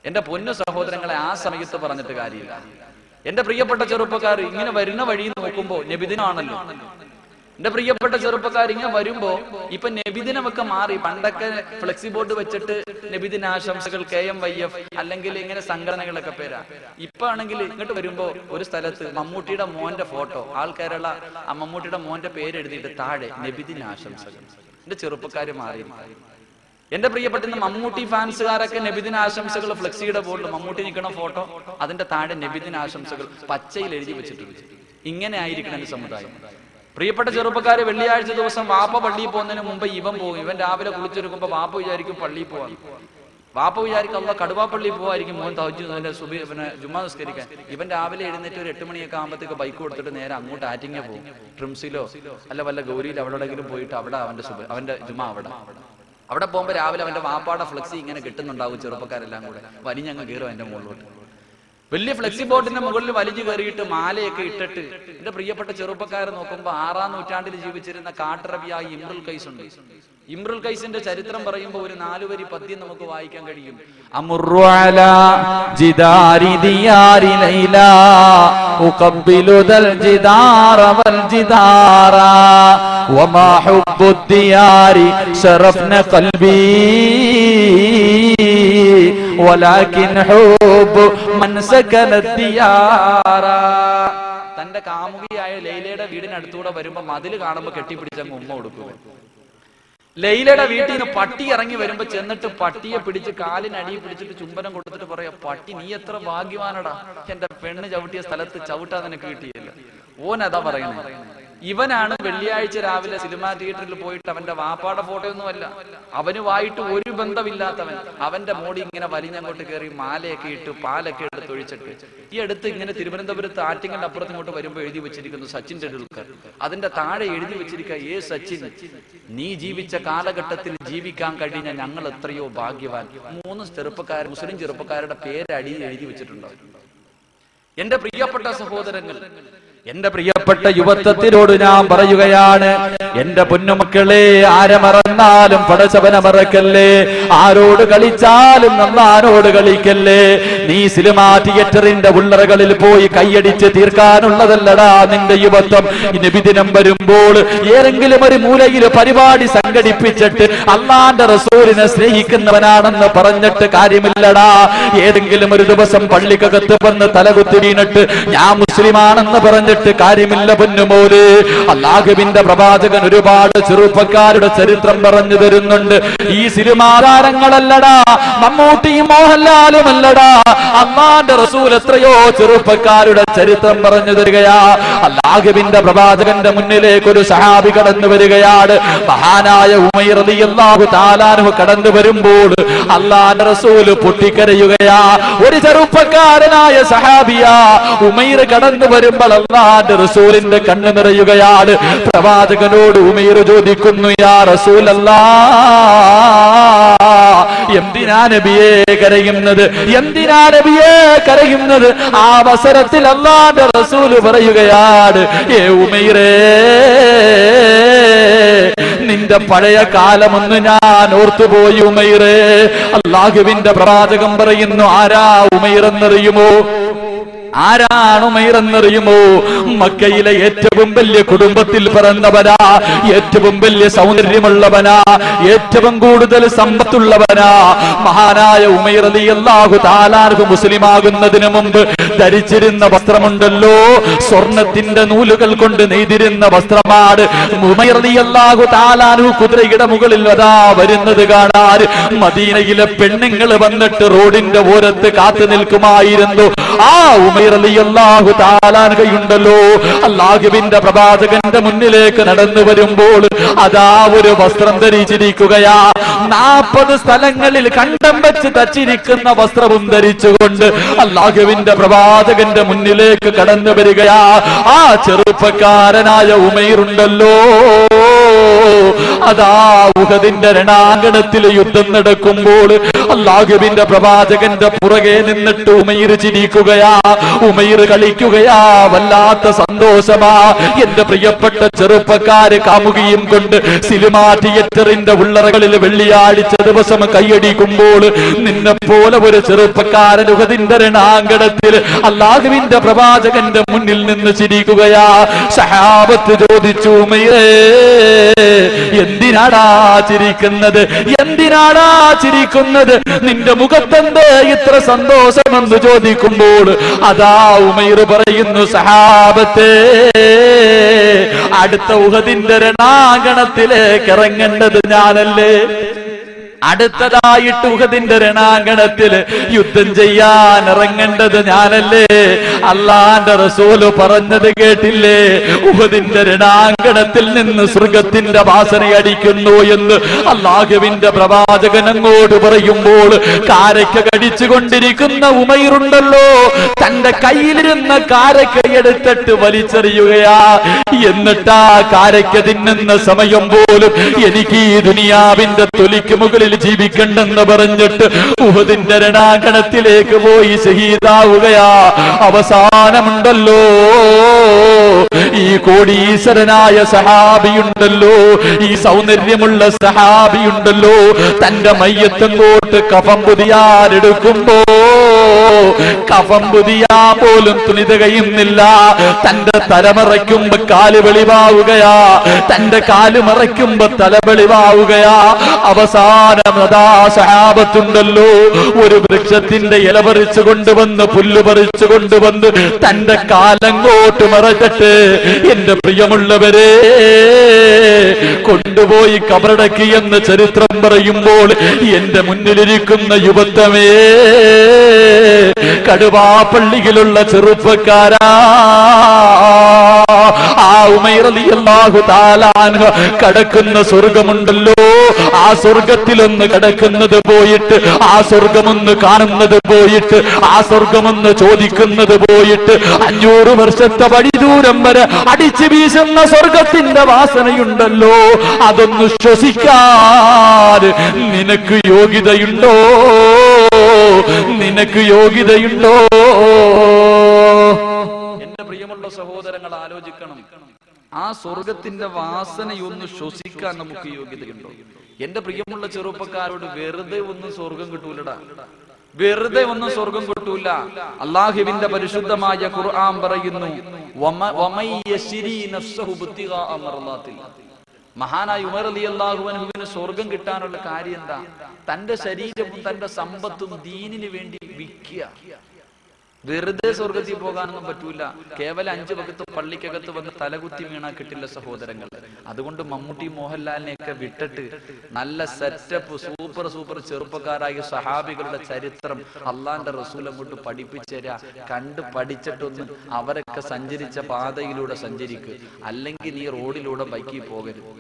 എന്റെ പൊന്നു സഹോദരങ്ങളെ, ആ സമയത്ത് പറഞ്ഞിട്ട് കാര്യമില്ല. എന്റെ പ്രിയപ്പെട്ട ചെറുപ്പക്കാർ, ഇങ്ങനെ വരുന്ന വഴി നോക്കുമ്പോ നബിദിനാണല്ലോ. എന്റെ പ്രിയപ്പെട്ട ചെറുപ്പക്കാർ, ഇങ്ങനെ വരുമ്പോ ഇപ്പൊ നബിദിനമൊക്കെ മാറി. പണ്ടൊക്കെ ഫ്ലെക്സി ബോർഡ് വെച്ചിട്ട് നബിദിനാശംസകൾ, KMYF അല്ലെങ്കിൽ ഇങ്ങനെ സംഘടനകളൊക്കെ പേരാ. ഇപ്പൊ ആണെങ്കിൽ ഇങ്ങോട്ട് വരുമ്പോ ഒരു സ്ഥലത്ത് മമ്മൂട്ടിയുടെ മോന്റെ ഫോട്ടോ, ആൾക്കാരുള്ള ആ മമ്മൂട്ടിയുടെ മോന്റെ പേര് എഴുതിയിട്ട് താഴെ നബിദിനാശംസകൾ. എന്റെ ചെറുപ്പക്കാര് മാറി. എന്റെ പ്രിയപ്പെട്ട മമ്മൂട്ടി ഫാൻസുകാരൊക്കെ നബിദിന ആശംസകൾ ഫ്ലെക്സിയുടെ ബോർഡിൽ മമ്മൂട്ടി നിൽക്കണ ഫോട്ടോ, അതിന്റെ താഴെ നബിദിന ആശംസകൾ പച്ചയിൽ എഴുതി വെച്ചിട്ടുണ്ട്. ഇങ്ങനെ ആയിരിക്കണം എന്റെ സമുദായം. പ്രിയപ്പെട്ട ചെറുപ്പക്കാര്, വെള്ളിയാഴ്ച ദിവസം വാപ്പ പള്ളിയിൽ പോകുന്നതിന് മുമ്പ് ഇവൻ പോകും. ഇവൻ രാവിലെ കുളിച്ചെടുക്കുമ്പോ വാപ്പ വിചാരിക്കും പള്ളിയിൽ പോവാൻ. വാപ്പ വിചാരിക്കും അള്ളാഹ് കടുവാ പള്ളിയിൽ പോവായിരിക്കും മോൻ തഹജ്ജുദിന്റെ പിന്നെ ജുമാ നിസ്കരിക്കാൻ. ഇവൻ രാവിലെ എഴുന്നേറ്റ് ഒരു 8 മണിയൊക്കെ ആകുമ്പോഴത്തേക്ക് ബൈക്ക് കൊടുത്തിട്ട് നേരെ അങ്ങോട്ട് ആറ്റിങ്ങ പോകും. ട്രിംസിലോ അല്ല വല്ല ഗൗരിയിലോ എവിടെയെങ്കിലും പോയിട്ട് അവിടെ അവന്റെ ജുമാ അവിടെ പോകുമ്പോ രാവിലെ അവന്റെ വാപ്പാടെ ഫ്ലെക്സി ഇങ്ങനെ കിട്ടുന്നുണ്ടാവും. ചെറുപ്പക്കാരെല്ലാം കൂടെ വലിഞ്ഞങ്ങ് കയറും എന്റെ മുകളിലോട്ട്. വലിയ ഫ്ലെക്സി ബോർഡിന്റെ മുകളിൽ വലിഞ്ഞു കയറിയിട്ട് മാലയൊക്കെ ഇട്ടിട്ട്. എന്റെ പ്രിയപ്പെട്ട ചെറുപ്പക്കാരെ നോക്കുമ്പോ 6-ാം നൂറ്റാണ്ടിൽ ജീവിച്ചിരുന്ന കാട്ടറബിയായ ഇമ്രുൽ ഖൈസ് ഉണ്ട്. ഇമ്രുൽ ഖൈസിന്റെ ചരിത്രം പറയുമ്പോൾ ഒരു 4 വരി പദ്യം നമുക്ക് വായിക്കാൻ കഴിയും. അമുറു അലാ ജിദാരി ദിയാരി ലൈല ഉഖബ്ബിലു ദൽ ജിദാറ വൽ ജിദാറ വമാ ഹുബ്ബുദ് ദിയാരി ശറഫ്ന ഖൽബി വലാകിൻ ഹുബ്ബു മൻ സകനദ് ദിയാറ. തന്റെ കാമുകിയായ ലൈലയുടെ വീടിനടുത്തൂടെ വരുമ്പോ മതിൽ കാണുമ്പോ കെട്ടിപ്പിടിച്ചങ്ങ് ഉമ്മ കൊടുക്കുക. ലൈലയുടെ വീട്ടിൽ നിന്ന് പട്ടി ഇറങ്ങി വരുമ്പോ ചെന്നിട്ട് പട്ടിയെ പിടിച്ച് കാലിനടിയിൽ പിടിച്ചിട്ട് ചുംബനം കൊടുത്തിട്ട് പറയാ, പട്ടി നീ എത്ര ഭാഗ്യവാനടാ, എന്റെ പെണ്ണ് ചവിട്ടിയ സ്ഥലത്ത് ചവിട്ടാ നിനക്ക് കിട്ടിയില്ല. ഓനതാ പറയുന്നത്. ഇവനാണ് വെള്ളിയാഴ്ച രാവിലെ സിനിമാ തിയേറ്ററിൽ പോയിട്ട് അവന്റെ വാപ്പാടെ ഫോട്ടോയൊന്നുമല്ല, അവനുമായിട്ട് ഒരു ബന്ധമില്ലാത്തവൻ അവന്റെ മോടി ഇങ്ങനെ വലിഞ്ഞങ്ങോട്ട് കയറി മാലയൊക്കെ ഇട്ട് പാലൊക്കെ എടുത്ത് ഒഴിച്ചിട്ട് ഈ അടുത്ത് ഇങ്ങനെ തിരുവനന്തപുരത്ത് ആറ്റിങ്ങൽ അപ്പുറത്ത് ഇങ്ങോട്ട് വരുമ്പോ എഴുതി വെച്ചിരിക്കുന്നു സച്ചിൻ ടെണ്ടുൽക്കർ. അതിന്റെ താഴെ എഴുതി വെച്ചിരിക്കുക, ഏ സച്ചിൻ, നീ ജീവിച്ച കാലഘട്ടത്തിൽ ജീവിക്കാൻ കഴിഞ്ഞ ഞങ്ങൾ എത്രയോ ഭാഗ്യവാൻ. 3 ചെറുപ്പക്കാർ, മുസ്ലിം ചെറുപ്പക്കാരുടെ പേര് അടിയിൽ എഴുതി വെച്ചിട്ടുണ്ട്. എന്റെ പ്രിയപ്പെട്ട സഹോദരങ്ങൾ, എന്റെ പ്രിയപ്പെട്ട യുവത്വത്തിനോട് ഞാൻ പറയുകയാണ്, എന്റെ പൊന്നുമക്കളെ, ആരെ മറന്നാലും പടച്ചവനെ മറക്കല്ലേ, ആരോട് കളിച്ചാലും നന്നാരോട് കളിക്കല്ലേ. നീ സിനിമാ തിയേറ്ററിന്റെ ഉള്ളറകളിൽ പോയി കൈയടിച്ച് തീർക്കാനുള്ളതല്ലടാ നിന്റെ യുവത്വം. നബിദിനം വരുമ്പോൾ ഏതെങ്കിലും ഒരു മൂലയിൽ പരിപാടി സംഘടിപ്പിച്ചിട്ട് അള്ളാന്റെ റസൂലിനെ സ്നേഹിക്കുന്നവനാണെന്ന് പറഞ്ഞിട്ട് കാര്യമില്ലടാ. ഏതെങ്കിലും ഒരു ദിവസം പള്ളിക്കകത്ത് വന്ന് തലകുത്തി വീണിട്ട് ഞാൻ മുസ്ലിമാണെന്ന് പറഞ്ഞിട്ട് കാര്യമില്ല പൊന്നുമോല്. അല്ലാഹുവിന്റെ പ്രവാചകൻ ഒരുപാട് ചെറുപ്പക്കാരുടെ ചരിത്രം പറഞ്ഞു തരുന്നുണ്ട്. ഈ സിനിമാ താരങ്ങളല്ലടാ, മമ്മൂട്ടിയും മോഹൻലാലും അല്ലടാ, അല്ലാഹുവിന്റെ റസൂൽ എത്രയോ ചെറുപ്പക്കാരുടെ ചരിത്രം പറഞ്ഞു തരികയാ. അല്ലാഹുവിന്റെ പ്രവാചകന്റെ മുന്നിലേക്ക് ഒരു സഹാബി കടന്നു വരികയാണ്. മഹാനായ ഉമൈർ റളിയല്ലാഹു തആല അൻഹു കടന്നു വരുമ്പോൾ അല്ലാഹുവിന്റെ റസൂൽ പൊട്ടിക്കരയുകയാ. ഒരു ചെറുപ്പക്കാരനായ സഹാബിയാ ഉമൈർ കടന്നു വരുമ്പോൾ അല്ലാഹുവിന്റെ റസൂലിന്റെ കണ്ണ് നിറയുകയാണ്. പ്രവാചകനോട് ഉമൈർ ചോദിക്കുന്നു, യാ റസൂലല്ലാഹ്, എന്തിനാ നബിയേ കരയുന്നത്, എന്തിനാ നബിയേ കരയുന്നത്? ആ അവസരത്തിൽ അല്ലാഹുവിന്റെ റസൂൽ പറയുകയാണ്, ഏ ഉമൈറേ, നിന്റെ പഴയ കാലമൊന്ന് ഞാൻ ഓർത്തുപോയി ഉമൈറേ. അല്ലാഹുവിന്റെ പ്രവാചകൻ പറയുന്നു, ആരാ ഉമൈർ എന്നറിയുമോ? ആരാണ് ഉമൈർ എന്നറിയുമോ? മക്കയിലെ ഏറ്റവും വലിയ കുടുംബത്തിൽ പിറന്നവനാ, ഏറ്റവും വലിയ സൗന്ദര്യമുള്ളവനാ, ഏറ്റവും കൂടുതൽ സമ്പത്തുള്ളവനാ. മഹാനായ ഉമൈർ റളിയല്ലാഹു തആല അൻഹു മുസ്ലിമാകുന്നതിന് മുമ്പ് ധരിച്ചിരുന്ന വസ്ത്രമുണ്ടല്ലോ, സ്വർണത്തിന്റെ നൂലുകൾ കൊണ്ട് നെയ്തിരുന്ന വസ്ത്രമാണ്. ഉമൈർ റളിയല്ലാഹു തആല അൻഹു കുതിരയുടെ മുകളിൽ അതാ വരുന്നത് കാണാൻ മദീനയിലെ പെണ്ണുങ്ങൾ വന്നിട്ട് റോഡിന്റെ ഓരത്ത് കാത്തു നിൽക്കുമായിരുന്നു. ആ ഉമൈർ റളിയല്ലാഹു തആല അൻഹുണ്ടല്ലോ, അല്ലാഹുവിന്റെ പ്രവാചകന്റെ മുന്നിലേക്ക് നടന്നു വരുമ്പോൾ അതാ ഒരു വസ്ത്രം ധരിച്ചിരിക്കുകയാ. 40 സ്ഥലങ്ങളിൽ കണ്ടം വെച്ച് തച്ചിരിക്കുന്ന വസ്ത്രവും ധരിച്ചുകൊണ്ട് അല്ലാഹുവിന്റെ പ്രവാചകന്റെ മുന്നിലേക്ക് കടന്നു വരികയാ. ആ ചെറുപ്പക്കാരനായ ഉമൈറുണ്ടല്ലോ, അതാ ഉഹദിന്റെ രണാങ്കണത്തിൽ യുദ്ധം നടക്കുമ്പോൾ അല്ലാഹുവിന്റെ പ്രവാചകന്റെ പുറകെ നിന്നിട്ട് ഉമൈർ ചിരിക്കുകയാ, ഉമൈർ കളിക്കുകയാ. വല്ലാത്ത സന്തോഷമാ. എന്റെ പ്രിയപ്പെട്ട ചെറുപ്പക്കാര് കാമുകിയും കൊണ്ട് സിനിമാ തിയേറ്ററിന്റെ ഉള്ളറകളിൽ വെള്ളിയാഴ്ച ദിവസം കൈയടിക്കുമ്പോൾ നിന്നെ പോലെ ഒരു ചെറുപ്പക്കാരൻ ഉഹദിന്റെ രണാങ്കണത്തിൽ അല്ലാഹുവിന്റെ പ്രവാചകന്റെ മുന്നിൽ നിന്ന് ചിരിക്കുകയാ. സഹാബത്ത് ചോദിച്ചു, ഉമൈറേ, എന്തിനാടാ ചിരിക്കുന്നത്, എന്തിനാടാ ചിരിക്കുന്നത്, നിന്റെ മുഖത്തെന്ത് ഇത്ര സന്തോഷമെന്ന് ചോദിക്കുമ്പോൾ അതാ ഉമൈർ പറയുന്നു, സഹാബത്തെ, അടുത്ത ഉഹദിന്റെ രണാങ്കണത്തിലേക്ക് ഇറങ്ങേണ്ടത് ഞാനല്ലേ, അടുത്തതായിട്ട് ഉഹദിന്റെ രണാങ്കണത്തിൽ യുദ്ധം ചെയ്യാൻ ഇറങ്ങേണ്ടത് ഞാനല്ലേ? അല്ലാഹുവിന്റെ റസൂല് പറഞ്ഞത് കേട്ടില്ലേ? ഉഹദിന്റെ രണാങ്കണത്തിൽ നിന്ന് സ്വർഗത്തിന്റെ വാസന അടിക്കുന്നു എന്ന് അല്ലാഹുവിന്റെ പ്രവാചകൻ അങ്ങോട്ട് പറയുമ്പോൾ കാരക്ക കടിച്ചുകൊണ്ടിരിക്കുന്ന ഉമൈറുണ്ടല്ലോ, തന്റെ കയ്യിലിരുന്ന കാരക്ക എടുത്തിട്ട് വലിച്ചെറിയുകയാ. എന്നിട്ടാ കാരക്ക തിന്നുന്ന സമയം പോലും എനിക്ക് ഈ ദുനിയാവിന്റെ തൊലിക്ക് മുകളിൽ ജീവിക്കണ്ടെന്ന് പറഞ്ഞിട്ട് ഉഹദിന്റെ രണാങ്കണത്തിലേക്ക് പോയി ഷഹീദാവുകയാ. അവസാനമുണ്ടല്ലോ, ഈ കോടീശ്വരനായ സഹാബിയുണ്ടല്ലോ, ഈ സൗന്ദര്യമുള്ള സഹാബിയുണ്ടല്ലോ, തന്റെ മയ്യത്തങ്ങോട്ട് കഫം പുതിയാരെടുക്കുമ്പോ കഫം പുതിയാ പോലും തുണി തികയുന്നില്ല. തന്റെ തലമറയ്ക്കുമ്പോ കാല് വെളിവാവുകയാ, തന്റെ കാല് മറയ്ക്കുമ്പോ തല വെളിവാവുകയാ. അവസാനം അതാ സഹാബത്തുണ്ടല്ലോ, ഒരു വൃക്ഷത്തിന്റെ ഇല പറിച്ചു കൊണ്ടുവന്ന് പുല്ല് പറിച്ചു കൊണ്ടുവന്ന് തന്റെ കാലങ്ങോട്ട് മറച്ചിട്ട് എന്റെ പ്രിയമുള്ളവരെ കൊണ്ടുപോയി കബറടക്കി എന്ന് ചരിത്രം പറയുമ്പോൾ എന്റെ മുന്നിലിരിക്കുന്ന യുവത്വമേ, കടുവാപ്പള്ളിയിലുള്ള ചെറുപ്പക്കാരാ, ആ ഉമൈർ റളിയല്ലാഹു തആല അൻഹു കടക്കുന്ന സ്വർഗമുണ്ടല്ലോ, ആ സ്വർഗത്തിലൊന്ന് കടക്കുന്നത് പോയിട്ട്, ആ സ്വർഗമൊന്ന് കാണുന്നത് പോയിട്ട്, ആ സ്വർഗമൊന്ന് ചോദിക്കുന്നത് പോയിട്ട് 500 വർഷത്തെ വഴി ദൂരം വരെ അടിച്ചു വീശുന്ന സ്വർഗത്തിന്റെ വാസനയുണ്ടല്ലോ, അതൊന്ന് ശ്വസിക്കാൻ നിനക്ക് യോഗ്യതയുണ്ടോ? നിനക്ക് യോഗ്യതയുണ്ടോ? എന്റെ പ്രിയമുള്ള സഹോദരങ്ങൾ ആലോചിക്കണം, ആ സ്വർഗത്തിന്റെ വാസനയൊന്ന് ശ്വസിക്കാൻ നമുക്ക് യോഗ്യതയുണ്ടോ? എന്റെ പ്രിയമുള്ള ചെറുപ്പക്കാരോട് വെറുതെ ഒന്നും സ്വർഗം കിട്ടൂലടാ, വെറുതെ ഒന്നും സ്വർഗം കിട്ടൂല. അള്ളാഹുവിന്റെ പരിശുദ്ധമായ ഖുർആൻ പറയുന്നു, മഹാനായ ഉമർ റളിയല്ലാഹു അൻഹുവിന് സ്വർഗം കിട്ടാനുള്ള കാര്യം എന്താ? തന്റെ ശരീരവും തന്റെ സമ്പത്തും ദീനിന് വേണ്ടി വിൽക്കുക. വെറുതെ സ്വർഗത്തിൽ പോകാനൊന്നും പറ്റൂല. കേവലം 5 വഖത്ത് പള്ളിക്കകത്ത് വന്ന് തലകുത്തി വീണാ കിട്ടില്ല സഹോദരങ്ങൾ. അതുകൊണ്ട് മമ്മൂട്ടി മോഹൻലാലിനെയൊക്കെ വിട്ടിട്ട് നല്ല സെറ്റപ്പ് സൂപ്പർ ചെറുപ്പക്കാരായ സഹാബികളുടെ ചരിത്രം അള്ളാന്റെ റസൂൽ അങ്ങോട്ട് പഠിപ്പിച്ചുതരാ. കണ്ട് പഠിച്ചിട്ടൊന്ന് അവരൊക്കെ സഞ്ചരിച്ച പാതയിലൂടെ സഞ്ചരിക്കുക. അല്ലെങ്കിൽ നീ റോഡിലൂടെ ബൈക്കിൽ പോകരുത്.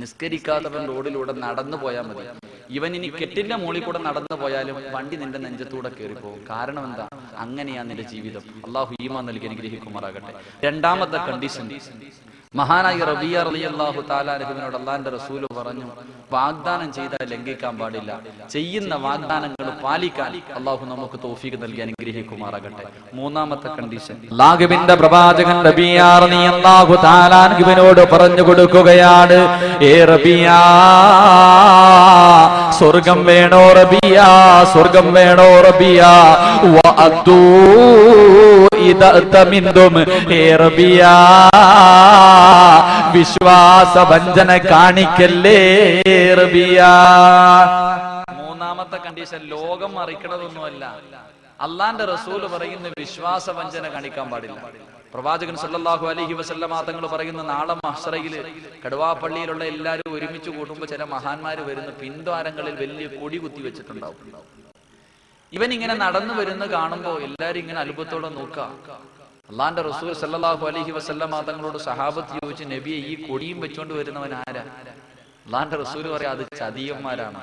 നിസ്കരിക്കാത്തവൻ റോഡിലൂടെ നടന്നു പോയാൽ മതി. ഇവൻ ഇനി കെട്ടിന്റെ മുകളിൽ കൂടെ നടന്നു പോയാലും വണ്ടി നിന്റെ നെഞ്ചത്തൂടെ കയറിപ്പോകും. കാരണം എന്താ? അങ്ങനെയാ നിന്റെ ജീവിതം. അള്ളാഹു ഈമാൻ നൽകി അനുഗ്രഹിക്കുമാറാകട്ടെ. രണ്ടാമത്തെ കണ്ടീഷൻ, മഹാനായ റബിയ റളിയല്ലാഹു തആല അൻഹുവിനോട് അള്ളാന്റെ റസൂൽ പറഞ്ഞു, വാഗ്ദാനം ചെയ്താൽ ലംഘിക്കാൻ പാടില്ല, ചെയ്യുന്ന വാഗ്ദാനങ്ങൾ പാലിക്കാൻ അള്ളാഹു നമുക്ക് തൗഫീഖ് നൽകി അനുഗ്രഹിക്കുമാറാകട്ടെ. മൂന്നാമത്തെ കണ്ടീഷൻ, അല്ലാഹുവിന്റെ പ്രവാചകൻ റബിയ റളിയല്ലാഹു തആല അൻഹുവിനോട് പറഞ്ഞു കൊടുക്കുകയാണ്, ഏ റബിയ, സ്വർഗം വേണോ റബിയ, സ്വർഗം വേണോ റബിയ, വഅദൂ ഇദഅതമിൻതും, ഏ റബിയ, വിശ്വാസവഞ്ചന കാണിക്കല്ലേ റബിയ. മൂന്നാമത്തെ കണ്ടീഷൻ ലോകം മറിക്കണതൊന്നുമല്ല. അള്ളാന്റെ റസൂല് പറയുന്ന വിശ്വാസവഞ്ചന കാണിക്കാൻ പാടില്ല. പ്രവാചകൻ സല്ലല്ലാഹു അലൈഹി വസല്ലമ തങ്ങൾ പറയുന്ന, നാളെ മഹ്ശറയില് കടുവാപ്പള്ളിയിലുള്ള എല്ലാവരും ഒരുമിച്ച് കൂടുമ്പോൾ ചില മഹാന്മാര് വരുന്ന പിൻദ്വാരങ്ങളിൽ വലിയ കൊടി കുത്തി വെച്ചിട്ടുണ്ടാവും. ഇവൻ ഇങ്ങനെ നടന്നു വരുന്ന കാണുമ്പോ എല്ലാരും ഇങ്ങനെ അത്ഭുതത്തോടെ നോക്കാം. അള്ളാന്റെ റസൂൽ സല്ലല്ലാഹു അലൈഹി വസല്ലമ തങ്ങളോട് സഹാബത്ത് ചോദിച്ചു, നബിയെ, ഈ കൊടിയും വെച്ചോണ്ട് വരുന്നവൻ ആരാ? അള്ളാന്റെ റസൂൽ പറയാ, അത് ചതിയന്മാരാണ്.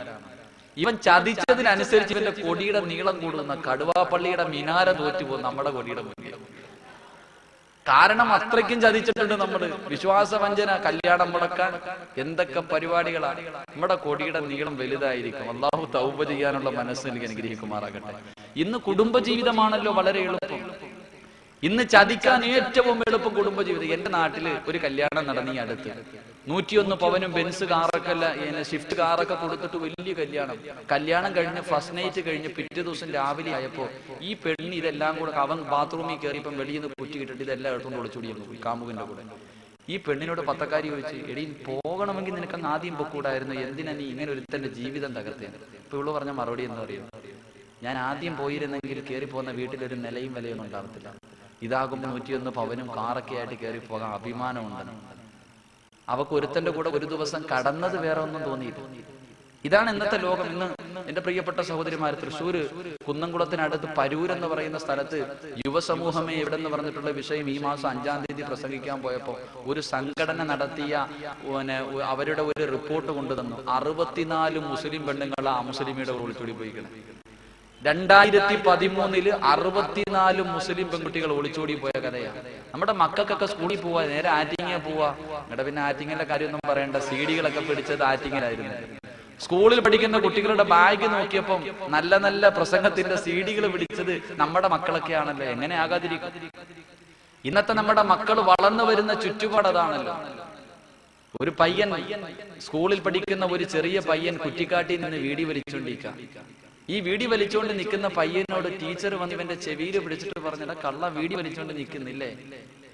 ഇവൻ ചതിച്ചതിനനുസരിച്ച് ഇവന്റെ കൊടിയുടെ നീളം കൂടുന്ന കടുവാപ്പള്ളിയുടെ മിനാര തോറ്റുപോകും നമ്മുടെ കൊടിയുടെ മുന്നിൽ. കാരണം അത്രയ്ക്കും ചതിച്ചിട്ടുണ്ട് നമ്മള്. വിശ്വാസവഞ്ചന, കല്യാണം മുടക്കാൻ എന്തൊക്കെ പരിപാടികളാണ്. നമ്മുടെ കൊടിയുടെ നീളം വലുതായിരിക്കും. അള്ളാഹു തൗബ ചെയ്യാനുള്ള മനസ്സ് എനിക്ക് അനുഗ്രഹിക്കുമാറാകട്ടെ. ഇന്ന് കുടുംബജീവിതമാണല്ലോ വളരെ എളുപ്പം. ഇന്ന് ചതിക്കാൻ ഏറ്റവും എളുപ്പം കുടുംബജീവിതം. എന്റെ നാട്ടില് ഒരു കല്യാണം നടന്നീ അടുത്ത്. 101 പവനും ബെൻസ് കാറൊക്കെ ഷിഫ്റ്റ് കാറൊക്കെ കൊടുത്തിട്ട് വലിയ കല്യാണം. കല്യാണം കഴിഞ്ഞ് ഫസ്റ്റ് നൈറ്റ് കഴിഞ്ഞ് പിറ്റേ ദിവസം രാവിലെ ആയപ്പോ ഈ പെണ്ണ് ഇതെല്ലാം കൂടെ, അവൻ ബാത്റൂമിൽ കയറിയപ്പം വെളിയിൽ നിന്ന് കുറ്റി കിട്ടിട്ട് ഇതെല്ലാം എടുത്തുകൊണ്ട് ഒളിച്ചോടിയെന്ന് പോയി കാമുകന്റെ കൂടെ. ഈ പെണ്ണിനോട് പത്തക്കാരി ചോദിച്ചു, എടീ, പോകണമെങ്കിൽ നിനക്ക് അങ്ങ് ആദ്യം പൊക്കൂടായിരുന്നു, എന്തിനാ നീ ഇങ്ങനെ ഒരുത്തന്റെ ജീവിതം തകർത്തേന്? ഇപ്പൊ ഇവള് പറഞ്ഞ മറുപടി എന്ന് പറയുന്നു, ഞാൻ ആദ്യം പോയിരുന്നെങ്കിൽ കയറി പോകുന്ന വീട്ടിലൊരു നിലയും വിലയൊന്നും ഉണ്ടാകത്തില്ല. ഇതാകുമ്പോൾ 101 പവനും കാറൊക്കെ ആയിട്ട് കയറി പോകാൻ അഭിമാനമുണ്ട്. അവക്ക് ഒരുത്തന്റെ കൂടെ ഒരു ദിവസം കടന്നത് വേറെ ഒന്നും തോന്നിയില്ല. ഇതാണ് ഇന്നത്തെ ലോകം. ഇന്ന് എന്റെ പ്രിയപ്പെട്ട സഹോദരിമാർ, തൃശ്ശൂർ കുന്നംകുളത്തിനടുത്ത് പരൂർ എന്ന് പറയുന്ന സ്ഥലത്ത് യുവസമൂഹമേ എവിടെ എന്ന് പറഞ്ഞിട്ടുള്ള വിഷയം ഈ മാസം 5-ാം തീയതി പ്രസംഗിക്കാൻ പോയപ്പോ ഒരു സംഘടന നടത്തിയ അവരുടെ ഒരു റിപ്പോർട്ട് കൊണ്ടുതന്നു. 64 മുസ്ലിം പെണ്ണുങ്ങൾ ആ മുസ്ലിമിയുടെ ഒളിച്ചോടി പോയിക്കണം. 2013 64 മുസ്ലിം പെൺകുട്ടികൾ ഒളിച്ചോടി പോയ കഥയാണ്. നമ്മുടെ മക്കൾക്കൊക്കെ സ്കൂളിൽ പോവാ, നേരെ ആറ്റിങ്ങ പോവാ. ഇവിടെ പിന്നെ ആറ്റിങ്ങിന്റെ കാര്യമൊന്നും പറയണ്ട, CD-കളൊക്കെ പിടിച്ചത് ആറ്റിങ്ങിലായിരുന്നു. സ്കൂളിൽ പഠിക്കുന്ന കുട്ടികളുടെ ബാഗ് നോക്കിയപ്പം നല്ല നല്ല പ്രസംഗത്തിന്റെ CD-കൾ പിടിച്ചത് നമ്മുടെ മക്കളൊക്കെയാണല്ലോ. എങ്ങനെ ആകാതിരിക്കും? ഇന്നത്തെ നമ്മുടെ മക്കൾ വളർന്നു വരുന്ന ചുറ്റുപാട് അതാണല്ലോ. ഒരു പയ്യൻ, സ്കൂളിൽ പഠിക്കുന്ന ഒരു ചെറിയ പയ്യൻ കുറ്റിക്കാട്ടിൽ നിന്ന് വീടി വലിച്ചുകൊണ്ടിരിക്കുക. ഈ വീടി വലിച്ചുകൊണ്ട് നിൽക്കുന്ന പയ്യനോട് ടീച്ചർ വന്ന് ഇവന്റെ ചെവിയിൽ പിടിച്ചിട്ട് പറഞ്ഞിട്ട് കള്ള വീടി വലിച്ചുകൊണ്ട് നിൽക്കുന്നില്ലേ?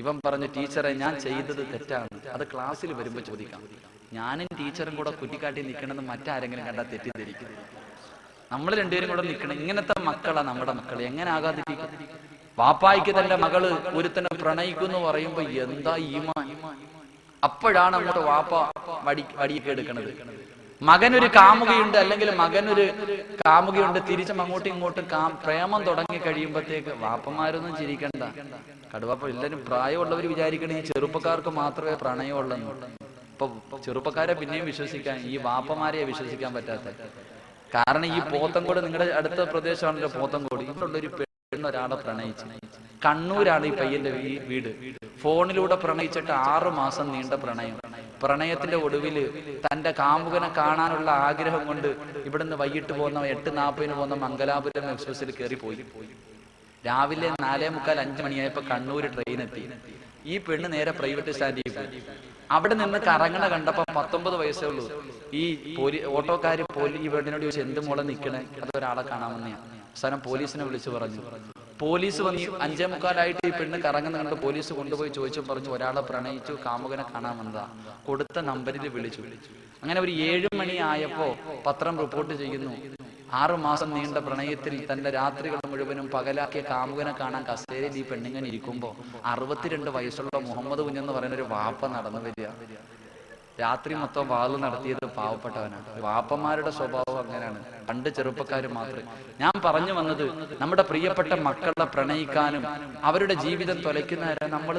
ഇവൻ പറഞ്ഞു, ടീച്ചറെ ഞാൻ ചെയ്തത് തെറ്റാണ്, അത് ക്ലാസ്സിൽ വരുമ്പോ ചോദിക്കാം. ഞാനും ടീച്ചറും കൂടെ കുറ്റിക്കാട്ടി നിൽക്കണമെന്ന് മറ്റാരെങ്കിലും കണ്ടാൽ തെറ്റിദ്ധരിക്കും. നമ്മൾ രണ്ടുപേരും കൂടെ നിൽക്കണം. ഇങ്ങനത്തെ മക്കളാ നമ്മുടെ മക്കൾ. എങ്ങനെ ആകാതിരിക്കും? വാപ്പായിക്ക് തന്റെ മകള് ഒരുത്തനെ പ്രണയിക്കുന്നു പറയുമ്പോ എന്താ ഈമാൻ. അപ്പോഴാണ് അങ്ങോട്ട് വാപ്പ വടിയൊക്കെ എടുക്കണത്. മകനൊരു കാമുകയുണ്ട്, അല്ലെങ്കിൽ മകനൊരു കാമുകയുണ്ട്, തിരിച്ചും അങ്ങോട്ടും ഇങ്ങോട്ടും പ്രേമം തുടങ്ങി കഴിയുമ്പോഴത്തേക്ക് വാപ്പന്മാരൊന്നും ചിരിക്കണ്ട. കടുവാപ്പ എല്ലാവരും പ്രായമുള്ളവർ വിചാരിക്കണേ ഈ ചെറുപ്പക്കാർക്ക് മാത്രമേ പ്രണയമുള്ളെന്ന്. ഇപ്പൊ ചെറുപ്പക്കാരെ പിന്നെയും വിശ്വസിക്കാൻ, ഈ വാപ്പമാരെ വിശ്വസിക്കാൻ പറ്റാത്ത. കാരണം ഈ പോത്തങ്കോട്, നിങ്ങളുടെ അടുത്ത പ്രദേശമാണല്ലോ പോത്തങ്കോട്, ഇവിടെയുള്ളൊരു പെണ്ണൊരാളെ പ്രണയിച്ചു. കണ്ണൂരാണ് ഈ പയ്യന്റെ വീട്. ഫോണിലൂടെ പ്രണയിച്ചിട്ട് 6 മാസം നീണ്ട പ്രണയം. പ്രണയത്തിന്റെ ഒടുവില് തന്റെ കാമുകനെ കാണാനുള്ള ആഗ്രഹം കൊണ്ട് ഇവിടുന്ന് വൈകിട്ട് പോകുന്ന 8:40 പോകുന്ന മംഗലാപുരം എക്സ്പ്രസിൽ കയറിപ്പോയി. രാവിലെ 4:45 മണിയായപ്പോ കണ്ണൂർ ട്രെയിൻ എത്തി. ഈ പെണ്ണ് നേരെ പ്രൈവറ്റ് സ്റ്റാൻഡിൽ പോയി. അവിടെ നിന്ന് കറങ്ങണ കണ്ടപ്പോ 19 വയസ്സേ ഉള്ളൂ. ഈ ഓട്ടോക്കാര് ഈ പെണ്ണിനോട് ചോദിച്ചു, എന്ത് മോളെ നിക്കണേ? അതൊരാളെ കാണാമെന്നെയാണ്. അവസാനം പോലീസിനെ വിളിച്ചു പറഞ്ഞു. പോലീസ് വന്ന് 5:45 ഈ പെണ്ണ് കറങ്ങുന്ന കണ്ട് പോലീസ് കൊണ്ടുപോയി ചോദിച്ചു പറഞ്ഞു, ഒരാളെ പ്രണയിച്ചു, കാമുകനെ കാണാമെന്നതാ. കൊടുത്ത നമ്പറിൽ വിളിച്ചു. അങ്ങനെ ഒരു 7 മണി ആയപ്പോ പത്രം റിപ്പോർട്ട് ചെയ്യുന്നു, 6 മാസം നീണ്ട പ്രണയത്തിൽ തന്റെ രാത്രികൾ മുഴുവനും പകലാക്കിയ കാമുകനെ കാണാൻ കസേരയിൽ ഈ പെണ്ണിങ്ങനെ ഇരിക്കുമ്പോ 62 വയസ്സുള്ള മുഹമ്മദ് കുഞ്ഞെന്ന് പറയുന്ന ഒരു വാപ്പ നടന്നു വരിക. രാത്രി മൊത്തം വാള് നടത്തിയത് പാവപ്പെട്ടവനാണ്. വാപ്പന്മാരുടെ സ്വഭാവം അങ്ങനെയാണ്. പണ്ട് ചെറുപ്പക്കാർ മാത്രമേ. ഞാൻ പറഞ്ഞു വന്നത്, നമ്മുടെ പ്രിയപ്പെട്ട മക്കളെ പ്രണയിക്കാനും അവരുടെ ജീവിതം തൊലയ്ക്കുന്നവരെ നമ്മൾ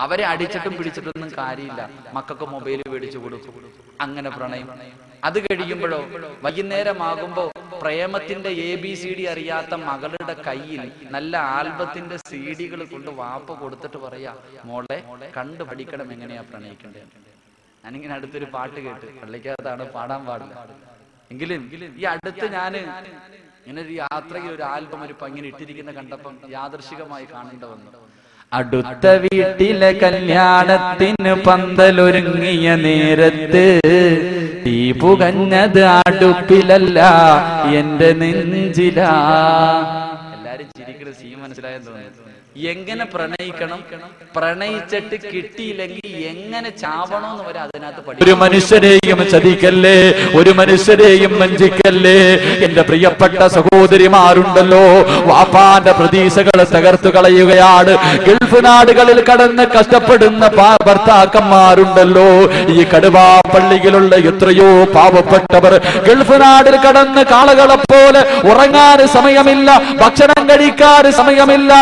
അവരെ അടിച്ചിട്ടും പിടിച്ചിട്ടൊന്നും കാര്യമില്ല. മക്കൾക്ക് മൊബൈൽ മേടിച്ചു കൊടുക്കും, അങ്ങനെ പ്രണയം. അത് കഴിയുമ്പോഴോ വൈകുന്നേരമാകുമ്പോ പ്രേമത്തിന്റെ ABCD അറിയാത്ത മകളുടെ കയ്യിൽ നല്ല ആൽബത്തിന്റെ CD കൊണ്ട് വാപ്പ കൊടുത്തിട്ട് പറയാ, മോളെ കണ്ടു പഠിക്കണം എങ്ങനെയാ പ്രണയിക്കേണ്ടത്. ഞാനിങ്ങനെ അടുത്തൊരു പാട്ട് കേട്ട്, പള്ളിക്കകത്താണ്, പാടാൻ പാടില്ല എങ്കിലും ഈ അടുത്ത് ഞാന് ഇങ്ങനെ ഒരു യാത്രയിൽ ഒരു ആൽബം ഒരു ഇങ്ങനെ ഇട്ടിരിക്കുന്ന കണ്ടപ്പം യാദൃശികമായി കാണേണ്ട വന്നു. അടുത്ത വീട്ടിലെ കല്യാണത്തിന് പന്തലൊരുങ്ങിയ നേരത്ത് തീ പുകഞ്ഞത് അടുപ്പിലല്ല എന്റെ നെഞ്ചിലാ. എല്ലാരും ചിരിക്കുന്ന സീൻ മനസ്സിലായെന്ന് തോന്നുന്നു. എങ്ങനെ പ്രണയിക്കണം, പ്രണയിച്ചിട്ട് കിട്ടിയില്ലെങ്കിൽ എങ്ങനെ ചാവണോന്ന് വരെ അതിനകത്ത് പഠിക്കും. ഒരു മനുഷ്യരെയും ചതിക്കല്ലേ, ഒരു മനുഷ്യരെയും വഞ്ചിക്കല്ലേ. എന്റെ പ്രിയപ്പെട്ട സഹോദരിമാരുണ്ടല്ലോ, വാപ്പാന്റെ പ്രതീക്ഷകളെ തകർത്തു കളയുകയാണ്. ഗൾഫ് നാടുകളിൽ കടന്ന് കഷ്ടപ്പെടുന്ന ഭർത്താക്കന്മാരുണ്ടല്ലോ. ഈ കടുവാ പള്ളിയിലുള്ള എത്രയോ പാവപ്പെട്ടവർ ഗൾഫ് നാടിൽ കടന്ന് കാളകളെ പോലെ ഉറങ്ങാൻ സമയമില്ല, ഭക്ഷണം കഴിക്കാൻ സമയമില്ല,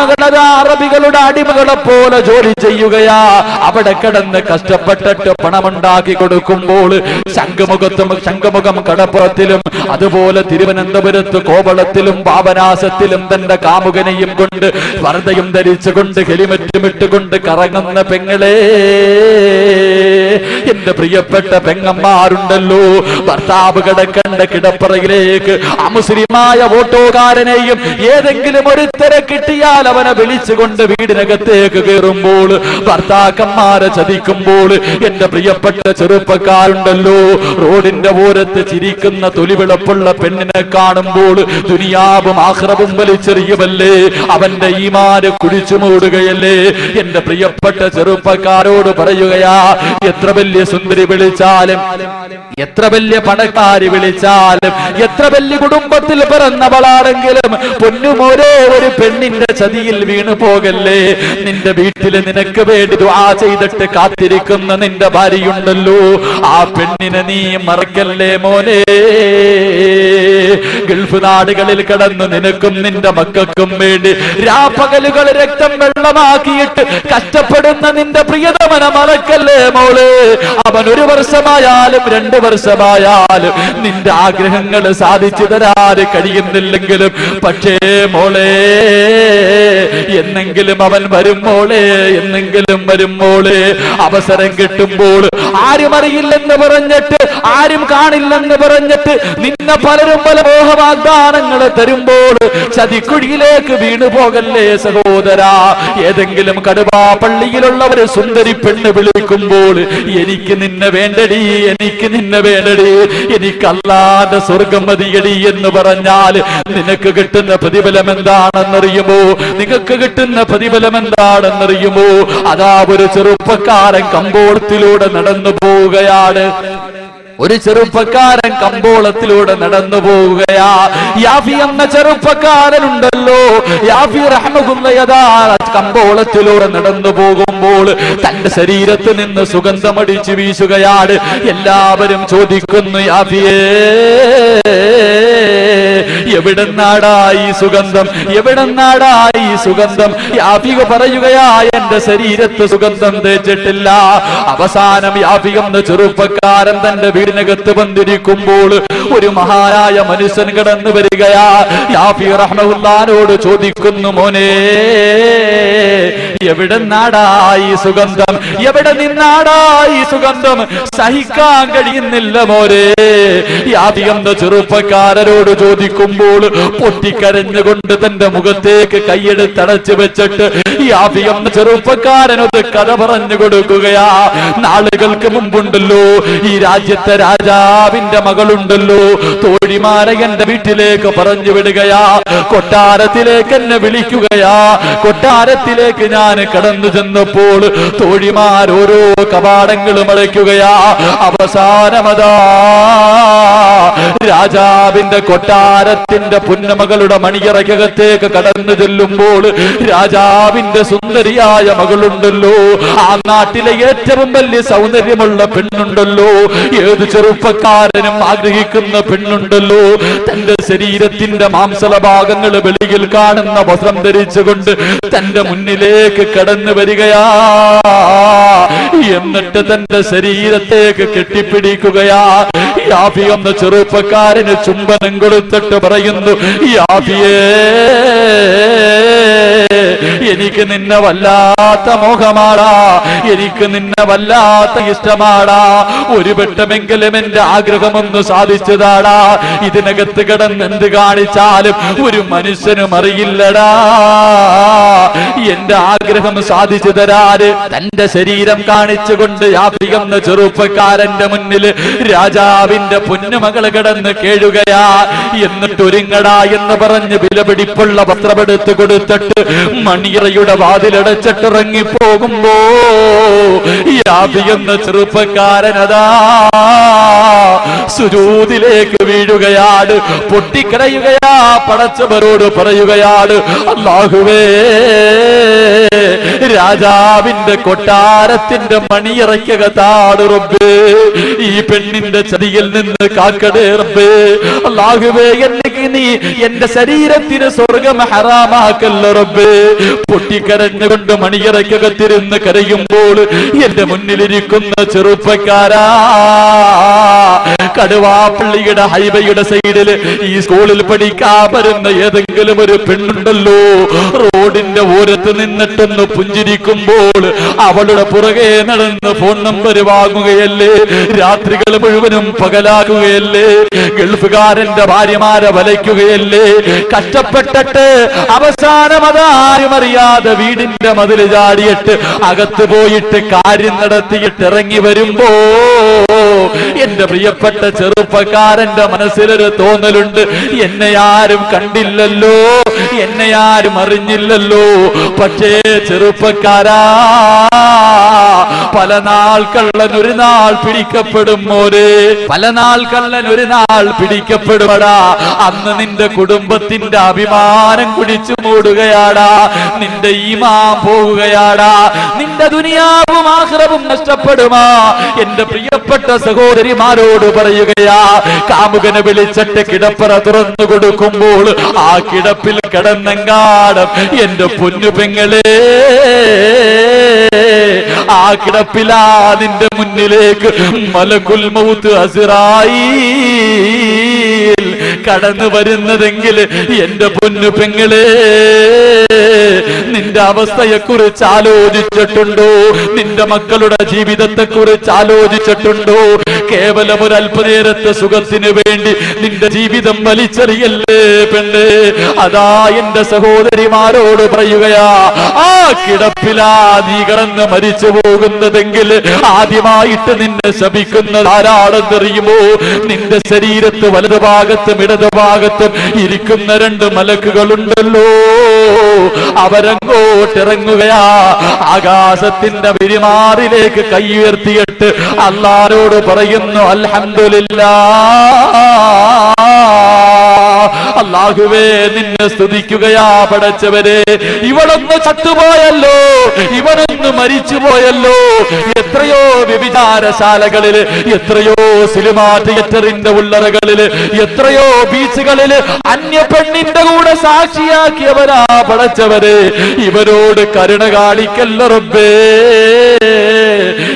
അറബികളുടെ അടിമകളെ പോലെ ജോലി ചെയ്യുകയാ. അവിടെ കിടന്ന് കഷ്ടപ്പെട്ടിട്ട് പണമുണ്ടാക്കി കൊടുക്കുമ്പോൾ ശംഖുമുഖം കടപ്പുറത്തിലും അതുപോലെ തിരുവനന്തപുരത്ത് കോവളത്തിലും പാപനാശത്തിലും തന്റെ കാമുകനെയും കൊണ്ട് പർദ്ദയും ധരിച്ചുകൊണ്ട് ഹെലിമെറ്റും ഇട്ടുകൊണ്ട് കറങ്ങുന്ന പെങ്ങളെ, എന്റെ പ്രിയപ്പെട്ട പെങ്ങന്മാരുണ്ടല്ലോ, ഭർത്താവ് കിടക്കേണ്ട കിടപ്പറയിലേക്ക് അമുസ്ലിമായ ഓട്ടോക്കാരനെയും ഏതെങ്കിലും ഒരുത്തരെ കിട്ടിയാൽ അവനെ വിളിച്ചുകൊണ്ട് വീടിനകത്തേക്ക് കയറുമ്പോൾ, ഭർത്താക്കന്മാരെ ചതിക്കുമ്പോൾ, എന്റെ പ്രിയപ്പെട്ട ചെറുപ്പക്കാരുണ്ടല്ലോ, റോഡിന്റെ ഓരത്ത് ചിരിക്കുന്ന തൊലിവിളപ്പുള്ള പെണ്ണിനെ കാണുമ്പോൾ ദുനിയാവും ആഖിറവും വലിച്ചെറിയുമല്ലേ, അവന്റെ ഈമാന് കുഴിച്ചു മൂടുകയല്ലേ. എന്റെ പ്രിയപ്പെട്ട ചെറുപ്പക്കാരോട് പറയുകയാ, എത്ര വലിയ സുന്ദരി വിളിച്ചാലും, എത്ര വലിയ പണക്കാരി വിളിച്ചാലും, എത്ര വലിയ കുടുംബത്തിൽ പിറന്നവളാണെങ്കിലും പൊന്നുമോരെ ഒരു പെണ്ണിന്റെ ചതിയിൽ വീണു പോകല്ലേ. നിന്റെ വീട്ടിൽ നിനക്ക് വേണ്ടി ദുആ ചെയ്തിട്ട് കാത്തിരിക്കുന്ന നിന്റെ ഭാര്യയുണ്ടല്ലോ, ആ പെണ്ണിനെ നീ മറക്കല്ലേ മോനെ. ഗൾഫ് നാടുകളിൽ കടന്ന് നിനക്കും നിന്റെ മക്കൾക്കും വേണ്ടി രാപ്പകലുകൾ രക്തം വെള്ളമാക്കിയിട്ട് കഷ്ടപ്പെടുന്ന നിന്റെ പ്രിയതമനെ മറക്കല്ലേ മോള്. അവൻ 1 വർഷമായാലും 2 വർഷമായാലും നിന്റെ ആഗ്രഹങ്ങൾ സാധിച്ചു തരാൻ കഴിയുന്നില്ലെങ്കിലും, പക്ഷേ മോളെ എന്നെങ്കിലും അവൻ വരും മോളെ, എന്നെങ്കിലും വരും മോളെ. അവസരം കിട്ടുമ്പോൾ ആരും അറിയില്ലെന്ന് പറഞ്ഞിട്ട്, ആരും കാണില്ലെന്ന് പറഞ്ഞിട്ട് നിന്നെ പലരും പല മോഹം വാഗ്ദാനങ്ങൾ തരുമ്പോൾ ചതിക്കുഴിയിലേക്ക് വീണു പോകല്ലേ സഹോദരാ. ഏതെങ്കിലും കടുവാ പള്ളിയിലുള്ളവർ സുന്ദരി പെണ്ണ് വിളിക്കുമ്പോൾ എനിക്ക് നിന്നെ വേണ്ടടി, എനിക്ക് നിന്നെ വേണ്ടടി, എനിക്ക് അല്ലാന്റെ സ്വർഗം മതിയടി എന്ന് പറഞ്ഞാൽ നിനക്ക് കിട്ടുന്ന പ്രതിഫലം എന്താണെന്നറിയുമോ? നിങ്ങൾക്ക് കിട്ടുന്ന പ്രതിഫലം എന്താണെന്നറിയുമോ? അതാ ഒരു ചെറുപ്പക്കാരൻ കമ്പോളത്തിലൂടെ നടന്നു പോവുകയാണ്. ഒരു ചെറുപ്പക്കാരൻ കമ്പോളത്തിലൂടെ നടന്നു പോവുകയാ. യാഫി എന്ന ചെറുപ്പക്കാരനുണ്ടല്ലോ, യാഫി റഹ്മത്തുള്ളാഹി കമ്പോളത്തിലൂടെ നടന്നു പോകുമ്പോൾ തന്റെ ശരീരത്ത് നിന്ന് സുഗന്ധമടിച്ചു വീശുകയാണ്. എല്ലാവരും ചോദിക്കുന്നു, യാഫിയേ എവിടെന്നാടായി സുഗന്ധം, എവിടെന്നാടായി സുഗന്ധം? യാഫിക പറയുകയാ, എന്റെ ശരീരത്ത് സുഗന്ധം തേച്ചിട്ടില്ല. അവസാനം യാഫി എന്ന ചെറുപ്പക്കാരൻ തന്റെ വീടിനകത്ത് വന്നിരിക്കുമ്പോൾ ഒരു മഹാനായ മനുഷ്യൻ കടന്നു വരികയാ. യാഫി റഹ്മത്തുള്ളാഹിയോട് ചോദിക്കുന്നു, മോനെ എവിടെ നാടായി സുഗന്ധം, എവിടെ നിന്നാടായി സുഗന്ധം? സഹിക്കാൻ കഴിയുന്നില്ല മോനെ. യാഫി എന്ന ചെറുപ്പക്കാരനോട് ചോദിക്കുമ്പോൾ പൊട്ടിക്കരഞ്ഞുകൊണ്ട് തന്റെ മുഖത്തേക്ക് കൈയെടുത്തടച്ചു വെച്ചിട്ട് യാഫി എന്ന ചെറുപ്പക്കാരനൊരു കഥ പറഞ്ഞു കൊടുക്കുകയാ. നാളുകൾക്ക് മുമ്പുണ്ടല്ലോ, ഈ രാജ്യത്തെ രാജാവിന്റെ മകളുണ്ടല്ലോ, തോഴിമാരെ എന്റെ വീട്ടിലേക്ക് പറഞ്ഞു വിടുകയാ, കൊട്ടാരത്തിലേക്ക് എന്നെ വിളിക്കുകയാ. കൊട്ടാരത്തിലേക്ക് ഞാൻ കടന്നു ചെന്നപ്പോൾ തോഴിമാർ ഓരോ കവാടങ്ങളും അടയ്ക്കുകയാ. അവസാനമതാ രാജാവിന്റെ കൊട്ടാരത്തിന്റെ പുന്നമകളുടെ മണിയറയ്ക്കകത്തേക്ക് കടന്നു ചെല്ലുമ്പോൾ രാജാവിന്റെ സുന്ദരിയായ മകളുണ്ടല്ലോ, ആ നാട്ടിലെ ഏറ്റവും വലിയ സൗന്ദര്യമുള്ള പെണ്ണുണ്ടല്ലോ, ഏത് ചെറുപ്പക്കാരനും ആഗ്രഹിക്കുന്ന പെണ്ണുണ്ടല്ലോ, തന്റെ ശരീരത്തിന്റെ മാംസള ഭാഗങ്ങൾ വെളിയിൽ കാണുന്ന വസ്ത്രം ധരിച്ചുകൊണ്ട് തന്റെ മുന്നിലേക്ക് കടന്നു വരികയാ. എന്നിട്ട് തന്റെ ശരീരത്തേക്ക് കെട്ടിപ്പിടിക്കുകയാ. യാഫി എന്ന ചെറുപ്പക്കാരന് ചുംബനം കൊടുത്തിട്ട് പറയുന്നു, യാഫിയേ എനിക്ക് നിന്നെ വല്ലാത്ത മോഹമാടാ, എനിക്ക് നിന്നെ വല്ലാത്ത ഇഷ്ടമാടാ. ഒരു വട്ടമെങ്കിലും എന്റെ ആഗ്രഹമൊന്ന് സാധിച്ചതാടാ. ഇതിനകത്ത് കിടന്ന് എന്ത് കാണിച്ചാലും ഒരു മനുഷ്യനും അറിയില്ലടാ എന്റെ ആഗ്രഹം സാധിച്ചു തരാറ്. തന്റെ ശരീരം കാണിച്ചുകൊണ്ട് യാഫി എന്ന ചെറുപ്പക്കാരന്റെ മുന്നിൽ രാജാവിന്റെ പൊന്നുമകൾ കിടന്ന് കേഴുകയാ. എന്നിട്ട് ഒരുങ്ങടാ എന്ന് പറഞ്ഞ് വിലപിടിപ്പുള്ള വസ്ത്രമെടുത്ത് കൊടുത്തിട്ട് മണിയറയുടെ വാതിലടച്ചിട്ട് ഇറങ്ങിപ്പോകുമ്പോ യാഫി എന്ന ചെറുപ്പക്കാരനതാ സുജൂദിലേക്ക് വീഴുകയാണ്, പൊട്ടിക്കരയുകയാ. പടച്ചവരോട് പറയുകയാണ്, അല്ലാഹുവേ രാജാവിന്റെ കൊട്ടാരത്തിന്റെ മണിയറയ്ക്കകത്താണ് റബ്ബേ, ഈ പെണ്ണിന്റെ ചതിയിൽ നിന്ന് കാക്കടേ റബ്ബേ. അല്ലാഹുവേ എനിക്ക് നീ എന്റെ ശരീരത്തിന് സ്വർഗം ഹറാമാക്കല്ല റബ്ബേ. പൊട്ടിക്കരഞ്ഞുകൊണ്ട് മണിയറയ്ക്കകത്തിരുന്ന് കരയുമ്പോൾ എന്റെ മുന്നിലിരിക്കുന്ന ചെറുപ്പക്കാരാ, കടുവാപ്പള്ളിയുടെ ഹൈവേയുടെ സൈഡില് ഈ സ്കൂളിൽ പഠിക്കാൻ വരുന്ന ഏതെങ്കിലും ഒരു പെണ്ണുണ്ടല്ലോ, റോഡിന്റെ ഓരത്ത് നിന്നിട്ടൊന്ന് പുഞ്ചിരിക്കുമ്പോൾ അവളുടെ പുറകെ നടന്ന് ഫോൺ നമ്പർ വാങ്ങുകയല്ലേ, രാത്രികൾ മുഴുവനും പകലാകുകയല്ലേ, ഗൾഫുകാരന്റെ ഭാര്യമാരെ വലയ്ക്കുകയല്ലേ, കഷ്ടപ്പെട്ടിട്ട് അവസാനം അതാരും അറിയാതെ വീടിന്റെ മതിൽ ചാടിയിട്ട് അകത്ത് പോയിട്ട് കാര്യം നടത്തിയിട്ട് ഇറങ്ങി വരുമ്പോ എന്റെ പ്രിയപ്പെട്ട ചെറുപ്പക്കാരന്റെ മനസ്സിലൊരു തോന്നലുണ്ട്, എന്നെ ആരും കണ്ടില്ലല്ലോ, എന്നെ ആരും അറിഞ്ഞില്ലല്ലോ. പക്ഷേ ചെറുപ്പക്കാരാ, പല നാൾ കള്ളൻ ഒരു നാൾ പിടിക്കപ്പെടും മോരെ, പല നാൾ കള്ളൻ ഒരു നാൾ പിടിക്കപ്പെടുമടാ. അന്ന് നിന്റെ കുടുംബത്തിന്റെ അഭിമാനം കുടിച്ചു മൂടുകയാടാ, നിന്റെ ഈമാൻ പോവുകയാടാ, നിന്റെ ദുനിയാവും ആഖിറവും നഷ്ടപ്പെടുമാ. എന്റെ പ്രിയപ്പെട്ട സഹോദരിമാരോട് പറയുകയാ, കാമുകനെ വിളിച്ചിട്ട് കിടപ്പറ തുറന്നു കൊടുക്കുമ്പോൾ ആ കിടപ്പിൽ കിടന്നെങ്കാടും എന്റെ പൊന്നു പെങ്ങളെ, ആ കിടപ്പിലാ നിന്റെ മുന്നിലേക്ക് മലക്കുൽ മൗത്ത് അസ്റായീൽ കടന്നു വരുന്നതെങ്കിൽ എന്റെ പൊന്നു പെങ്ങളെ, നിന്റെ നിന്റെ അവസ്ഥയെക്കുറിച്ച് ആലോചിച്ചിട്ടുണ്ടോ? നിന്റെ മക്കളുടെ ജീവിതത്തെക്കുറിച്ച് ആലോചിച്ചിട്ടുണ്ടോ? കേവലം ഒരു അല്പനേരത്തെ സുഖത്തിന് വേണ്ടി നിന്റെ ജീവിതം വലിച്ചെറിയല്ലേ പെണ്ണ്. അതാ എന്റെ സഹോദരിമാരോട് പറയുകയാ, ആ കിടപ്പിലാ നീ കിടന്ന് മരിച്ചു പോകുന്നതെങ്കിൽ ആദ്യമായിട്ട് നിന്നെ ശപിക്കുന്നത് ആരാണെന്നറിയുമോ? നിന്റെ ശരീരത്ത് വലതുഭാഗത്തും ഇടതുഭാഗത്തും ഇരിക്കുന്ന രണ്ട് മലക്കുകളുണ്ടല്ലോ, അവരങ്ങോട്ടിറങ്ങുകയാ. ആകാശത്തിന്റെ വിരിമാറിലേക്ക് കൈ ഉയർത്തിയിട്ട് അല്ലാഹുവോട് പറയുന്നു, അൽഹംദുലില്ലാഹ്, അല്ലാഹുവേ നിന്നെ സ്തുതിക്കുകയാ പടച്ചവരെ. ഇവളൊന്ന് ചത്തുപോയല്ലോ, ഇവനൊന്ന് മരിച്ചുപോയല്ലോ. എത്രയോ വ്യഭിചാരശാലകളില്, എത്രയോ സിനിമാ തിയേറ്ററിന്റെ ഉള്ളറകളില്, എത്രയോ ബീച്ചുകളില് അന്യ പെണ്ണിന്റെ കൂടെ സാക്ഷിയാക്കിയവരാ പടച്ചവരെ. ഇവരോട് കരുണ കാണിക്കല്ല റബ്ബേ,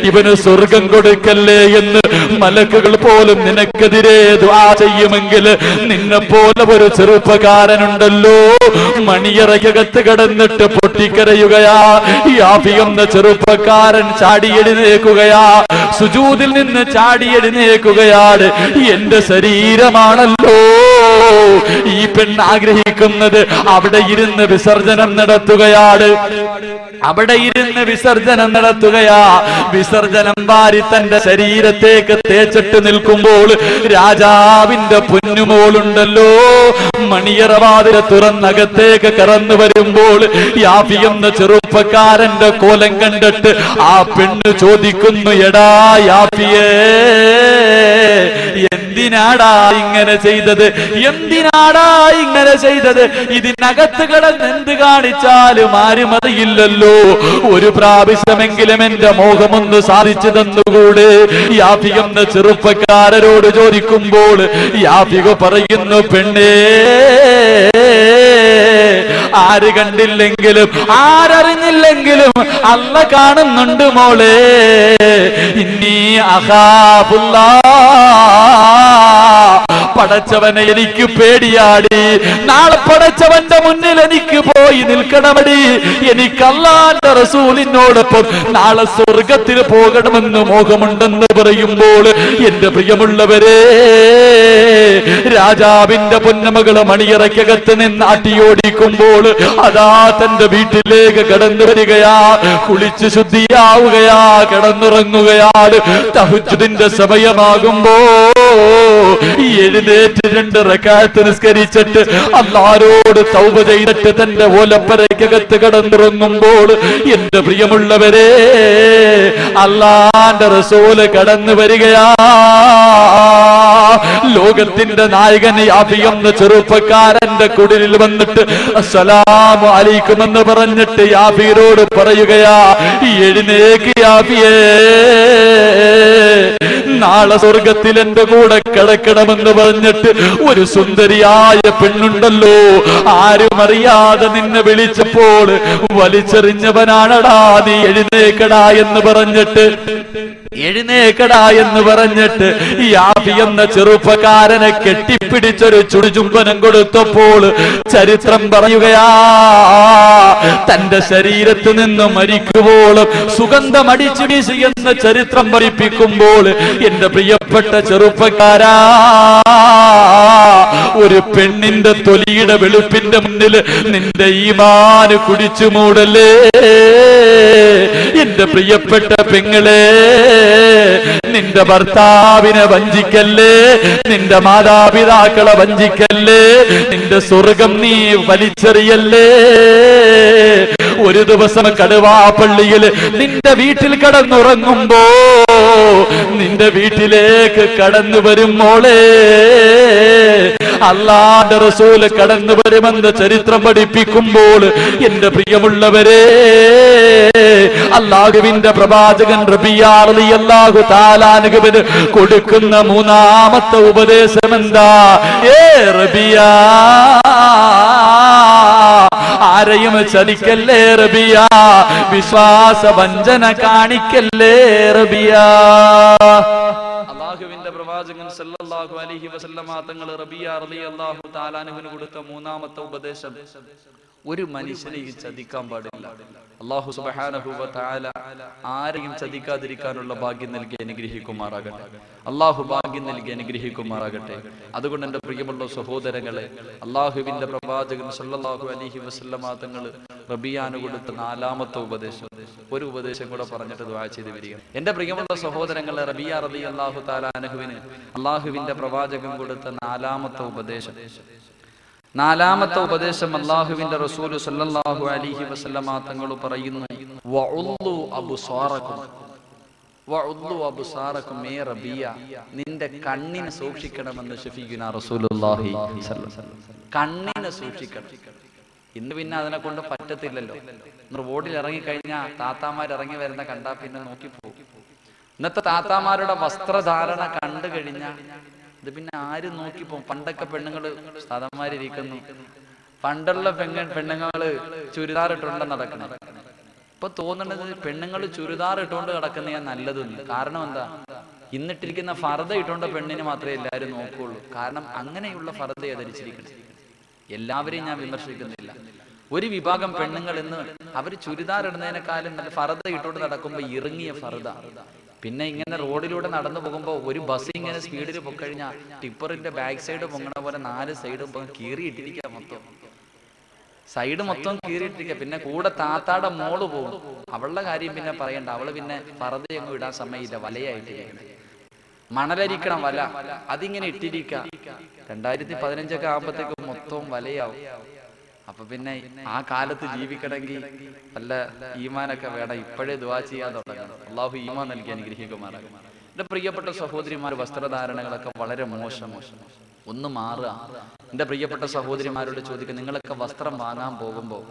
ഇവന് സ്വർഗം കൊടുക്കല്ലേ എന്ന് മലക്കുകൾ പോലും നിനക്കെതിരെ ദുആ ചെയ്യുമെങ്കിൽ നിന്നെ പോലെ ഒരു ചെറുപ്പക്കാരനുണ്ടല്ലോ, മണിയറയ്ക്കകത്ത് കിടന്നിട്ട് പൊട്ടിക്കരയുകയാ. യാഫി എന്ന ചെറുപ്പക്കാരൻ ചാടി എഴുന്നേക്കുകയാ, സുജൂദിൽ നിന്ന് ചാടി എഴുന്നേക്കുകയാണ്. എന്റെ ശരീരമാണല്ലോ ഈ പെണ്ണ് ആഗ്രഹിക്കുന്നത്. അവിടെ ഇരുന്ന് വിസർജനം നടത്തുകയാണ്, അവിടെ ഇരുന്ന് വിസർജനം നടത്തുകയാ. വിസർജനം വാരി തന്റെ ശരീരത്തേക്ക് തേച്ചിട്ട് നിൽക്കുമ്പോൾ രാജാവിന്റെ പൊന്നുമോളുണ്ടല്ലോ, മണിയറവാതിൽ തുറന്നകത്തേക്ക് കടന്നു വരുമ്പോൾ യാഫി എന്ന ചെറുപ്പക്കാരന്റെ കോലം കണ്ടിട്ട് ആ പെണ്ണ് ചോദിക്കുന്നു, എടാ യാഫിയേ, എന്തിനാടാ ഇങ്ങനെ ചെയ്തത്? എന്തിനാടാ ഇങ്ങനെ ചെയ്തത്? ഇതിനകത്ത് കിടന്ന് എന്ത് കാണിച്ചാലും ആരും അറിയില്ലല്ലോ. ഒരു പ്രാവശ്യമെങ്കിലും എന്റെ മോഹമൊന്ന് സാധിച്ചു തന്നുകൂടെ? യാഫി എന്ന ചെറുപ്പക്കാരനോട് ചോദിക്കുമ്പോൾ യാഫിക പറയുന്നു, പെണ്ണേ, ആര് കണ്ടില്ലെങ്കിലും ആരറിഞ്ഞില്ലെങ്കിലും അല്ല കാണുന്നുണ്ട് മോളെ. ഇന്നീ അഖാഫുല്ലാഹ്, പടച്ചവനെ എനിക്ക് പേടിയാടി. നാളെ പടച്ചവന്റെ മുന്നിൽ എനിക്ക് പോയി നിൽക്കണമടി. എനിക്ക് അല്ലാഹുവിന്റെ റസൂലിനോടൊപ്പം നാളെ സ്വർഗത്തിൽ പോകണമെന്ന് മോഹമുണ്ടെന്ന് പറയുമ്പോൾ എന്റെ പ്രിയമുള്ളവരെ, രാജാവിന്റെ പൊന്നമകള് മണിയറയ്ക്കകത്ത് നിന്ന് ആട്ടിയോടിക്കുമ്പോൾ അതാ തന്റെ വീട്ടിലേക്ക് കടന്നു വരികയാ, കുളിച്ച് ശുദ്ധിയാവുകയാ, കിടന്നുറങ്ങുകയാണ്. തഹജ്ജുദിന്റെ സമയമാകുമ്പോ എഴുന്നേറ്റ് 2 റക്അത്ത് നിസ്കരിച്ചിട്ട് അല്ലാഹുവോട് തൗബ ചെയ്തിട്ട് തന്റെ ഓലപ്പരയ്ക്കകത്ത് കിടന്നുറങ്ങുമ്പോൾ എന്റെ പ്രിയമുള്ളവരെ, അല്ലാഹുവിന്റെ റസൂല് കടന്നു വരികയാ. ലോകത്തിന്റെ നായകൻ യാഫി എന്ന ചെറുപ്പക്കാരന്റെ കുടിലിൽ വന്നിട്ട് അസ്സലാമു അലൈക്കും എന്ന് പറഞ്ഞിട്ട് യാഫിയോട് പറയുകയാ, എഴുന്നേക്ക് യാഫിയേ, നാളെ സ്വർഗത്തിൽ എന്റെ കൂടെ കിടക്കണമെന്ന് പറഞ്ഞിട്ട് ഒരു സുന്ദരിയായ പെണ്ണുണ്ടല്ലോ, ആരും അറിയാതെ നിന്നെ വിളിച്ചപ്പോൾ വലിച്ചെറിഞ്ഞവനാണടാ നീ. എഴുന്നേക്കടാ എന്ന് പറഞ്ഞിട്ട്, എഴുന്നേക്കടാ എന്ന് പറഞ്ഞിട്ട് യാഫി എന്ന ചെറുപ്പക്കാരനെ കെട്ടിപ്പിടിച്ചൊരു ചുടുചുംബനം കൊടുത്തപ്പോൾ ചരിത്രം പറയുകയാ, തന്റെ ശരീരത്ത് നിന്ന് മരിക്കുവോളം സുഗന്ധമടിച്ചു വീശി എന്ന ചരിത്രം പഠിപ്പിക്കുമ്പോൾ എന്റെ പ്രിയപ്പെട്ട ചെറുപ്പക്കാരാ, ഒരു പെണ്ണിന്റെ തൊലിയുടെ വെളുപ്പിന്റെ മുന്നിൽ നിന്റെ ഈമാന് കുടിച്ചു മൂടല്ലേ? എന്റെ പ്രിയപ്പെട്ട പെങ്ങളെ, നിന്റെ ഭർത്താവിനെ വഞ്ചിക്കല്ലേ, നിന്റെ മാതാപിതാക്കളെ വഞ്ചിക്കല്ലേ, നിന്റെ സ്വർഗം നീ വലിച്ചെറിയല്ലേ? ഒരു ദിവസം കടുവാപ്പള്ളിയിൽ നിന്റെ വീട്ടിൽ കടന്നുറങ്ങുമ്പോ നിന്റെ വീട്ടിലേക്ക് കടന്നു വരും മോളെ, അല്ലാഹുവിന്റെ റസൂൽ കടന്നു വരുമെന്ന് ചരിത്രം പഠിപ്പിക്കുമ്പോൾ എന്റെ പ്രിയമുള്ളവരെ, അല്ലാഹുവിന്റെ പ്രവാചകൻ റബിയ റളിയല്ലാഹു തആല അൻഹുവിന് കൊടുക്കുന്ന 3ാമത്തെ ഉപദേശം എന്താ? റബിയ, ആരെയും ചതിക്കല്ലേ റബിയ, വിശ്വാസ വഞ്ചന കാണിക്കല്ലേ റബിയ. അല്ലാഹുവിന്റെ പ്രവാചകൻ സല്ലല്ലാഹു അലൈഹി വസല്ലമ തങ്ങൾ റബിയ റളിയല്ലാഹു തആല അൻഹുവിന് കൊടുത്ത 3ാമത്തെ ഉപദേശം, ഒരു മനുഷ്യനെയും ചതിക്കാൻ പാടില്ല. അല്ലാഹു സുബ്ഹാനഹു വ തആല ആരെയും ചതിക്കാതിരിക്കാനുള്ള ഭാഗ്യം നൽകി അനുഗ്രഹിക്കുമാറാകട്ടെ. അല്ലാഹു ഭാഗ്യം നൽകി അനുഗ്രഹിക്കുമാറാകട്ടെ. അതുകൊണ്ട് എൻ്റെ പ്രിയമുള്ള സഹോദരങ്ങളെ, അല്ലാഹുവിന്റെ പ്രവാചകൻ സല്ലല്ലാഹു അലൈഹി വസല്ലമ തങ്ങൾ റബിയാന് കൊടുത്ത 4ാമത്തെ ഉപദേശം, ഒരു ഉപദേശം കൂടെ പറഞ്ഞിട്ട് ദുആ ചെയ്ത് വരിക. എൻ്റെ പ്രിയമുള്ള സഹോദരങ്ങളെ, റബിയ റളിയല്ലാഹു തആല അൻഹുവിന് അല്ലാഹുവിന്റെ പ്രവാചകൻ കൊടുത്ത 4ാമത്തെ ഉപദേശം, 4ാമത്തെ ഉപദേശം അല്ലാഹുവിന്റെ റസൂൽ സല്ലല്ലാഹു അലൈഹി വസല്ലമ തങ്ങൾ പറയുന്നു, വഉല്ലു അബ്സാറകും, വഉല്ലു അബ്സാറകും മേ റബിയ, നിന്റെ കണ്ണിനെ സൂക്ഷിക്കണമെന്ന് ഷഫീഖുനാ റസൂലുള്ളാഹി സ്വല്ലല്ലാഹു അലൈഹി വസല്ലം. കണ്ണിനെ സൂക്ഷിക്കണം. ഇന്ന് പിന്നെ അതിനെ കൊണ്ട് പറ്റത്തില്ലല്ലോ. റോഡിൽ ഇറങ്ങിക്കഴിഞ്ഞാൽ താത്താമാർ ഇറങ്ങി വരുന്ന കണ്ടാ പിന്നെ നോക്കിപ്പോകും. ഇന്നത്തെ താത്താമാരുടെ വസ്ത്രധാരണ കണ്ടു കഴിഞ്ഞാൽ ഇത് പിന്നെ ആരും നോക്കിപ്പോകും. പണ്ടൊക്കെ പെണ്ണുങ്ങള് സാധാമാരിയിരിക്കുന്നു, പണ്ടുള്ള പെണ്ണുങ്ങള് ചുരിദാർ ഇട്ടുകൊണ്ട് നടക്കണം. ഇപ്പൊ തോന്നുന്നത് പെണ്ണുങ്ങൾ ചുരിദാർ ഇട്ടുകൊണ്ട് നടക്കുന്ന നല്ലതെന്ന്. കാരണം എന്താ? ഇന്നിട്ടിരിക്കുന്ന ഫർദ ഇട്ടുകൊണ്ട് പെണ്ണിന് മാത്രമേ എല്ലാവരും നോക്കുള്ളൂ. കാരണം അങ്ങനെയുള്ള ഫർദയെ ധരിച്ചിരിക്കണം. എല്ലാവരെയും ഞാൻ വിമർശിക്കുന്നില്ല. ഒരു വിഭാഗം പെണ്ണുങ്ങൾ ഇന്ന് അവർ ചുരിദാർ ഇടുന്നതിനേക്കാളും നല്ല ഫർദ ഇട്ടുകൊണ്ട് നടക്കുമ്പോ ഇറങ്ങിയ ഫർദ. പിന്നെ ഇങ്ങനെ റോഡിലൂടെ നടന്നു പോകുമ്പോൾ ഒരു ബസ് ഇങ്ങനെ സ്പീഡിൽ പൊക്കഴിഞ്ഞാൽ ടിപ്പറിന്റെ ബാക്ക് സൈഡ് പൊങ്ങണ പോലെ 4 സൈഡും കീറിയിട്ടിരിക്കുക. മൊത്തം സൈഡ് മൊത്തം കീറിയിട്ടിരിക്കുക. പിന്നെ കൂടെ താത്താടെ മോള് പോകും. അവളുടെ കാര്യം പിന്നെ പറയണ്ട. അവള് പിന്നെ ഫർദയൊന്നും ഇടാൻ സമയമില്ല, വലയായിട്ടിരിക്കണം. മണലരിക്കണം വല, അതിങ്ങനെ ഇട്ടിരിക്ക. 2015 ആകുമ്പോഴത്തേക്ക് മൊത്തം വലയാവും. അപ്പൊ പിന്നെ ആ കാലത്ത് ജീവിക്കണമെങ്കിൽ നല്ല ഈമാനൊക്കെ വേണം. ഇപ്പോഴേ ദുആ ചെയ്യാൻ തുടങ്ങണം. അല്ലാഹു ഈമാൻ നൽകി അനുഗ്രഹിക്കുമാറാകട്ടെ. എന്റെ പ്രിയപ്പെട്ട സഹോദരിമാർ, വസ്ത്രധാരണങ്ങളൊക്കെ വളരെ മോശം. ഒന്ന് മാറുക. എന്റെ പ്രിയപ്പെട്ട സഹോദരിമാരോട് ചോദിക്കുക, നിങ്ങളൊക്കെ വസ്ത്രം വാങ്ങാൻ പോകുമ്പോൾ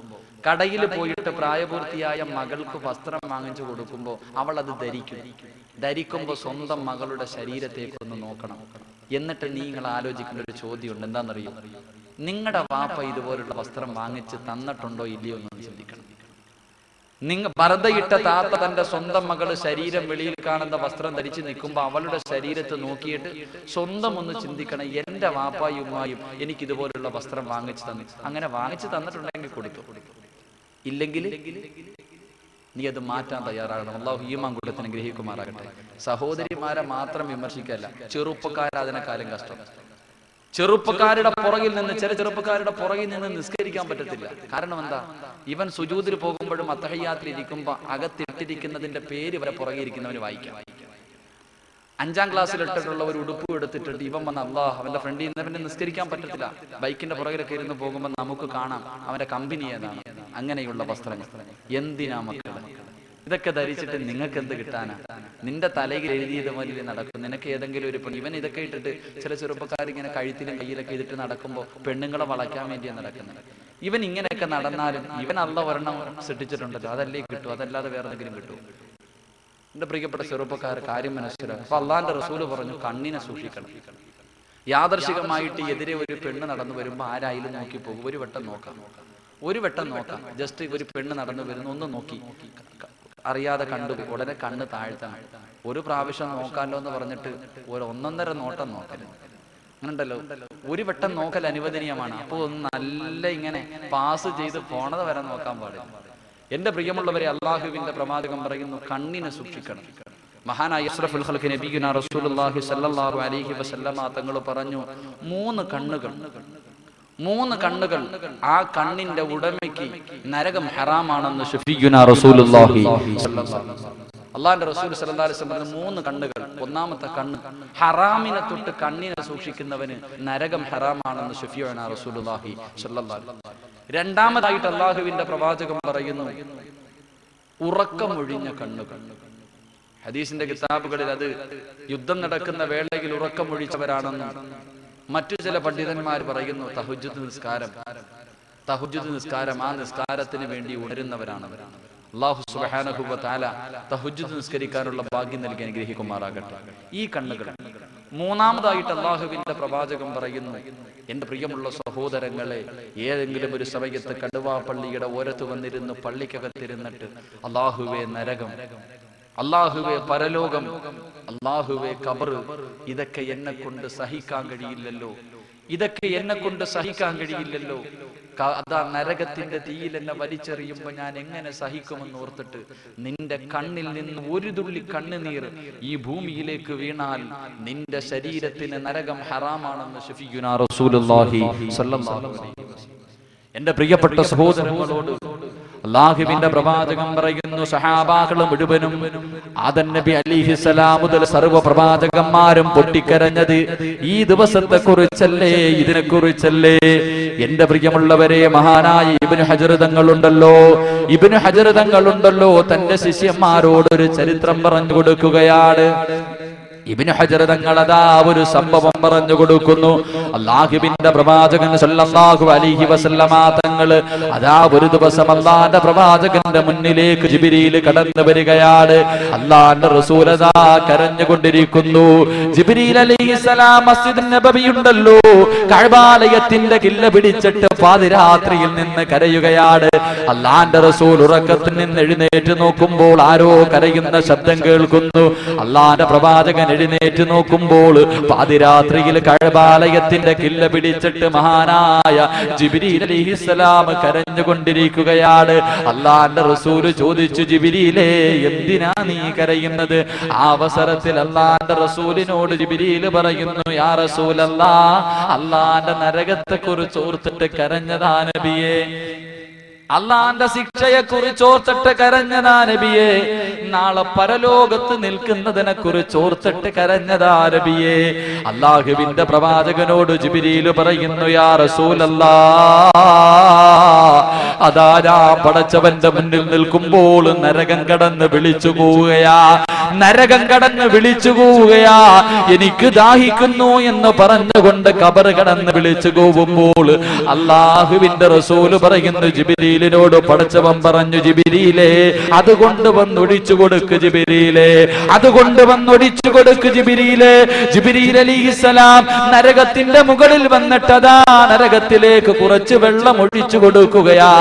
കടയിൽ പോയിട്ട് പ്രായപൂർത്തിയായ മകൾക്ക് വസ്ത്രം വാങ്ങിച്ചു കൊടുക്കുമ്പോൾ അവൾ അത് ധരിക്കുമ്പോൾ സ്വന്തം മകളുടെ ശരീരത്തേക്ക് ഒന്ന് നോക്കണം. എന്നിട്ട് നിങ്ങൾ ആലോചിക്കേണ്ട ഒരു ചോദ്യമുണ്ട്. എന്താണെന്നറിയോ? നിങ്ങളുടെ വാപ്പ ഇതുപോലുള്ള വസ്ത്രം വാങ്ങിച്ച് തന്നിട്ടുണ്ടോ ഇല്ലയോ എന്ന് ചിന്തിക്കണം. പർദ്ദയിട്ട താത്ത തന്റെ സ്വന്തം മകള് ശരീരം വെളിയിൽ കാണുന്ന വസ്ത്രം ധരിച്ചു നിൽക്കുമ്പോൾ അവളുടെ ശരീരത്തെ നോക്കിയിട്ട് സ്വന്തം ഒന്ന് ചിന്തിക്കണം, എന്റെ വാപ്പായും ഉമ്മായും എനിക്ക് ഇതുപോലുള്ള വസ്ത്രം വാങ്ങിച്ചു തന്നു. അങ്ങനെ വാങ്ങിച്ചു തന്നിട്ടുണ്ടെങ്കിൽ കൊടുത്തു, ഇല്ലെങ്കിൽ നീ അത് മാറ്റാൻ തയ്യാറാകണം. അല്ലാഹു ഈമാൻ കൊടുത്ത് അനുഗ്രഹിക്കുമാറാകട്ടെ. സഹോദരിമാരെ മാത്രം വിമർശിക്കല്ല, ചെറുപ്പക്കാരെ അതിനെക്കാളും കഷ്ടം. ചെറുപ്പക്കാരുടെ പുറകിൽ നിന്ന്, ചില ചെറുപ്പക്കാരുടെ പുറകിൽ നിന്ന് നിസ്കരിക്കാൻ പറ്റത്തില്ല. കാരണം എന്താ? ഇവൻ സുജൂദിൽ പോകുമ്പോഴും അത്തഹിയ്യാത്തിൽ ഇരിക്കുമ്പോ അകത്തിട്ടിരിക്കുന്നതിന്റെ പേര് വരെ പുറകെ ഇരിക്കുന്നവന് വായിക്കാം. 5ാം ക്ലാസ്സിൽ ഇട്ടിട്ടുള്ള ഒരു ഉടുപ്പ് എടുത്തിട്ടുണ്ട് ഇവൻ വന്ന് അല്ലാഹ് അവന്റെ ഫ്രണ്ടിൽ നിന്ന് പിന്നെ നിസ്കരിക്കാൻ പറ്റത്തില്ല. ബൈക്കിന്റെ പുറകിലൊക്കെ ഇരുന്ന് പോകുമ്പോൾ നമുക്ക് കാണാം അവന്റെ കമ്പനി ഏതാണ്. അങ്ങനെയുള്ള വസ്ത്രങ്ങൾ എന്തിനാ മക്കളെ? ഇതൊക്കെ ധരിച്ചിട്ട് നിങ്ങൾക്ക് എന്ത് കിട്ടാനാ? നിന്റെ തലയിൽ എഴുതിയത് പോലെ നടക്കും. നിനക്ക് ഏതെങ്കിലും ഒരു പെണ്ണ്, ഇവൻ ഇതൊക്കെ ഇട്ടിട്ട് ചില ചെറുപ്പക്കാർ ഇങ്ങനെ കഴുത്തിലും കയ്യിലൊക്കെ ഇതിട്ട് നടക്കുമ്പോൾ പെണ്ണുങ്ങളെ വളയ്ക്കാൻ വേണ്ടിയാണ് നടക്കുന്നത്. ഇവൻ ഇങ്ങനെയൊക്കെ നടന്നാലും ഇവൻ അല്ലാഹ് ഒരെണ്ണം സൃഷ്ടിച്ചിട്ടുണ്ടല്ലോ, അതല്ലേ കിട്ടൂ, അതല്ലാതെ വേറെ എന്തെങ്കിലും കിട്ടും. എന്റെ പ്രിയപ്പെട്ട ചെറുപ്പക്കാർ കാര്യം മനസ്സിലാക്കും. അപ്പൊ അള്ളാന്റെ റസൂല് പറഞ്ഞു, കണ്ണിനെ സൂക്ഷിക്കണം. യാദർശികമായിട്ട് എതിരെ ഒരു പെണ്ണ് നടന്നു വരുമ്പോ ആരായാലും നോക്കി പോകും. ഒരു വട്ടം നോക്കാം. ജസ്റ്റ് ഒരു പെണ്ണ് നടന്നു വരുന്നു, ഒന്ന് നോക്കി, അറിയാതെ കണ്ടു, ഉടനെ കണ്ണ് താഴ്ത്തണം. ഒരു പ്രാവശ്യം നോക്കാമല്ലോ എന്ന് പറഞ്ഞിട്ട് ഒരു 1.5 നോട്ടം നോക്കരുത്. അങ്ങനെ ഉണ്ടല്ലോ, ഒരു വട്ടം നോക്കൽ അനുവദനീയമാണ്. അപ്പോൾ ഒന്ന് നല്ല ഇങ്ങനെ പാസ് ചെയ്ത് പോണത് വരെ നോക്കാൻ പാടില്ല. എന്റെ പ്രിയമുള്ളവരെ, അള്ളാഹുവിന്റെ പ്രവാചകൻ പറയുന്നു, കണ്ണിനെ സൂക്ഷിക്കണം. മഹാനായ അഷ്റഫുൽ ഖൽഖ് നബിയുനാ റസൂലുള്ളാഹി സ്വല്ലല്ലാഹു അലൈഹി വസല്ലമ തങ്ങൾ പറഞ്ഞു, 3 കണ്ണുകൾ, ആ കണ്ണിന്റെ ഉടമയ്ക്ക് നരകം ഹറാമാണെന്ന് ഷഫീഉനാ റസൂലുള്ളാഹി സ്വല്ലല്ലാഹു അലൈഹി വസല്ലം. അല്ലാഹുവിന്റെ റസൂൽ സ്വല്ലല്ലാഹു അലൈഹി വസല്ലം 3 കണ്ണുകൾ. ഒന്നാമത്തെ കണ്ണ്, ഹറാമിനെ തൊട്ട് കണ്ണിനെ സൂക്ഷിക്കുന്നവന് നരകം ഹറാമാണെന്ന് ഷഫീഉനാ റസൂലുള്ളാഹി സ്വല്ലല്ലാഹു അലൈഹി വസല്ലം. രണ്ടാമതായിട്ട് അള്ളാഹുവിന്റെ പ്രവാചകൻ പറയുന്നു, ഉറക്കമൊഴിഞ്ഞ കണ്ണുകൾ. ഹദീസിന്റെ കിതാബുകളിൽ അത് യുദ്ധം നടക്കുന്ന വേളയിൽ ഉറക്കമൊഴിച്ചവരാണെന്നും മറ്റു ചില പണ്ഡിതന്മാർ പറയുന്നു തഹജ്ജുദ് നിസ്കാരം ആ നിസ്കാരത്തിന് വേണ്ടി ഉണരുന്നവരാണ്. അല്ലാഹു സുബ്ഹാനഹു വ തആല തഹജ്ജുദ് നിസ്കരിക്കാനുള്ള ഭാഗ്യം നൽകി അനുഗ്രഹിക്കുമാറാകട്ടെ. ഈ കണ്ണുകൾ. മൂന്നാമതായിട്ട് അള്ളാഹുവിന്റെ പ്രവാചകൻ പറയുന്നു, എന്റെ പ്രിയമുള്ള സഹോദരങ്ങളെ, ഏതെങ്കിലും ഒരു സമയത്ത് കടുവാപ്പള്ളിയുടെ ഓരത്ത് വന്നിരുന്ന് പള്ളിക്കകത്തിരുന്നിട്ട് അല്ലാഹുവേ നരകം, അല്ലാഹുവേ പരലോകം, അല്ലാഹുവേ ഖബർ, ഇതൊക്കെ എന്നെ കൊണ്ട് സഹിക്കാൻ കഴിയില്ലല്ലോ ഇതൊക്കെ എന്നെ കൊണ്ട് സഹിക്കാൻ കഴിയില്ലല്ലോ, അതാ നരകത്തിന്റെ തീയിൽ എന്നെ വലിച്ചെറിയുമ്പോ ഞാൻ എങ്ങനെ സഹിക്കുമെന്ന് ഓർത്തിട്ട് നിന്റെ കണ്ണിൽ നിന്ന് ഒരു തുള്ളി കണ്ണുനീർ ഈ ഭൂമിയിലേക്ക് വീണാൽ നിന്റെ ശരീരത്തിന് നരകം ഹറാമാണെന്ന് ശഫീഉനാ റസൂലുള്ളാഹി സ്വല്ലല്ലാഹു അലൈഹി വസല്ലം. എന്റെ പ്രിയപ്പെട്ട സഹോദരങ്ങളോട് അല്ലാഹുവിന്റെ പ്രവാചകൻ പറയുന്നു, സഹാബാക്കൾ മുഴുവനും ആദം നബി അലൈഹിസ്സലാം മുതൽ സർവ്വ പ്രവാചകന്മാരും പൊട്ടിക്കരഞ്ഞത് ഈ ദിവസത്തെ കുറിച്ചല്ലേ, ഇതിനെ കുറിച്ചല്ലേ. എന്റെ പ്രിയമുള്ളവരെ, മഹാനായ ഇബ്നു ഹജർ തങ്ങളുണ്ടല്ലോ തന്റെ ശിഷ്യന്മാരോട് ഒരു ചരിത്രം പറഞ്ഞു കൊടുക്കുകയാണ്. ഇബ്നു ഹജർ തങ്ങളതാ ഒരു സംഭവം പറഞ്ഞു കൊടുക്കുന്നു. അല്ലാഹുവിന്റെ പ്രവാചകൻ സല്ലല്ലാഹു അലൈഹി വസല്ലമ തങ്ങള് അതാ ഒരു ദിവസം അല്ലാഹുവിന്റെ പ്രവാചകന്റെ മുന്നിലേക്ക് ജിബ്രീൽ കടന്നു വരികയാണ്. അല്ലാഹുവിന്റെ റസൂൽ അതാ കരഞ്ഞുകൊണ്ടിരിക്കുന്നു. ജിബ്രീൽ അലൈഹിസ്സലാം മസ്ജിദ് നബവി ഉണ്ടല്ലോ, കഅബാലയത്തിന്റെ കില്ല പിടിച്ചിട്ട് പാതിരാത്രിയിൽ നിന്ന് കരയുകയാണ്. അല്ലാഹുവിന്റെ റസൂൽ ഉറക്കത്തിൽ നിന്ന് എഴുന്നേറ്റ് നോക്കുമ്പോൾ ആരോ കരയുന്ന ശബ്ദം കേൾക്കുന്നു. അല്ലാഹുവിന്റെ പ്രവാചകൻ എഴുന്നേറ്റ് നോക്കുമ്പോൾ പാതിരാത്രിയിൽ കഅബാലയത്തിന്റെ കില്ല പിടിച്ചിട്ട് മഹാനായ ജിബ്രീൽ അലൈഹിസ്സലാം കരഞ്ഞുകൊണ്ടിരിക്കുകയാണ്. അല്ലാഹുവിന്റെ റസൂൽ ചോദിച്ചു, ജിബ്രീലേ, എന്തിനാ നീ കരയുന്നത്? ആ അവസരത്തിൽ അല്ലാഹുവിന്റെ റസൂലിനോട് ജിബ്രീൽ പറയുന്നു, യാ റസൂലല്ലാഹ്, അല്ലാഹുവിന്റെ നരകത്തെ കുറിച്ച് ഓർത്തിട്ട് കരഞ്ഞതാ നബിയേ, അള്ളാന്റെ ശിക്ഷയെ കുറിച്ച് ഓർത്തിട്ട് കരഞ്ഞതാ നബിയേ, നാളെ പരലോകത്ത് നിൽക്കുന്നതിനെ കുറിച്ച് ഓർത്തിട്ട് കരഞ്ഞതാ നബിയേ. അല്ലാഹുവിന്റെ പ്രവാചകനോട് ജിബ്രീൽ പറയുന്നു, യാ റസൂലല്ലാഹ്, അതാ ഞാൻ പടച്ചവന്റെ മുന്നിൽ നിൽക്കുമ്പോൾ നരകം കടന്ന് വിളിച്ചു പോവുകയാ, എനിക്ക് ദാഹിക്കുന്നു എന്ന് പറഞ്ഞുകൊണ്ട് ഖബർ കടന്ന് വിളിച്ചു പോവുമ്പോൾ അല്ലാഹുവിന്റെ റസൂൽ പറയുന്നു ജിബ്രീലിനോട്, പടച്ചവൻ പറഞ്ഞു, ജിബ്രീലേ, അതുകൊണ്ട് വന്നൊഴിച്ചു കൊടുക്ക് ജിബ്രീലേ, അതുകൊണ്ട് വന്നൊഴിച്ചു കൊടുക്ക് ജിബ്രീലേ. ജിബ്രീൽ അലൈഹിസ്സലാം നരകത്തിന്റെ മുകളിൽ വന്നിട്ടതാ നരകത്തിലേക്ക് കുറച്ച് വെള്ളം ഒഴിച്ചു കൊടുക്കുകയാ.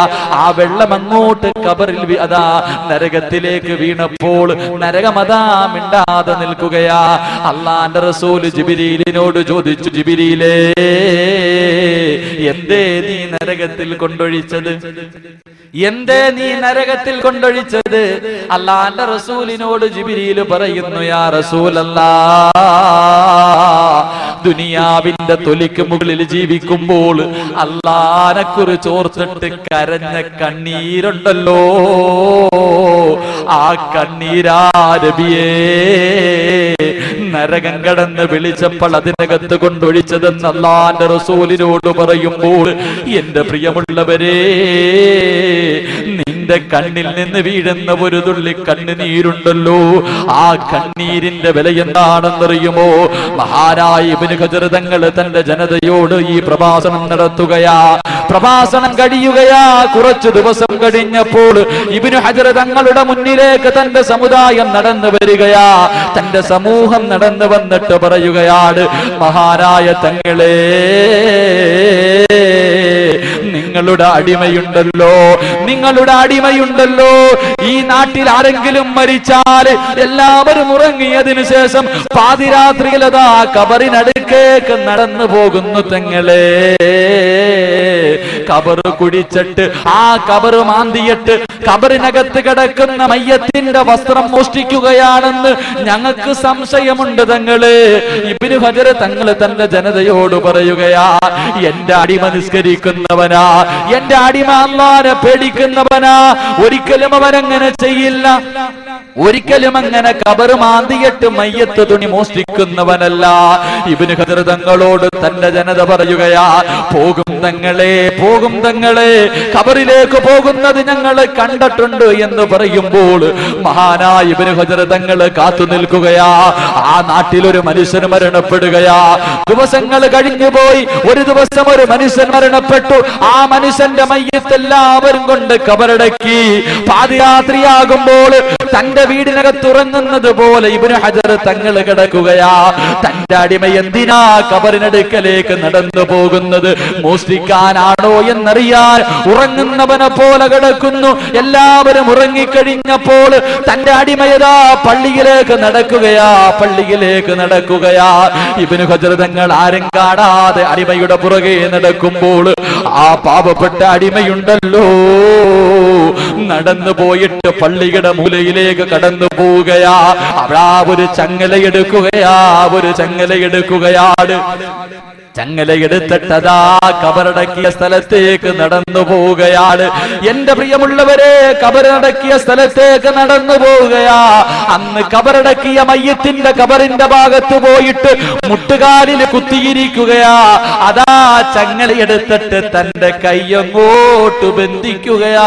ആ വെള്ളം അങ്ങോട്ട് ഖബറിൽ അതാ നരകത്തിലേക്ക് വീണപ്പോൾ നരകം അതാ മിണ്ടാതെ നിൽക്കുകയാ. അല്ലാഹുവിന്റെ റസൂൽ ജിബ്രീലിനോട് ചോദിച്ചു, ജിബ്രീലേ, എന്തേ നീ നരകത്തിൽ കൊണ്ടൊഴിച്ചത്? എന്തേ നീ നരകത്തിൽ കൊണ്ടൊഴിച്ചത്? അല്ലാഹുവിന്റെ റസൂലിനോട് ജിബ്രീൽ പറയുന്നു, യാ റസൂലല്ലാഹ്, ദുനിയാവിന്റെ തൊലിക്ക് മുകളിൽ ജീവിക്കുമ്പോൾ അല്ലാഹനെ കുറിച്ച് ഓർത്തിട്ട് കരഞ്ഞ കണ്ണീരുണ്ടല്ലോ, ആ കണ്ണീരാ നബിയേ നരകം കടന്ന് വിളിച്ചപ്പോൾ അതിനകത്ത് കൊണ്ടൊഴിച്ചതെന്ന് അല്ലാഹുവിന്റെ റസൂലിനോട് പറയുമ്പോൾ, എന്റെ പ്രിയമുള്ളവരെ, നിന്റെ കണ്ണിൽ നിന്ന് വീഴുന്ന ഒരു തുള്ളി കണ്ണുനീരുണ്ടല്ലോ, ആ കണ്ണീരിന്റെ വില എന്താണെന്നറിയുമോ? മഹാനായ ഇബ്നു ഹജർ തങ്ങൾ തന്റെ ജനതയോട് ഈ പ്രഭാഷണം നടത്തുകയാ. പ്രഭാഷണം കഴിയുകയാ. കുറച്ചു ദിവസം കഴിഞ്ഞപ്പോൾ ഇബ്നു ഹജർ തങ്ങളുടെ മുന്നിലേക്ക് തന്റെ സമുദായം നടന്നു വരികയാ. തന്റെ സമൂഹം നടന്നു വന്നിട്ട് പറയുകയാണ്, മഹാനായ തങ്ങളെ, നിങ്ങളുടെ അടിമയുണ്ടല്ലോ, ഈ നാട്ടിൽ ആരെങ്കിലും മരിച്ചാൽ എല്ലാവരും ഉറങ്ങിയതിനു ശേഷം പാതിരാത്രിയിൽ അതാ ഖബറിനടുക്കേക്ക് നടന്നു പോകുന്നു തങ്ങളെ. ഖബർ കുടിച്ചിട്ട് ആ ഖബർ മാന്തിയിട്ട് ഖബറിനകത്ത് കിടക്കുന്ന മയ്യത്തിന്റെ വസ്ത്രം മോഷ്ടിക്കുകയാണെന്ന് ഞങ്ങൾക്ക് സംശയമുണ്ട് തങ്ങളെ. ഇബ്നു ഹജർ തങ്ങൾ തന്റെ ജനതയോട് പറയുകയാ, എന്റെ അടിമ നിസ്കരിക്കുന്നവനാ, എന്റെ അടിമ അല്ലാഹനെ പേടിക്കുന്നവനാ, ഒരിക്കലും അവനങ്ങനെ ചെയ്യില്ല, ഒരിക്കലും അങ്ങനെ ഖബർ മാന്തിയിട്ട് മയ്യത്ത് തുണി മോഷ്ടിക്കുന്നവനല്ല. ഇബ്നു ഹജർ തങ്ങളോട് തന്റെ ജനത പറയുകയാ, പോകും തങ്ങളെ, ഖബറിലേക്ക് പോകുന്നത് ഞങ്ങൾ കണ്ടിട്ടുണ്ട് എന്ന് പറയുമ്പോൾ മഹാനായ ഇബ്നു ഹജർ തങ്ങൾ കാത്തു നിൽക്കുകയാ. ആ നാട്ടിൽ ഒരു മനുഷ്യൻ മരണപ്പെടുകയാ. ദിവസങ്ങൾ കഴിഞ്ഞു പോയി. ഒരു ദിവസം ഒരു മനുഷ്യൻ മരണപ്പെട്ടു. ആ മനുഷ്യന്റെ മയ്യത്ത് എല്ലാവരും കൊണ്ട് ഖബറടക്കി. പാതിരാത്രിയാകുമ്പോൾ തന്റെ വീടിനകത്ത് ഉറങ്ങുന്നത് പോലെ ഇബ്നു ഹജർ തങ്ങൾ കിടക്കുകയാ. തന്റെ അടിമ എന്തിനാ ഖബറിനടുക്കലേക്ക് നടന്നു പോകുന്നത്? മോഷ്ടിക്കാനാണോ എന്നറിയാൻ ഉറങ്ങുന്നവനെ പോലെ കിടക്കുന്നു. എല്ലാവരും ഉറങ്ങിക്കഴിഞ്ഞപ്പോൾ തന്റെ അടിമയതാ പള്ളിയിലേക്ക് നടക്കുകയാ. ഇബ്നു ഹജർ തങ്ങൾ ആരും കാണാതെ അടിമയുടെ പുറകെ നടക്കുമ്പോൾ ആ പാവപ്പെട്ട അടിമയുണ്ടല്ലോ നടന്നു പോയിട്ട് പള്ളിയുടെ മൂലയിലേക്ക് കടന്നു പോവുകയാ. അവിടെ ഒരു ചങ്ങലയെടുക്കുകയാണ്. ചങ്ങലയെടുത്തിട്ടതാ കബറടക്കിയ സ്ഥലത്തേക്ക് നടന്നു പോവുകയാണ്. എന്റെ പ്രിയമുള്ളവരെ, കബറടക്കിയ സ്ഥലത്തേക്ക് നടന്നു പോവുകയാ. അന്ന് കബറടക്കിയ മയ്യത്തിന്റെ കബറിന്റെ ഭാഗത്ത് പോയിട്ട് മുട്ടുകാലിൽ കുത്തിയിരിക്കുകയാ. അതാ ചങ്ങലയെടുത്തിട്ട് തന്റെ കൈയങ്ങോട്ട് ബന്ധിക്കുകയാ.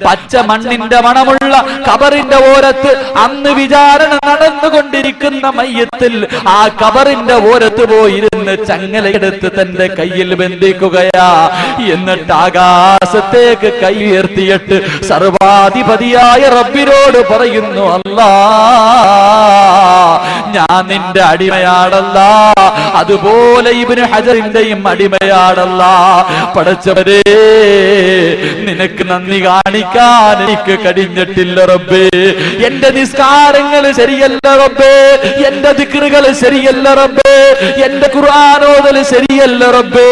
പച്ചമണ്ണിന്റെ മണമുള്ള കബറിന്റെ ഓരത്ത് അന്ന് വിചാരണ നടന്നുകൊണ്ടിരിക്കുന്ന മയ്യത്തിൽ ആ കബറിന്റെ ഓരത്ത് പോയിരുന്ന് ചങ്ങലയെടുത്ത് തന്റെ കയ്യിൽ ബന്ധിക്കുകയാ. എന്നിട്ട് ആകാശത്തേക്ക് കൈ ഉയർത്തിയിട്ട് സർവാധിപതിയായ റബ്ബിനോട് പറയുന്നു, അല്ലാ, ഞാൻ നിന്റെ അടിമയാണല്ലാ, അതുപോലെ ഇബ്നു ഹജറിന്റെയും അടിമയാണല്ലാ. പടച്ചവരേ, നിനക്ക് നന്ദി കാണിക്കാൻ എനിക്ക് കഴിഞ്ഞിട്ടില്ല റബ്ബേ. എന്റെ നിസ്കാരങ്ങൾ ശരിയല്ല റബ്ബേ, എന്റെ ദിക്റുകൾ ശരിയല്ല റബ്ബേ, എന്റെ ഖുർആൻ ഓതൽ ശരിയല്ല റബ്ബേ.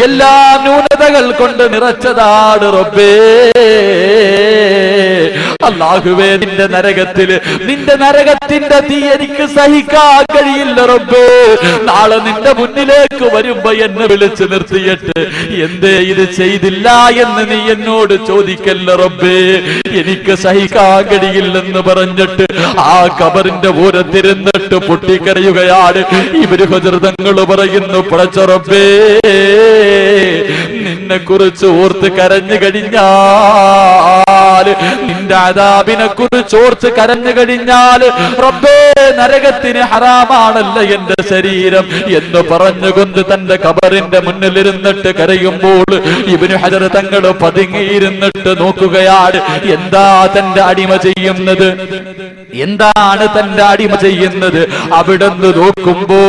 എല്ലാ ന്യൂനതകൾ കൊണ്ട് നിറച്ചതാണ് റബ്ബേ. അല്ലാഹുവേ, നിന്റെ നരകത്തിന്റെ തീ എനിക്ക് സഹിക്കാൻ കഴിയില്ല റബ്ബേ. നാളെ നിന്റെ മുന്നിലേക്ക് വരുമ്പോ എന്നെ വിളിച്ചു നിർത്തിയിട്ട് എന്തേ ഇത് ചെയ്തില്ല എന്ന് നീ എന്നോട് ചോദിക്കല്ല റബ്ബേ. എനിക്ക് സഹിക്കാൻ കഴിയില്ലെന്ന് പറഞ്ഞിട്ട് ആ കബറിന്റെ ഓരത്തിരുന്നിട്ട് പൊട്ടിക്കരയുകയാണ്. ഇബ്നു ഹജർ തങ്ങൾ പറയുന്നു, പടച്ച റബ്ബേ, നിന്നെ കുറിച്ച് ഓർത്ത് കരഞ്ഞു കഴിഞ്ഞാൽ, നിന്റെ അദാബിനെ കുറിച്ച് ഓർത്ത് കരഞ്ഞു കഴിഞ്ഞാൽ റബ്ബേ, നരകത്തിന് ഹറാമാണല്ല എന്റെ ശരീരം എന്ന് പറഞ്ഞുകൊണ്ട് തന്റെ കബറിന്റെ മുന്നിലിരുന്നിട്ട് കരയുമ്പോൾ ഇബ്നു ഹജർ തങ്ങൾ പതുങ്ങിയിരുന്നിട്ട് നോക്കുകയാണ്. എന്താണ് തന്റെ അടിമ ചെയ്യുന്നത്? അവിടുന്ന് നോക്കുമ്പോ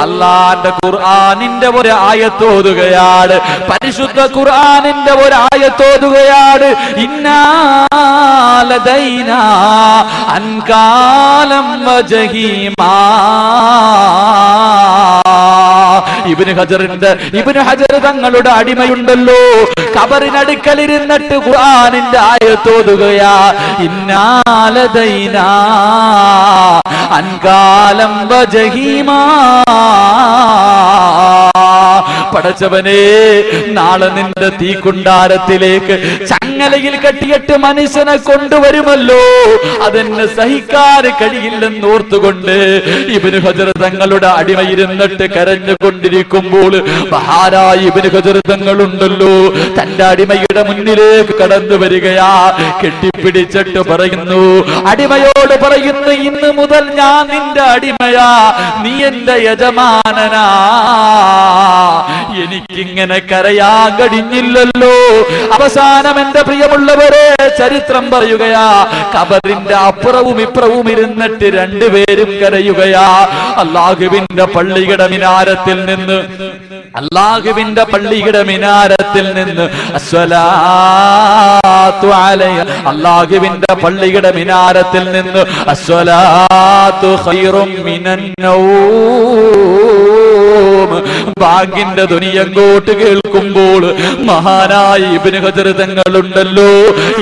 അല്ലാഹുവിന്റെ ഖുർആനിന്റെ ഒരു ആയത്തോതുകയാണ്. പരിശുദ്ധ ഖുർആനിന്റെ ഒരു ആയത്തോതുകയാണ്. ഇന്നാ ലദൈനാ അൻകാലം വജഹീമാ. ഇബ്നു ഹജർ തങ്ങളുടെ അടിമയുണ്ടല്ലോ, കബറിനടുക്കലിരുന്നിട്ട് ഖുർആനിന്റെ ആയത്തോതുകയാ. ഇന്നാ ലദൈനാ അൻകാലം വജഹീമാ. പടച്ചവനെ, നാളെ നിന്റെ തീക്കുണ്ടാരത്തിലേക്ക് ചങ്ങലയിൽ കെട്ടിയിട്ട് മനുഷ്യനെ കൊണ്ടുവരുമല്ലോ, അതെന്നെ സഹിക്കാൻ കഴിയില്ലെന്ന് ഓർത്തുകൊണ്ട് ഇബ്നു ഹജർ തങ്ങളുടെ അടിമയിരുന്നിട്ട് കരഞ്ഞുകൊണ്ടിരിക്കുമ്പോൾ മഹാനായ ഇബ്നു ഹജർ തങ്ങളുണ്ടല്ലോ തന്റെ അടിമയുടെ മുന്നിലേക്ക് കടന്നു വരികയാ. കെട്ടിപ്പിടിച്ചിട്ട് പറയുന്നു, അടിമയോട് പറയുന്നു, ഇന്ന് മുതൽ ഞാൻ നിന്റെ അടിമയാ, നീ എന്റെ യജമാനനാ. എനിക്കിങ്ങനെ കരയാൻ കഴിഞ്ഞില്ലല്ലോ. അവസാനം എന്റെ പ്രിയമുള്ളവരെ, ചരിത്രം പറയുകയാ, കബറിന്റെ അപ്പുറവും ഇപ്പുറവും ഇരുന്നിട്ട് രണ്ടുപേരും കരയുകയാ. അല്ലാഹുവിന്റെ പള്ളിയുടെ മിനാരത്തിൽ നിന്ന് അസ്സലാത്തു അലൈഹി, അല്ലാഹുവിന്റെ പള്ളിയുടെ മിനാരത്തിൽ നിന്ന് അസ്സലാത്തു ഖൈറും മിനൻ നൗം, ബാങ്കിന്റെ ധ്വനി അങ്ങോട്ട് കേൾക്കുമ്പോൾ മഹാനായ ഇബ്നു ഹജർ തങ്ങളുണ്ടല്ലോ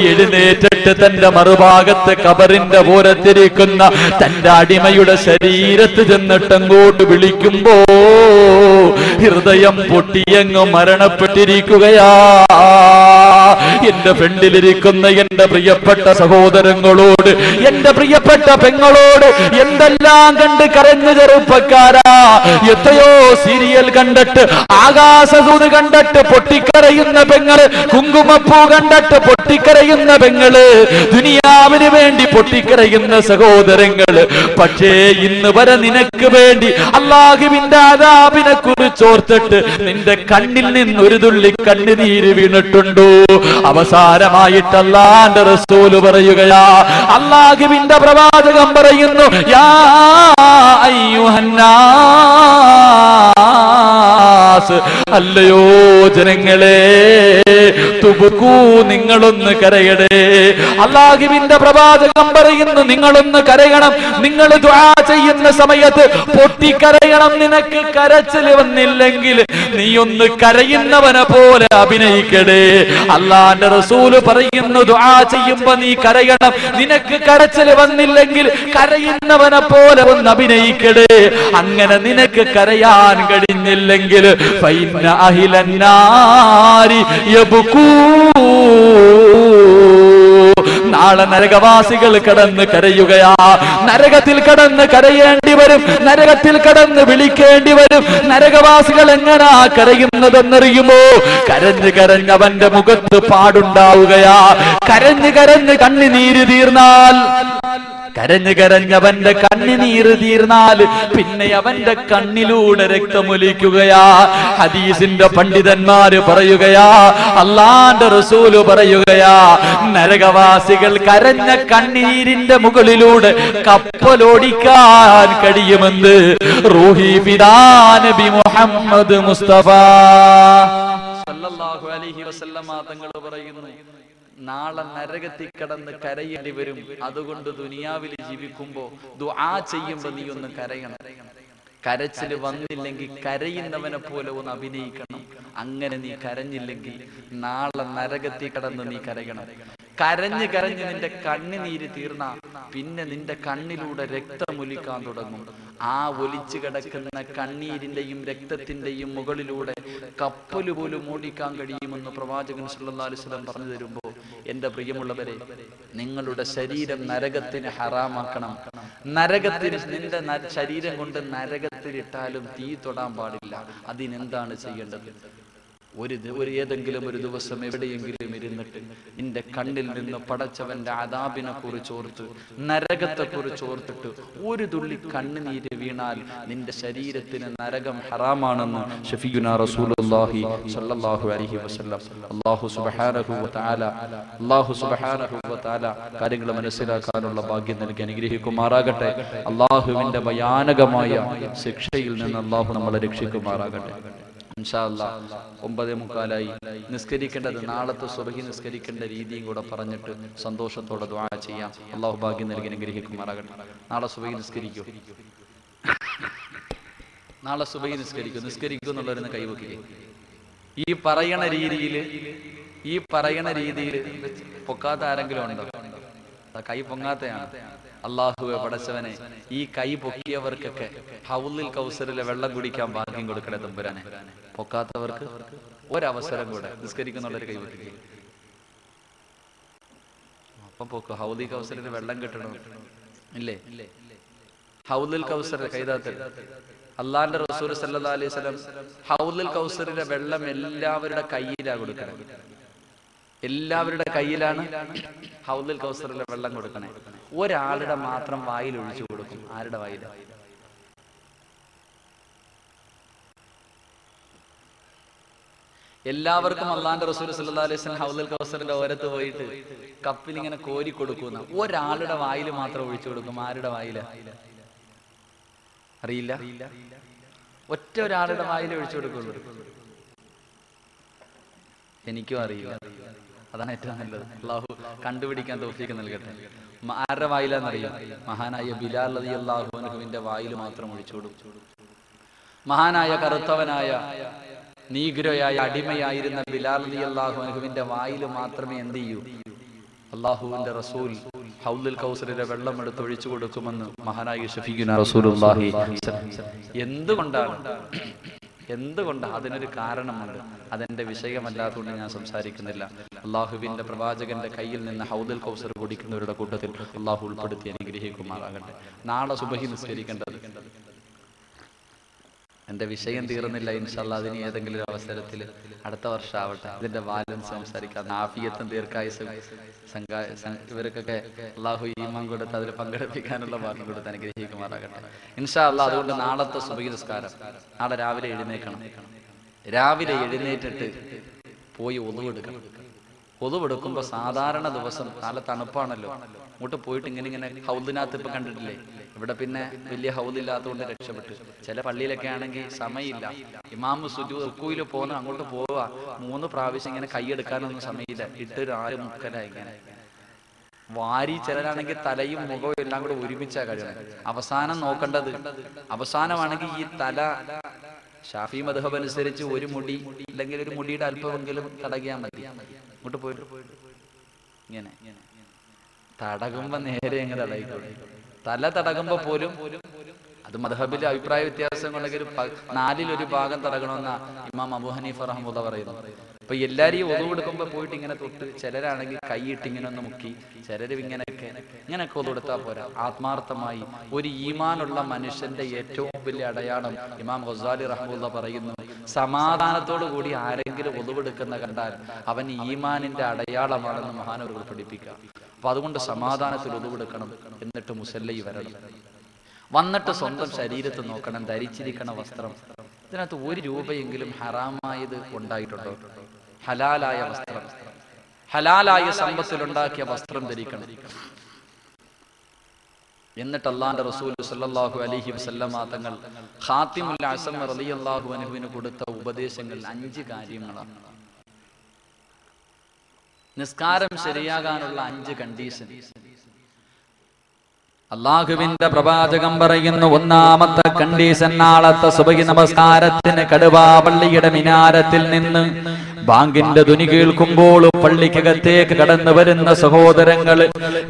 എഴുന്നേറ്റിട്ട് തന്റെ മറുഭാഗത്ത് കബറിന്റെ ഓരത്തിരിക്കുന്ന തന്റെ അടിമയുടെ ശരീരത്ത് ചെന്നിട്ട് അങ്ങോട്ട് വിളിക്കുമ്പോ ഹൃദയം പൊട്ടിയങ്ങ് മരണപ്പെട്ടിരിക്കുകയാ. എന്റെ ഫ്രണ്ടിലിരിക്കുന്ന എന്റെ പ്രിയപ്പെട്ട സഹോദരങ്ങളോട്, എന്റെ പ്രിയപ്പെട്ട പെങ്ങളോട് എന്തെല്ലാം കണ്ട് കരഞ്ഞ ചെറുപ്പക്കാരാ. എത്രയോ സീരിയൽ കണ്ടിട്ട്, ആകാശദൂത് കണ്ടിട്ട് പൊട്ടിക്കരയുന്ന പെങ്ങള്, കുങ്കുമപ്പൂ കണ്ടിട്ട് പൊട്ടിക്കരയുന്ന പെങ്ങള്, ദുനിയാവിന് വേണ്ടി പൊട്ടിക്കരയുന്ന സഹോദരങ്ങള്. പക്ഷേ ഇന്ന് വരെ നിനക്ക് വേണ്ടി അല്ലാഹുവിന്റെ അദാബിനെ കുറിച്ചോർത്തിട്ട് നിന്റെ കണ്ണിൽ നിന്ന് ഒരു തുള്ളി കണ്ണുനീര് വീണിട്ടുണ്ടോ? അവസാനമായിട്ട് അല്ലാഹുവിന്റെ റസൂല് പറയുകയാ, അല്ലാഹുവിന്റെ പ്രവാചകൻ പറയുന്നു, യാ അയ്യുഹന്നാ നാസ്, അല്ലയോ ജനങ്ങളെ, തുബുക്കൂ, നിങ്ങളൊന്ന് കരയടേ. അല്ലാഹുവിന്റെ പ്രവാചകൻ പറയുന്നു, നിങ്ങളൊന്ന് കരയണം. നിങ്ങൾ ദുആ ചെയ്യുന്ന സമയത്ത് പൊട്ടിക്കരയണം. നിനക്ക് കരച്ചിൽ വന്നില്ലെങ്കിൽ നീ ഒന്ന് കരയുന്നവനെ പോലെ അഭിനയിക്കടേ. അല്ലാഹുവിന്റെ റസൂല് പറയുന്നു, ദുആ ചെയ്യുമ്പോ നീ കരയണം. നിനക്ക് കരച്ചിൽ വന്നില്ലെങ്കിൽ കരയുന്നവനെ പോലെ ഒന്ന് അഭിനയിക്കടേ. അങ്ങനെ നിനക്ക് കരയാൻ കഴിഞ്ഞില്ലെങ്കിൽ ഫൈന അഹിലന്നാരി യബ്കൂ, നാളെ നരകവാസികൾ കടന്ന് കരയുകയാ. നരകത്തിൽ കടന്ന് കരയേണ്ടി വരും, നരകത്തിൽ കടന്ന് വിളിക്കേണ്ടി വരും. നരകവാസികൾ എങ്ങനാ കരയുന്നതെന്നറിയുമോ? കരഞ്ഞ് കരഞ്ഞ് അവന്റെ മുഖത്ത് പാടുണ്ടാവുകയാ. കരഞ്ഞ് കരഞ്ഞ് കണ്ണുനീര് തീർന്നാൽ, കരഞ്ഞ് കരഞ്ഞവന്റെ കണ്ണുനീര് തീർന്നാൽ പിന്നെ അവന്റെ കണ്ണിലൂടെ രക്തമൊലിക്കുകയാ. ഹദീസിന്റെ പണ്ഡിതന്മാര് പറയുകയാ, അല്ലാഹുവിന്റെ റസൂല് പറയുകയാ, നരകവാസികൾ കരഞ്ഞ കണ്ണീരിന്റെ മുകളിലൂടെ കപ്പലോടിക്കാൻ കഴിയുമെന്ന് റൂഹി ഫിദാ നബി മുഹമ്മദ് മുസ്തഫ സല്ലല്ലാഹു അലൈഹി വസല്ലമ തങ്ങൾ പറയുന്നു, നാളെ നരകത്തിൽ കടന്ന് കരയേണ്ടി വരും. അതുകൊണ്ട് ദുനിയാവിൽ ജീവിക്കുമ്പോ ദുആ ചെയ്യുമ്പോ നീ ഒന്ന് കരയണം. കരച്ചില് വന്നില്ലെങ്കിൽ കരയുന്നവനെ പോലെ ഒന്ന് അഭിനയിക്കണം. അങ്ങനെ നീ കരഞ്ഞില്ലെങ്കിൽ നാളെ നരകത്തിൽ കടന്ന് നീ കരയണം. കരഞ്ഞ് കരഞ്ഞ് നിന്റെ കണ്ണുനീര് തീർന്ന പിന്നെ നിന്റെ കണ്ണിലൂടെ രക്തമൊലിക്കാൻ തുടങ്ങും. ആ ഒലിച്ചു കിടക്കുന്ന കണ്ണീരിന്റെയും രക്തത്തിന്റെയും മുകളിലൂടെ കപ്പല് പോലും ഓടിക്കാൻ കഴിയുമെന്ന് പ്രവാചകൻ സല്ലല്ലാഹു അലൈഹി വസല്ലം പറഞ്ഞു തരുമ്പോ, എന്റെ പ്രിയമുള്ളവരെ, നിങ്ങളുടെ ശരീരം നരകത്തിന് ഹറാമാക്കണം. നരകത്തിന് നിന്റെ ശരീരം കൊണ്ട് നരകത്തിലിട്ടാലും തീ തൊടാൻ പാടില്ല. അതിനെന്താണ് ചെയ്യേണ്ടത്? ഏതെങ്കിലും ഒരു ദിവസം എവിടെയെങ്കിലും ഇരുന്നിട്ട് നിന്റെ കണ്ണിൽ നിന്ന് പടച്ചവന്റെ അദാബിനെ കുറിച്ച് ഓർത്ത്, നരകത്തെ കുറിച്ച് ഓർത്തിട്ട് ഒരു തുള്ളി കണ്ണുനീര് വീണാൽ നിന്റെ ശരീരത്തിന് നരകം ഹറാമാണെന്ന് ഷഫീഉനാ റസൂലുള്ളാഹി സ്വല്ലല്ലാഹു അലൈഹി വസല്ലം. അല്ലാഹു സുബ്ഹാനഹു വ തആല കാര്യങ്ങൾ മനസ്സിലാക്കാനുള്ള ഭാഗ്യം നൽകി അനുഗ്രഹിക്കുമാറാകട്ടെ. അല്ലാഹുവിന്റെ ഭയാനകമായ ശിക്ഷയിൽ നിന്ന് അല്ലാഹു നമ്മളെ രക്ഷിക്കുമാറാകട്ടെ. ഇൻഷാ അല്ലാഹ് 9:45 നിസ്കരിക്കേണ്ടത് നാളത്തെ സുബ്ഹി നിസ്കരിക്കേണ്ട രീതിയും കൂടെ പറഞ്ഞിട്ട് സന്തോഷത്തോടെ ദുആ ചെയ്യാം. അല്ലാഹു ഭാഗ്യം നൽകി അനുഗ്രഹിക്കുമാറാകട്ടെ. നാളെ സുബ്ഹി നിസ്കരിക്കൂ, നാളെ സുബ്ഹി നിസ്കരിക്കൂ എന്നുള്ളവരുന്ന് കൈവക്കുക. ഈ പറയണ രീതിയിൽ പൊക്കാത്ത ആരെങ്കിലും ഉണ്ടോ? കൈ പൊങ്ങാത്തയാണ്. അല്ലാഹുവേ പടച്ചവനെ, ഈ കൈ പൊക്കിയവർക്കൊക്കെ ഹൗലുൽ കൗസറിലെ വെള്ളം കുടിക്കാൻ ഭാഗ്യം കൊടുക്കണേ തമ്പുരാനെ. പൊക്കാത്തവർക്ക് ഒരവസരം കൂടെ നിസ്കരിക്കുന്നുള്ളൊരു കൈ പൊക്കുക. അപ്പം പൊക്കു, ഹൗലുൽ കൗസറിന് വെള്ളം കിട്ടണം ഇല്ലേ? ഹൗലുൽ കൗസർ കൈതാത്തിൽ അള്ളാന്റെ റസൂൽ സല്ലല്ലാഹു അലൈഹി വസല്ലം ഹൗലുൽ കൗസറിന്റെ വെള്ളം എല്ലാവരുടെ കയ്യിലാ കൊടുക്കണം. എല്ലാവരുടെ കയ്യിലാണ് ഹൗലുൽ കൗസറിലെ വെള്ളം കൊടുക്കണേ. ഒരാളുടെ മാത്രം വായിൽ ഒഴിച്ചു കൊടുക്കും. ആരുടെ വായിൽ? എല്ലാവർക്കും അള്ളാന്റെ റസൂൽ സല്ലല്ലാഹു അലൈഹി വസല്ലം ഹൗലുൽ കൗസറിന്റെ ഓരത്ത് പോയിട്ട് കപ്പിൽ ഇങ്ങനെ കോരി കൊടുക്കുന്ന ഒരാളുടെ വായിൽ മാത്രം ഒഴിച്ചു കൊടുക്കും. ആരുടെ വായില? അറിയില്ല. ഒറ്റ ഒരാളുടെ വായിൽ ഒഴിച്ചു കൊടുക്കുള്ളൂ. എനിക്കും അറിയില്ല. അതാണ് ഏറ്റവും നല്ലത്. അള്ളാഹു കണ്ടുപിടിക്കാൻ തൗഫീഖ് നൽകട്ടെ. ആരുടെ വായിലാന്നറിയാം? മഹാനായ ബിലാൽ റളിയല്ലാഹു അൻഹുവിന്റെ വായിൽ മാത്രം ഒഴിച്ചു കൊടുത്തു. മഹാനായ കറുത്തവനായ നീഗ്രോയായ അടിമയായിരുന്ന ബിലാൽ റളിയല്ലാഹു അൻഹുവിന്റെ വായിൽ മാത്രമേ എന്ത് ചെയ്യൂ? അള്ളാഹുവിന്റെ റസൂൽ ഹൗലുൽ കൗസറിന്റെ വെള്ളം എടുത്ത് ഒഴിച്ചു കൊടുക്കുമെന്ന് മഹാനായ ഷഫീഖുനാ റസൂലുള്ളാഹി. എന്തുകൊണ്ട്? അതിനൊരു കാരണമുണ്ട്. അതെന്റെ വിഷയമല്ലാത്തതുകൊണ്ട് ഞാൻ സംസാരിക്കുന്നില്ല. അള്ളാഹുവിന്റെ പ്രവാചകന്റെ കയ്യിൽ നിന്ന് ഹൗലുൽ കൗസർ കുടിക്കുന്നവരുടെ കൂട്ടത്തിൽ അള്ളാഹു ഉൾപ്പെടുത്തി അനുഗ്രഹിക്കുമാറാകട്ടെ. നാളെ സുബ്ഹി നിസ്കരിക്കേണ്ടത്. എന്റെ വിഷയം തീർന്നില്ല. ഇൻഷാ അല്ലാഹ് അതിന് ഏതെങ്കിലും ഒരു അവസരത്തിൽ അടുത്ത വർഷം ആവട്ടെ ഇതിന്റെ ബാലൻസ് സംസാരിക്കാം. ആഫിയത്തും ദീർഘായുസ്സും ഇവർക്കൊക്കെ അള്ളാഹു ഈമാൻ കൊടുത്ത് അതിൽ പങ്കെടുപ്പിക്കാനുള്ള ഭാഗ്യം കൊടുത്ത് അനുഗ്രഹിക്കുമാറാകട്ടെ ഇൻഷാ അല്ലാഹ്. അതുകൊണ്ട് നാളത്തെ സുബ്ഹി നിസ്കാരം നാളെ രാവിലെ എഴുന്നേൽക്കണം. രാവിലെ എഴുന്നേറ്റിട്ട് പോയി ഒളു എടുക്കണം. ഒളു എടുക്കുമ്പോൾ സാധാരണ ദിവസം നല്ല തണുപ്പാണല്ലോ, അങ്ങോട്ട് പോയിട്ട് ഇങ്ങനെ ഹൗദിനകത്ത് ഇപ്പൊ കണ്ടിട്ടില്ലേ, ഇവിടെ പിന്നെ വലിയ ഹൗദില്ലാത്തതുകൊണ്ട് രക്ഷപ്പെട്ടു. ചില പള്ളിയിലൊക്കെ ആണെങ്കിൽ സമയമില്ല, ഇമാമ് റുക്കൂയിൽ പോകുന്ന അങ്ങോട്ട് പോവുക, 3 പ്രാവശ്യം ഇങ്ങനെ കൈയെടുക്കാനൊന്നും സമയമില്ല, ഇട്ട് 4 മുക്കലായി ഇങ്ങനെ വാരി. ചിലരാണെങ്കിൽ തലയും മുഖവും എല്ലാം കൂടെ ഒരുമിച്ചാ കഴിയണം. അവസാനം നോക്കേണ്ടത്, അവസാനമാണെങ്കിൽ ഈ തല ഷാഫി മദ്ഹബ് അനുസരിച്ച് ഒരു മുടി അല്ലെങ്കിൽ ഒരു മുടിയുടെ അല്പമെങ്കിലും തടകിയാൽ മതി. അങ്ങോട്ട് പോയിട്ട് ഇങ്ങനെ തടകുമ്പോ നേരെ എങ്ങനെ തടയിക്കോളൂ. തല തടകുമ്പോ പോലും അത് മദ്ഹബിലെ അഭിപ്രായ വ്യത്യാസം കൊണ്ടെങ്കിൽ 4/1 ഭാഗം തടകണമെന്ന ഇമാം അബൂ ഹനീഫ റഹ്മത്തുള്ളാഹി പറയുന്നു. അപ്പൊ എല്ലാരെയും ഒതു കൊടുക്കുമ്പോ പോയിട്ട് ഇങ്ങനെ തൊട്ട്, ചിലരാണെങ്കിൽ കൈയിട്ട് ഇങ്ങനെ ഒന്ന് മുക്കി, ചിലര് ഇങ്ങനെയൊക്കെ ഒതു കൊടുത്താൽ പോരാ. ആത്മാർത്ഥമായി ഒരു ഈമാനുള്ള മനുഷ്യന്റെ ഏറ്റവും വലിയ അടയാളം ഇമാം ഗസാലി റഹ്മത്തുള്ളാഹി പറയുന്നു, സമാധാനത്തോടു കൂടി ആരെങ്കിലും ഒതുവെടുക്കുന്ന കണ്ടാൽ അവൻ ഈമാനിന്റെ അടയാളമാണെന്ന് മഹാനവറുകൾ പഠിപ്പിക്കുക. അപ്പൊ അതുകൊണ്ട് സമാധാനത്തിൽ ഒതുവെടുക്കണം, എന്നിട്ട് മുസല്ലി വരണം, വന്നിട്ട് സ്വന്തം ശരീരത്ത് നോക്കണം, ധരിച്ചിരിക്കണ വസ്ത്രം. ഇതിനകത്ത് 1 രൂപയെങ്കിലും ഹറാമായത് ഉണ്ടായിട്ടുണ്ടോ? ഹലാലായ വസ്ത്രം, ഹലാലായ സമ്പത്തിലുണ്ടാക്കിയ വസ്ത്രം ധരിക്കണം. എന്നിട്ട് അല്ലാഹുവിന്റെ റസൂൽ സല്ലല്ലാഹു അലൈഹി വസല്ലമ തങ്ങൾ ഖാതിമുൽ അസം റളിയല്ലാഹു അൻഹുവിന് കൊടുത്ത ഉപദേശങ്ങൾ 5 കാര്യങ്ങളാണ്. നിസ്കാരം ശരിയാകാനുള്ള 5 കണ്ടീഷൻ അള്ളാഹുവിന്റെ പ്രവാചകം പറയുന്നു. ഒന്നാമത്തെ കണ്ടീഷൻ, നാളത്തെ സുബഹി നമസ്കാരത്തിന് കടുവാ പള്ളിയുടെ മിനാരത്തിൽ നിന്ന് ബാങ്കിന്റെ ധ്വനി കേൾക്കുമ്പോൾ പള്ളിക്കകത്തേക്ക് കടന്നു വരുന്ന സഹോദരങ്ങൾ,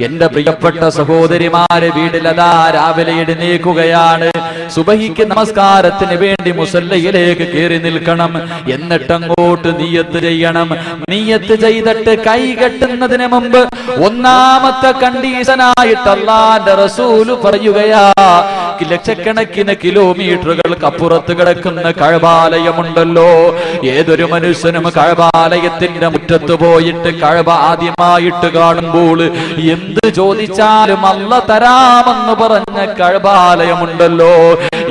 എന്റെ പ്രിയപ്പെട്ട സഹോദരിമാരെ, വീട്ടിലതാ രാവിലെ എഴുന്നേൽക്കുകയാണ്, സുബഹിക്ക് നമസ്കാരത്തിന് വേണ്ടി മുസല്ലയിലേക്ക് കയറി നിൽക്കണം. എന്നിട്ട് അങ്ങോട്ട് നിയ്യത്ത് ചെയ്യണം. നിയ്യത്ത് ചെയ്തിട്ട് കൈ കെട്ടുന്നതിന് മുമ്പ് ഒന്നാമത്തെ കണ്ടീഷനായിട്ട് അല്ലാഹുവിന്റെ റസൂല് പറയുകയാ, ലക്ഷക്കണക്കിന് കിലോമീറ്ററുകൾക്ക് അപ്പുറത്ത് കിടക്കുന്ന കഅബാലയമുണ്ടല്ലോ. ഏതൊരു മനുഷ്യനും കഅബാലയത്തിന്റെ മുറ്റത്ത് പോയിട്ട് കഅബ ആദ്യമായിട്ട് കാണുമ്പോൾ എന്ത് ചോദിച്ചാലും അല്ലാഹ് തരാമെന്ന് പറഞ്ഞ കഅബാലയമുണ്ടല്ലോ.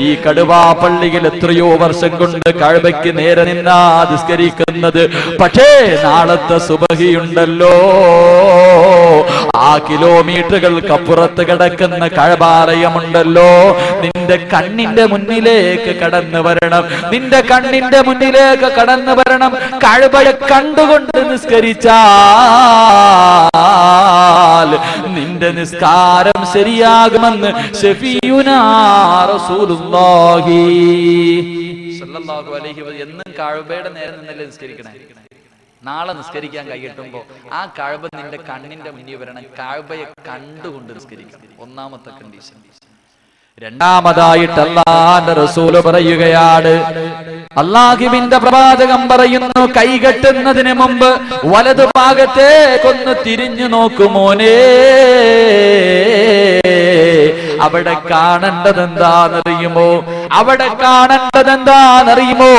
ഈ കടുവാ പള്ളിയിൽ എത്രയോ വർഷം കൊണ്ട് കഅബയ്ക്ക് നേരെ നിന്നാ നിസ്കരിക്കുന്നത്. പക്ഷേ നാളത്തെ സുബഹിയുണ്ടല്ലോ, ആ കിലോമീറ്ററുകൾക്ക് അപ്പുറത്ത് കിടക്കുന്ന കഅബാലയമുണ്ടല്ലോ, നിന്റെ കണ്ണിന്റെ മുന്നിലേക്ക് കടന്നു വരണം. നിന്റെ കണ്ണിന്റെ മുന്നിലേക്ക് കടന്നു വരണം. കഅബയെ കണ്ടുകൊണ്ട് നിസ്കരിച്ചാൽ നിന്റെ നിസ്കാരം ശരിയാകുമെന്ന് ശഫീഉനാ റസൂലുള്ളാഹി സ്വല്ലല്ലാഹു അലൈഹി വസല്ലം. എന്നും കഅബയുടെ നേരെ നിന്നല്ലേ നിസ്കരിക്കണേ. നാളെ നിസ്കരിക്കാൻ കൈയ്യെട്ടുമ്പോ ആ കഅബ നിന്റെ കണ്ണിന്റെ മുന്നിൽ വരണം. കഅബയെ കണ്ടുകൊണ്ട് നിസ്കരിക്കണം. ഒന്നാമത്തെ കണ്ടീഷൻ. രണ്ടാമതായിട്ട് അല്ലാഹുവിന്റെ റസൂൽ പറയുകയാണ്, അല്ലാഹുവിന്റെ പ്രവാചകം പറയുന്നു, കൈകെട്ടുന്നതിന് മുമ്പ് വലതു ഭാഗത്തേക്കൊന്ന് തിരിഞ്ഞു നോക്കുമോനേ. അവിടെ കാണേണ്ടത് എന്താണെന്നറിയുമോ? അവിടെ കാണേണ്ടത് എന്താണെന്നറിയുമോ?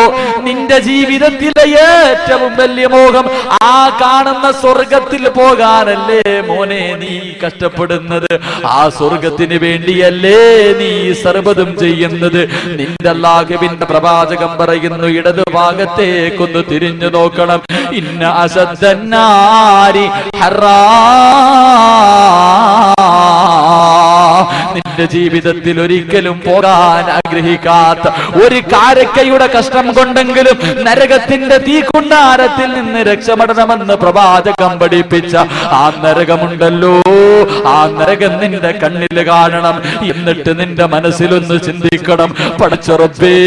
നിന്റെ ജീവിതത്തിലെ ഏറ്റവും വലിയ മോഹം ആ കാണുന്ന സ്വർഗത്തിൽ പോകാനല്ലേ മോനെ നീ കഷ്ടപ്പെടുന്നത്? ആ സ്വർഗത്തിന് വേണ്ടിയല്ലേ നീ സർവ്വതും ചെയ്യുന്നത്? നിന്റെ അല്ലാഹുവിന്റെ പ്രവാചകം പറയുന്നു, ഇടതു ഭാഗത്തേക്കൊന്ന് തിരിഞ്ഞു നോക്കണം. ഇന്ന അശദ്ദന്നാരി ഹറാ. നിന്റെ ജീവിതത്തിൽ ഒരിക്കലും പോകാൻ ആഗ്രഹിക്കാത്ത ഒരു കാരക്കയുടെ കഷ്ടം കൊണ്ടെങ്കിലും നരകത്തിന്റെ തീക്കുണ്ടാരത്തിൽ നിന്ന് രക്ഷപ്പെടണമെന്ന് പ്രവാചകം പഠിപ്പിച്ച ആ നരകമുണ്ടല്ലോ, ആ നരകം നിന്റെ കണ്ണിൽ കാണണം. എന്നിട്ട് നിന്റെ മനസ്സിലൊന്ന് ചിന്തിക്കണം, പടച്ച റബ്ബേ,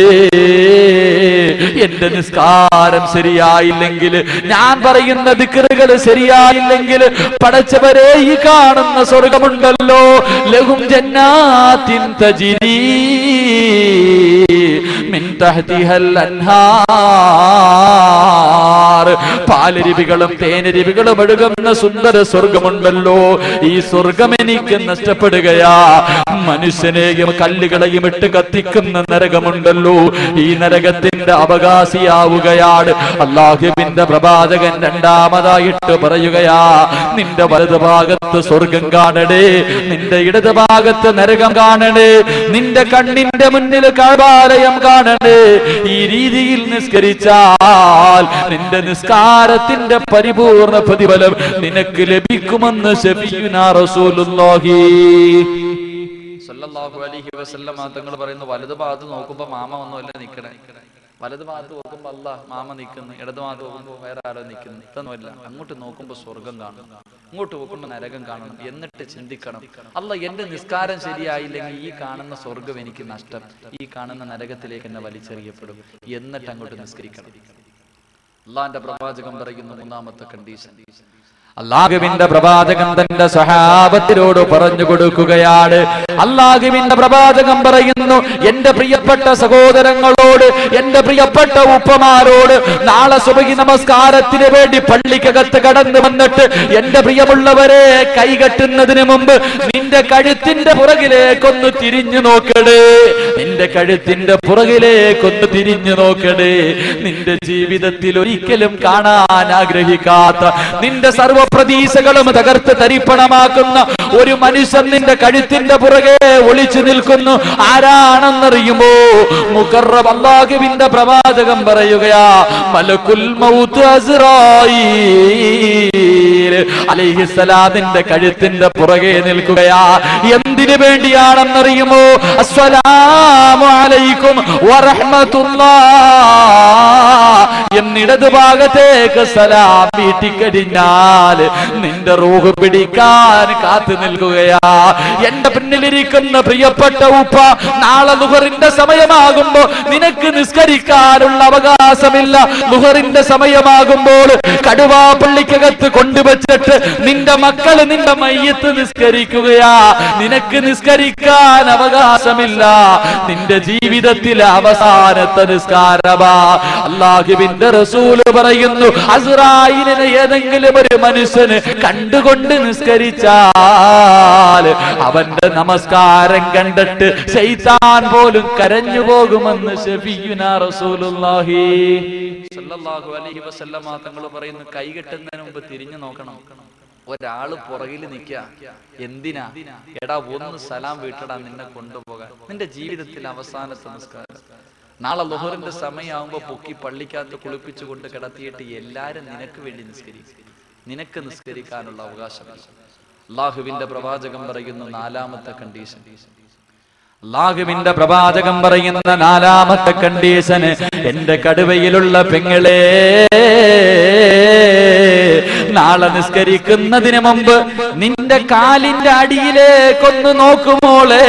എന്റെ നിസ്കാരം ശരിയായില്ലെങ്കിൽ, ഞാൻ പറയുന്ന ദിക്റുകൾ ശരിയായില്ലെങ്കിൽ, പടച്ചവരെ ഈ കാണുന്ന സ്വർഗമുണ്ടല്ലോ, ലഹും ജന്നാത്തിൻ തജ്രി മിൻ തഹ്തിഹൽ അൻഹാർ, പാലരുവികളും തേനരുവികളും ഒഴുകുന്ന സുന്ദര സ്വർഗമുണ്ടല്ലോ. ഈ സ്വർഗം എനിക്ക് നഷ്ടപ്പെടുകയാ. മനുഷ്യനെയും കല്ലുകളെയും ഇട്ട് കത്തിക്കുന്ന നരകമുണ്ടല്ലോ, ഈ നരകത്തിന്റെ അവകാശിയാവുകയാണ്. അല്ലാഹുവിന്റെ പ്രവാചകൻ രണ്ടാമതായിട്ട് പറയുകയാ, നിന്റെ വലതു ഭാഗത്ത് സ്വർഗം കാണണേ, നിന്റെ ഇടത് ഭാഗത്ത് നരകം കാണണേ, നിന്റെ കണ്ണിന്റെ മുന്നിൽ കഅബാലയം കാണണേ. ഈ രീതിയിൽ നിസ്കരിച്ചാൽ നിന്റെ നിസ്കാരത്തിന്റെ പരിപൂർണ പ്രതിഫലം നിനക്ക് ലഭിക്കുമെന്ന് ശഫീഉനാ റസൂലുള്ളാഹി സല്ലല്ലാഹു അലൈഹി വസല്ലം തങ്ങൾ പറയുന്നു, വലതു ഭാഗത്ത് നോക്കുമ്പോ മാമ ഒന്നുമല്ല നിൽക്കണേ. വലതു ഭാഗത്ത് നോക്കുമ്പോ അല്ലാഹ് മാമ നിൽക്കുന്നു, ഇടതു ഭാഗത്ത് നോക്കുമ്പോ വേറെ ആരോ നിൽക്കുന്നു. ഇതൊന്നുമല്ല, അങ്ങോട്ട് നോക്കുമ്പോ സ്വർഗം കാണണം, ഇങ്ങോട്ട് നോക്കുമ്പോ നരകം കാണണം. എന്നിട്ട് ചിന്തിക്കണം, അല്ലാഹ് എന്റെ നിസ്കാരം ശരിയായില്ലെങ്കിൽ ഈ കാണുന്ന സ്വർഗം എനിക്ക് നഷ്ടം, ഈ കാണുന്ന നരകത്തിലേക്ക് എന്നെ വലിച്ചെറിയപ്പെടും. എന്നിട്ട് അങ്ങോട്ട് നിസ്കരിക്കണം. അള്ളാന്റെ പ്രവാചകൻ പറയുന്ന മൂന്നാമത്തെ കണ്ടീഷൻ, അല്ലാഹുവിന്റെ പ്രവാചകൻ തന്റെ സ്വഹാബത്തിനോട് പറഞ്ഞു കൊടുക്കുകയാണ്. അല്ലാഹുവിന്റെ പ്രവാചകൻ പറയുന്നു, എന്റെ പ്രിയപ്പെട്ട സഹോദരങ്ങളോട്, എന്റെ പ്രിയപ്പെട്ട ഉപ്പമാരോട്, നാളെ സുബഹി നമസ്കാരത്തിന് വേണ്ടി പള്ളിക്കകത്ത് കടന്നു വന്നിട്ട് എന്റെ പ്രിയമുള്ളവരെ കൈകെട്ടുന്നതിന് മുമ്പ് നിന്റെ കഴുത്തിന്റെ പുറകിലേക്കൊന്ന് തിരിഞ്ഞു നോക്കടേ, നിന്റെ കഴുത്തിന്റെ പുറകിലേക്കൊന്ന് തിരിഞ്ഞു നോക്കടേ. നിന്റെ ജീവിതത്തിൽ ഒരിക്കലും കാണാൻ ആഗ്രഹിക്കാത്ത, നിന്റെ സർവ പ്രതീക്ഷകളും തകർത്ത് തരിപ്പണമാക്കുന്ന ഒരു മനുഷ്യൻ നിന്റെ കഴുത്തിന്റെ പുറകെ ഒളിച്ചു നിൽക്കുന്നു. ആരാണെന്നറിയുമോ? മുഖറബ് അല്ലാഹുവിന്റെ പ്രവാചകൻ പറയുകയാ, മലക്കുൽ മൗത്ത് അസ്റായീൽ അലൈഹിസ്സലാമിന്റെ കഴുത്തിന്റെ പുറകെ നിൽക്കുകയാ. എന്തിനു വേണ്ടിയാണെന്നറിയുമോ? അസ്സലാമു അലൈക്കും വറഹ്മത്തുള്ളാഹ് എന്നിടത് ഭാഗത്തേക്ക് സലാം വീട്ടിക്കഴിഞ്ഞാൽ നിന്റെ റൂഹ് പിടിക്കാൻ കാത്തു നിൽക്കുകയാ. എന്റെ പിന്നിലിരിക്കുന്ന പ്രിയപ്പെട്ട ഉപ്പ, നാളെ ളുഹറിന്റെ സമയമാകുമ്പോ നിനക്ക് നിസ്കരിക്കാനുള്ള അവകാശമില്ല. ളുഹറിന്റെ സമയമാകുമ്പോൾ കടുവാ പള്ളിക്കകത്ത് കൊണ്ടുവച്ചിട്ട് നിന്റെ മക്കള് നിന്റെ മയ്യത്ത് നിസ്കരിക്കുകയാ. നിനക്ക് നിസ്കരിക്കാൻ അവകാശമില്ല. നിന്റെ ജീവിതത്തിലെ അവസാനത്തെ നിസ്കാരമാ. അല്ലാഹുവിന്റെ റസൂല് പറയുന്നു, അസ്റായിലിനെ ഏതെങ്കിലും ഒരു മനുഷ്യന് കണ്ടുകൊണ്ട് നിസ്കരിച്ചാൽ അവന്റെ നമസ്കാരം കണ്ടിട്ട് ശൈത്താൻ പോലും കരഞ്ഞു പോകുമെന്ന് ശഫീഉനാ റസൂലുള്ളാഹി സല്ലല്ലാഹു അലൈഹി വസല്ലം തങ്ങൾ പറയുന്നു, കൈകെട്ടുന്നതിന് മുമ്പ് തിരിഞ്ഞു നോക്കണം. ഒരാള് പുറകിൽ നിൽക്കുക. എന്തിനാ? എടാ ഒന്ന് സലാം വീട്ടടാ, നിന്നെ കൊണ്ടുപോകാൻ. നിന്റെ ജീവിതത്തിൽ അവസാനത്തെ നിസ്കാരം. നാളെ ളുഹറിന്റെ സമയമാകുമ്പോ പൊക്കി പള്ളിക്കകത്ത് കുളിപ്പിച്ചുകൊണ്ട് കിടത്തിയിട്ട് എല്ലാരും നിനക്ക് വേണ്ടി നിസ്കരിക്കും. നിനക്ക് നിസ്കരിക്കാനുള്ള അവകാശമില്ല. അല്ലാഹുവിന്റെ പ്രവാചകൻ പറയുന്ന നാലാമത്തെ കണ്ടീഷൻ, അല്ലാഹുവിന്റെ പ്രവാചകൻ പറയുന്ന നാലാമത്തെ കണ്ടീഷന്, എന്റെ കടുവയിലുള്ള പെങ്ങളെ, നാളെ നിസ്കരിക്കുന്നതിന് മുമ്പ് നിന്റെ കാലിന്റെ അടിയിലേക്കൊന്ന് നോക്കുമോളെ.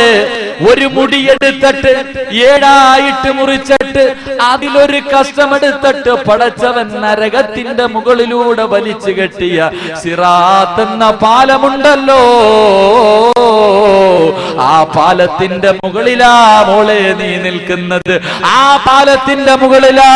ഒരു മുടിയെടുത്തിട്ട് 7 മുറിച്ചിട്ട് അതിലൊരു കഷ്ടമെടുത്തിട്ട് പടച്ചവൻ നരകത്തിന്റെ മുകളിലൂടെ വലിച്ചു കെട്ടിയ സിറാത്ത് എന്ന പാലമുണ്ടല്ലോ, ആ പാലത്തിന്റെ മുകളിലാ മോളെ നീ നിൽക്കുന്നത്. ആ പാലത്തിന്റെ മുകളിലാ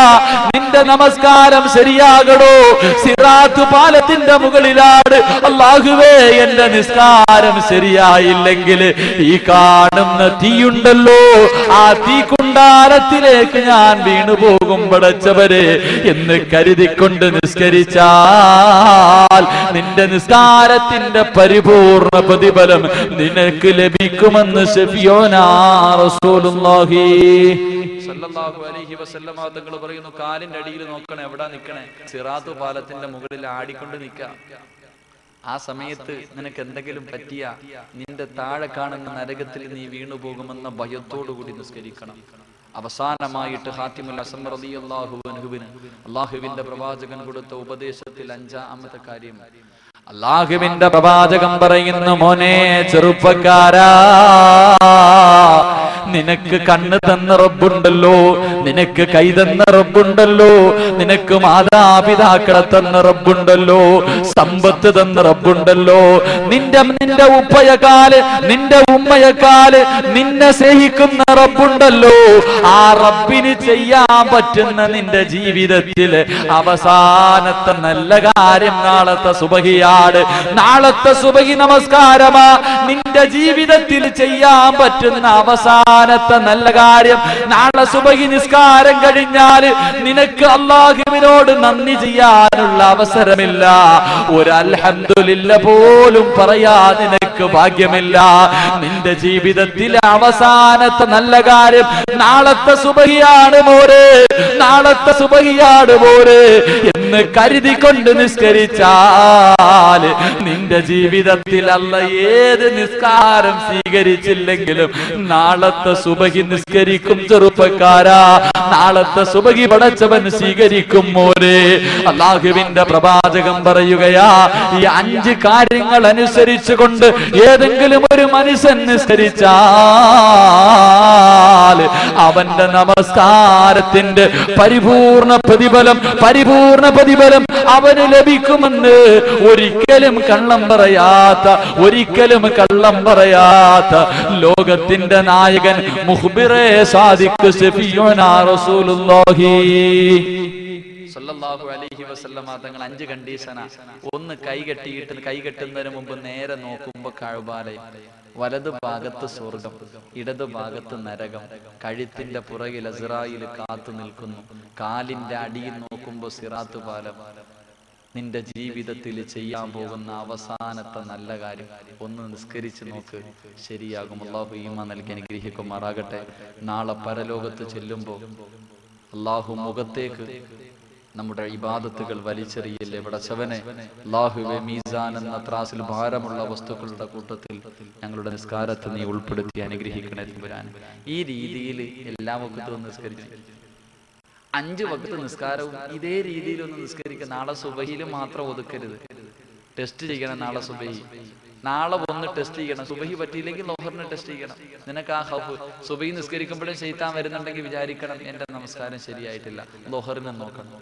നിന്റെ നമസ്കാരം ശരിയാകടോ. സിറാത്ത് പാലത്തിന്റെ മുകളിലാണ്. അല്ലാഹുവേ, എന്റെ നിസ്കാരം ശരിയായില്ലെങ്കിൽ ഈ കാണുന്ന തീയുണ്ടല്ലോ, ആ തീക്കുണ്ടാരത്തിലേക്ക് ഞാൻ വീണുപോകും പടച്ചവരെ എന്ന് കരുതിക്കൊണ്ട് നിസ്കരിച്ചാൽ നിന്റെ നിസ്കാരത്തിന്റെ പരിപൂർണ പ്രതിഫലം നിനക്ക് ലഭിക്കുമെന്ന് ശഫീഉനാ റസൂലുള്ളാഹി സല്ലല്ലാഹു അലൈഹി വസല്ലം തങ്ങൾ പറയുന്നു, കാലിന്റെ അടിയിൽ നോക്കണേ. എവിടാ നിൽക്കണേ? സിറാത്ത് പാലത്തിന്റെ മുകളിൽ ആടിക്കൊണ്ട് നിൽക്കാം. ആ സമയത്ത് നിനക്ക് എന്തെങ്കിലും പറ്റിയ നിന്റെ താഴെ കാണുന്ന നരകത്തിൽ നീ വീണുപോകുമെന്ന ഭയത്തോടു കൂടി നിസ്കരിക്കണം. അവസാനമായിട്ട് ഹാത്തിമുൽ ഹസൻ റളിയല്ലാഹു അൻഹുവിന് അല്ലാഹുവിന്റെ പ്രവാചകൻ കൊടുത്ത ഉപദേശത്തിൽ 5-ാമത്തെ കാര്യം, അല്ലാഹുവിന്റെ പ്രവാചകൻ പറയുന്നു, മോനെ ചെറുപ്പക്കാരാ, നിനക്ക് കണ്ണ് തന്ന റബ്ബുണ്ടല്ലോ, നിനക്ക് കൈ തന്ന റബ്ബുണ്ടല്ലോ, നിനക്ക് മാതാപിതാക്കളെ തന്ന റബ്ബുണ്ടല്ലോ, സമ്പത്ത് തന്ന റബ്ബുണ്ടല്ലോ, നിന്റെ ഉപ്പയെക്കാല് നിന്റെ ഉമ്മയെക്കാല് നിന്നെ സ്നേഹിക്കുന്ന റബ്ബുണ്ടല്ലോ. ആ റബ്ബിന് ചെയ്യാൻ പറ്റുന്ന നിന്റെ ജീവിതത്തില് അവസാനത്തെ നല്ല കാര്യം നാളത്തെ സുബഹിയാണ്. നാളത്തെ സുബഹി നമസ്കാരമാ നിന്റെ ജീവിതത്തിൽ ചെയ്യാൻ പറ്റുന്ന അവസാന അവസാനത്തെ നല്ല കാര്യം, നാളെ സുബഹി നിസ്കാരം കഴിഞ്ഞാൽ നിനക്ക് അല്ലാഹുവിനോട് നന്ദി ചെയ്യാനുള്ള അവസരമില്ല. ഒരു അൽഹംദുലില്ലാ പോലും പറയാൻ നിനക്ക് ഭാഗ്യമില്ല. നിന്റെ ജീവിതത്തിലെ അവസാനത്തെ നല്ല കാര്യം നാളത്തെ സുബഹിയാണ് മോരെ, നാളത്തെ സുബഹിയാണ് മോരെ എന്ന് കരുതിക്കൊണ്ട് നിസ്കരിച്ചാൽ നിന്റെ ജീവിതത്തിൽ അല്ല ഏത് നിസ്കാരം സ്വീകരിച്ചില്ലെങ്കിലും നാളത്തെ സുബഹി നിസ്കരിക്കും ചെറുപ്പക്കാരാ, നാളത്തെ സുബഹി പടച്ചവൻ സ്വീകരിക്കും മോരെ. അല്ലാഹുവിന്റെ പ്രവാചകൻ പറയുകയാ, ഈ 5 കാര്യങ്ങൾ അനുസരിച്ചുകൊണ്ട് ഏതെങ്കിലും ഒരു മനുഷ്യൻ നിസ്കരിച്ചാൽ അവന്റെ നമസ്കാരത്തിന്റെ പരിപൂർണ പ്രതിഫലം അവന് ലഭിക്കുമെന്ന് ഒരിക്കലും കള്ളം പറയാത്ത ലോകത്തിന്റെ നായകൻ മുഖ്ബിറെ സാദിഖ് ശഫീഉനാ റസൂലുള്ളാഹി സല്ലല്ലാഹു അലൈഹി വസല്ലമ തങ്ങൾ 5 കണ്ടീഷനാ. ഒന്ന്, കൈകെട്ടുന്നതിന് മുമ്പ് നേരെ നോക്കുമ്പോ കഅബാലയം, വലതു ഭാഗത്ത് സ്വർഗം, ഇടതു ഭാഗത്ത് നരകം, കഴുത്തിന്റെ പുറകിൽ അസ്റായിൽ കാത്തു നിൽക്കുന്നു, കാലിന്റെ അടിയിൽ നോക്കുമ്പോ സിറാത്ത് പാലം. നിന്റെ ജീവിതത്തിൽ ചെയ്യാൻ പോകുന്ന അവസാനത്തെ നല്ല കാര്യം ഒന്ന് നിസ്കരിച്ച് നോക്ക്, ശരിയാകും. അല്ലാഹു ഈമാൻ നൽകി അനുഗ്രഹിക്കുമാറാകട്ടെ. നാളെ പരലോകത്ത് ചെല്ലുമ്പോ അല്ലാഹു മുഖത്തേക്ക് നമ്മുടെ ഇബാദത്തുകൾ വലിച്ചെറിയല്ലേ പടച്ചവനെ. അല്ലാഹുവേ, മീസാൻ എന്ന ത്രാസിൽ ഭാരമുള്ള വസ്തുക്കളുടെ കൂട്ടത്തിൽ ഞങ്ങളുടെ നിസ്കാരത്തെ നീ ഉൾപ്പെടുത്തി അനുഗ്രഹിക്കണേ തമ്പുരാൻ. ഈ രീതിയിൽ എല്ലാ വക്തവും നിസ്കരിച്ചു 5 വക്ത് നിസ്കാരവും ഇതേ രീതിയിലൊന്ന് നിസ്കരിക്കുക. നാളെ സുബഹിയിൽ മാത്രം ഒതുക്കരുത്, ടെസ്റ്റ് ചെയ്യണം. നാളെ സുബഹി, നാളെ ഒന്ന് ടെസ്റ്റ് ചെയ്യണം. സുബഹി പറ്റിയില്ലെങ്കിൽ ലോഹറിന് ടെസ്റ്റ് ചെയ്യണം. നിനക്ക് ആ ഹൗഫ് സുബഹി നിസ്കരിക്കുമ്പോഴും ശൈത്താൻ വരുന്നുണ്ടെങ്കിൽ വിചാരിക്കണം എന്റെ നമസ്കാരം ശരിയായിട്ടില്ല. ലോഹറിനെ നോക്കണം.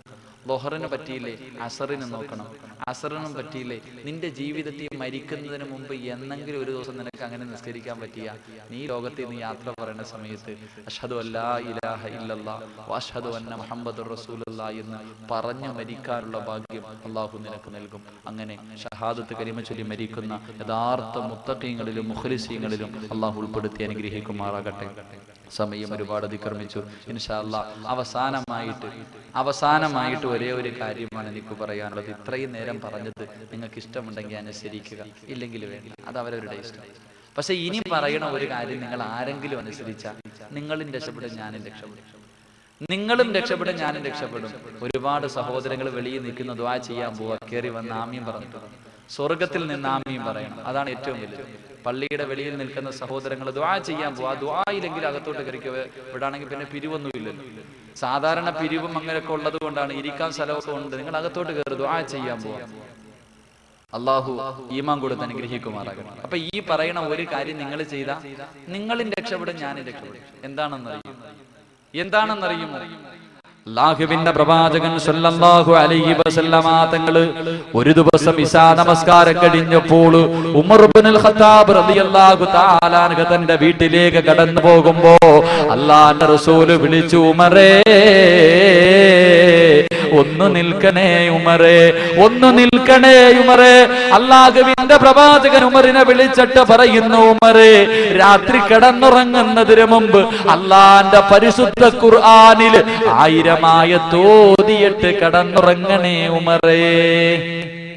ലോഹറിന് പറ്റിയില്ലേ അസറിന് നോക്കണം. അസറിനും പറ്റിയില്ലേ, നിന്റെ ജീവിതത്തിൽ മരിക്കുന്നതിന് മുമ്പ് എന്നെങ്കിലും ഒരു ദിവസം നിനക്ക് അങ്ങനെ നിസ്കരിക്കാൻ പറ്റിയ നീ ലോകത്തിൽ നീ യാത്ര പറയുന്ന സമയത്ത് അഷ്ഹദു അല്ലാ ഇലാഹ ഇല്ലല്ലാഹ് വഅഷ്ഹദു അന്ന മുഹമ്മദുർ റസൂലുള്ളാഹി എന്ന് പറഞ്ഞു മരിക്കാനുള്ള ഭാഗ്യം അല്ലാഹു നിനക്ക് നൽകും. അങ്ങനെ ഷഹാദത്ത് കലിമ ചൊല്ലി മരിക്കുന്ന യഥാർത്ഥ മുത്തഖീങ്ങളിലും മുഖ്ലിസീങ്ങളിലും അല്ലാഹു ഉൾപ്പെടുത്തി അനുഗ്രഹിക്കുമാറാകട്ടെ. സമയം ഒരുപാട് അതിക്രമിച്ചു. ഇൻഷാ അല്ലാഹ് അവസാനമായിട്ട് ഒരേ ഒരു കാര്യമാണ് എനിക്ക് പറയാനുള്ളത്. ഇത്രയും നേരം പറഞ്ഞത് നിങ്ങൾക്ക് ഇഷ്ടമുണ്ടെങ്കിൽ അനുസരിക്കുക, ഇല്ലെങ്കിൽ വേണ്ട, അത് അവരവരുടെ ഇഷ്ടം. പക്ഷെ ഇനി പറയണ ഒരു കാര്യം നിങ്ങൾ ആരെങ്കിലും അനുസരിച്ചാൽ നിങ്ങളും രക്ഷപ്പെടും, ഞാനും രക്ഷപ്പെടും. നിങ്ങളും രക്ഷപ്പെടും, ഞാനും രക്ഷപ്പെടും. ഒരുപാട് സഹോദരങ്ങൾ വെളിയിൽ നിൽക്കുന്ന ദുആ ചെയ്യാൻ പോവാ, കയറി വന്ന് ആമീൻ പറഞ്ഞിട്ടുണ്ട്. സ്വർഗത്തിൽ നിന്ന് ആമീൻ പറയണം, അതാണ് ഏറ്റവും വലുത്. പള്ളിയുടെ വെളിയിൽ നിൽക്കുന്ന സഹോദരങ്ങൾ ദുആ ചെയ്യാൻ പോവാ, ദുആയില്ലെങ്കിൽ അകത്തോട്ട് കയറിക്കുക. ഇവിടാണെങ്കിൽ പിന്നെ പിരിവൊന്നുമില്ലല്ലോ. സാധാരണ പിരിവും അങ്ങനെയൊക്കെ ഉള്ളത് കൊണ്ടാണ്, ഇരിക്കാൻ സ്ഥലമൊക്കെ ഉണ്ട്. നിങ്ങൾ അകത്തോട്ട് കയറി ദുആ ചെയ്യാൻ പോവാ. അല്ലാഹു ഈമാൻ കൊടുത്ത് അനുഗ്രഹിക്കുമാറാകട്ടെ. അപ്പൊ ഈ പറയണ ഒരു കാര്യം നിങ്ങൾ ചെയ്താ നിങ്ങളും രക്ഷപ്പെടും, ഞാനും രക്ഷപ്പെടും. എന്താണെന്നറിയുമോ? അല്ലാഹുവിന്റെ പ്രവാചകൻ സല്ലല്ലാഹു അലൈഹി വസല്ലമ തങ്ങള് ഒരു ദിവസം ഇശാ നമസ്കാരം കഴിഞ്ഞപ്പോൾ ഉമർ ഇബ്നുൽ ഖത്താബ് റളിയല്ലാഹു തആല അൻഹു തന്റെ വീട്ടിലേക്ക് കടന്നു പോകുമ്പോ അല്ലാഹുവിന്റെ റസൂൽ വിളിച്ചു, ഉമറേ ഒന്ന് നിൽക്കണേ ഉമറേ. അല്ലാഹുവിന്റെ പ്രവാചകൻ ഉമറിനെ വിളിച്ചിട്ട് പറയുന്നു, ഉമറേ, രാത്രി കിടന്നുറങ്ങുന്നതിന് മുമ്പ് അല്ലാഹുവിന്റെ പരിശുദ്ധ ഖുർആനിൽ 1000 ആയത്തോതിയിട്ട് കിടന്നുറങ്ങണേ ഉമറേ.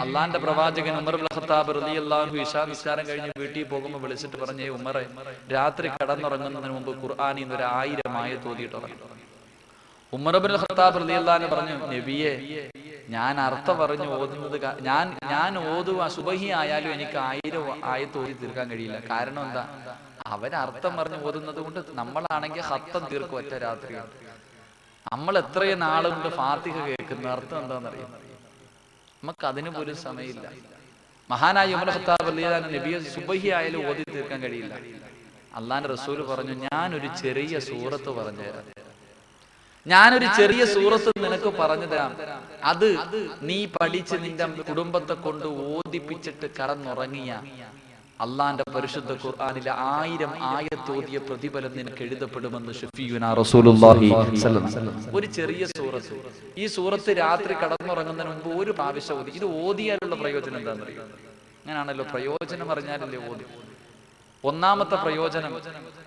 അല്ലാഹുവിന്റെ പ്രവാചകൻ ഉമർ ഇബ്നുൽ ഖത്താബ് റളിയല്ലാഹു അൻഹു ഇശാ നിസ്കാരം കഴിഞ്ഞ് വീട്ടിൽ പോകുമ്പോൾ വിളിച്ചിട്ട് പറഞ്ഞേ, ഉമറേ, രാത്രി കിടന്നുറങ്ങുന്നതിന് മുമ്പ് ഖുർആനിൽ നിന്ന് 1000 ആയത്തോതിയിട്ട് ഉറങ്ങണം. ഉമർ ഇബ്നുൽ ഖത്താബ് റളിയല്ലാഹു അൻഹു പറഞ്ഞു, നബിയെ, ഞാൻ അർത്ഥം പറഞ്ഞു ഓതുന്നത്, ഞാൻ ഓതുക സുബഹി ആയാലും എനിക്ക് 1000 ആയത്ത് ഓതി തീർക്കാൻ കഴിയില്ല. കാരണം എന്താ? അവരർത്ഥം പറഞ്ഞു ഓതുന്നത് കൊണ്ട്. നമ്മളാണെങ്കിൽ ഹത്തം തീർക്കും ഒറ്റ രാത്രിയാണ്. നമ്മൾ എത്രയും നാളുകൊണ്ട് ഫാത്തിഹ കേൾക്കുന്ന അർത്ഥം എന്താണെന്നറിയാം? നമുക്ക് അതിന് പോലും സമയമില്ല. മഹാനായ ഉമർ ഖത്താബ് റളിയല്ലാഹു അൻഹു നബിയെ സുബഹി ആയാലും ഓതി തീർക്കാൻ കഴിയില്ല. അല്ലാഹുവിന്റെ റസൂൽ പറഞ്ഞു, ഞാനൊരു ചെറിയ സൂറത്ത് പറഞ്ഞുതരാം, ഞാനൊരു ചെറിയ സൂറത്ത് നിനക്ക് പറഞ്ഞു തരാം. അത് നീ പഠിച്ച് നിന്റെ കുടുംബത്തെ കൊണ്ട് ഓതിപ്പിച്ചിട്ട് കടന്നുറങ്ങിയ അള്ളാന്റെ പരിശുദ്ധ ഖുർആനിലെ 1000 ആയത്തോതിയ പ്രതിഫലം നിനക്ക് എഴുതപ്പെടുമെന്ന് ശഫീഉനാ റസൂലുള്ളാഹി സ്വല്ലല്ലാഹു അലൈഹി വസല്ലം. ഒരു ചെറിയ സൂറത്ത്. ഈ സൂറത്ത് രാത്രി കടന്നുറങ്ങുന്നതിന് മുമ്പ് ഒരു പ്രാവശ്യം ഓതി. ഇത് ഓതിയാലുള്ള പ്രയോജനം എന്താണെന്നറിയോ? അങ്ങനെയാണല്ലോ, പ്രയോജനം അറിഞ്ഞാലല്ലേ ഓതി. ഒന്നാമത്തെ പ്രയോജനം,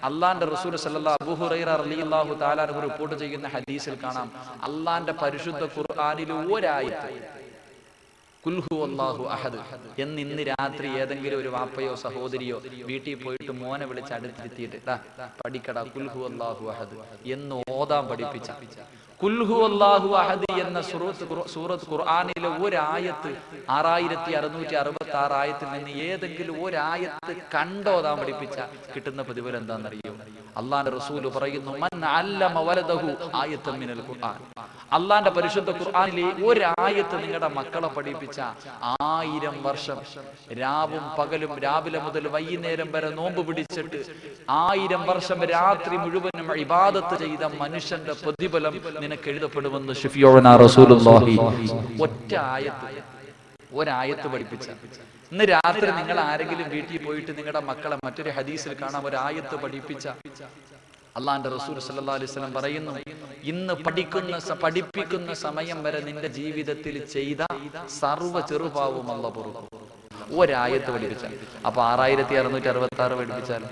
അള്ളാന്റെ റസൂൽ സല്ലല്ലാഹു അബൂ ഹുറൈറ റളിയല്ലാഹു തആല അൻഹു റിപ്പോർട്ട് ചെയ്യുന്ന ഹദീസിൽ കാണാം, അള്ളാന്റെ പരിശുദ്ധ ഖുർആനിലെ ഒരായത്ത് ഖുൽ ഹുവല്ലാഹു അഹദ് എന്ന് ഇന്ന് രാത്രി ഏതെങ്കിലും ഒരു വാപ്പയോ സഹോദരിയോ വീട്ടിൽ പോയിട്ട് മോനെ വിളിച്ച് അടുത്തിരുത്തിയിട്ട് പഠിക്കടാ ഖുൽ ഹുവല്ലാഹു അഹദ് എന്ന് ഓതാൻ പഠിപ്പിച്ച ഖുൽ ഹുവല്ലാഹു അഹദ് എന്ന സൂറത്ത് ഖുർആനിലെ ഒരായത്ത് 6666 ആയത്തിൽ നിന്ന് ഏതെങ്കിലും ഒരായത്ത് കണ്ടോതാൻ പഠിപ്പിച്ച കിട്ടുന്ന പ്രതിഫലം എന്താണെന്നറിയോ? അള്ളാന്റെ റസൂൽ പറയുന്നു, മൻ അല്ലമ വലദഹു ആയത്തൻ മിനൽ ഖുർആൻ. അള്ളാന്റെ പരിശുദ്ധ ഖുർആനിലെ ഒരായത്ത് നിങ്ങളുടെ മക്കളെ പഠിപ്പിച്ച 1000 വർഷം രാവും പകലും രാവിലെ മുതൽ വൈകുന്നേരം വരെ നോമ്പ് പിടിച്ചിട്ട് 1000 വർഷം രാത്രി മുഴുവനും ഇബാദത്ത് ചെയ്ത മനുഷ്യന്റെ പ്രതിഫലം നിനക്ക് എഴുതപ്പെടുമെന്ന് ശഫീഉനാ റസൂലുള്ളാഹി ഒരായത്ത് പഠിപ്പിച്ച. ഇന്ന് രാത്രി നിങ്ങൾ ആരെങ്കിലും വീട്ടിൽ പോയിട്ട് നിങ്ങളുടെ മക്കളെ മറ്റൊരു ഹദീസിൽ കാണാം ഒരായത്ത് പഠിപ്പിച്ച അള്ളാന്റെ റസൂൽ സല്ലല്ലാഹു അലൈഹി വസല്ലം പറയുന്നു, ഇന്ന് പഠിപ്പിക്കുന്ന സമയം വരെ നിന്റെ ജീവിതത്തിൽ ചെയ്ത സർവ്വ ചെറുപാവവും അല്ലാഹു പൊറുക്കും. ഒരായത്ത് പഠിപ്പിച്ച. അപ്പൊ 6666 പഠിപ്പിച്ചാൽ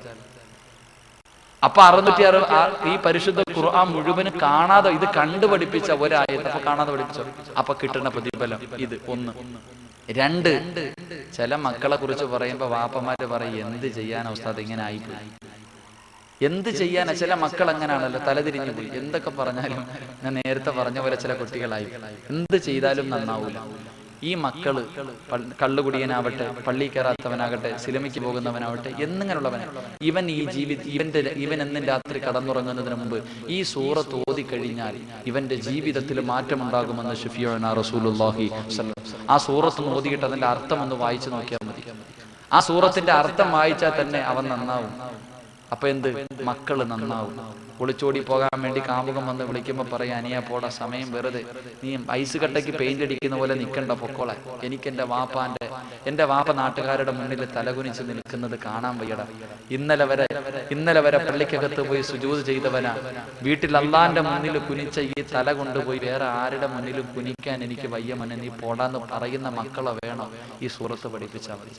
അപ്പൊ 660 ഈ പരിശുദ്ധ ഖുർആൻ മുഴുവനും കാണാതെ ഇത് കണ്ടു പഠിപ്പിച്ച ഒരായത്ത് അപ്പൊ കാണാതെ പഠിപ്പിച്ചോ, അപ്പൊ കിട്ടുന്ന പ്രതിഫലം ഇത് 1. 2, ചില മക്കളെ കുറിച്ച് പറയുമ്പോ വാപ്പമാര് പറയും, എന്ത് ചെയ്യാൻ ഉസ്താദ് ഇങ്ങനെ ആയിപ്പോയി, എന്ത് ചെയ്യാനാ? ചില മക്കൾ അങ്ങനെയാണല്ലോ, തലതിരിഞ്ഞു പോയി. എന്തൊക്കെ പറഞ്ഞാലും ഞാൻ നേരത്തെ പറഞ്ഞ പോലെ ചില കുട്ടികളായി എന്ത് ചെയ്താലും നന്നാവൂല. ഈ മക്കള് കള്ളുകുടിയനാവട്ടെ, പള്ളി കയറാത്തവനാകട്ടെ, സിനിമയ്ക്ക് പോകുന്നവനാവട്ടെ, എന്നിങ്ങനെയുള്ളവനെ ഇവൻ എന്നും രാത്രി കടന്നുറങ്ങുന്നതിന് മുമ്പ് ഈ സൂറത്ത് ഓതി കഴിഞ്ഞാൽ ഇവന്റെ ജീവിതത്തിൽ മാറ്റമുണ്ടാകുമെന്ന് ശഫീഉനാ റസൂലുള്ളാഹി സ്വല്ലല്ലാഹു. ആ സൂറത്ത് ഓതിയിട്ട് അതിന്റെ അർത്ഥം ഒന്ന് വായിച്ചു നോക്കിയാൽ മതി. ആ സൂറത്തിന്റെ അർത്ഥം വായിച്ചാൽ തന്നെ അവൻ നന്നാവും. അപ്പൊ എന്ത്? മക്കള് നന്നാവും. ഒളിച്ചോടി പോകാൻ വേണ്ടി കാമുകം വന്ന് വിളിക്കുമ്പോ പറയാ, അനിയാ പോടാ, സമയം വെറുതെ, നീ ഐസ് കട്ടയ്ക്ക് പെയിന്റ് അടിക്കുന്ന പോലെ നിൽക്കണ്ട, പൊക്കോളെ. എനിക്ക് എന്റെ വാപ്പ നാട്ടുകാരുടെ മുന്നിൽ തലകുനിച്ച് നിൽക്കുന്നത് കാണാൻ വയ്യടാ. ഇന്നലെ വരെ പള്ളിക്കകത്ത് പോയി സുജൂദ് ചെയ്തവനാ, വീട്ടിൽ അള്ളാന്റെ മുന്നിൽ കുനിച്ച ഈ തല കൊണ്ടുപോയി വേറെ ആരുടെ മുന്നിലും കുനിക്കാൻ എനിക്ക് വയ്യ മോനെ, നീ പോടാന്ന് പറയുന്ന മക്കളെ വേണം ഈ സൂറത്ത് പഠിപ്പിച്ചാൽ മതി.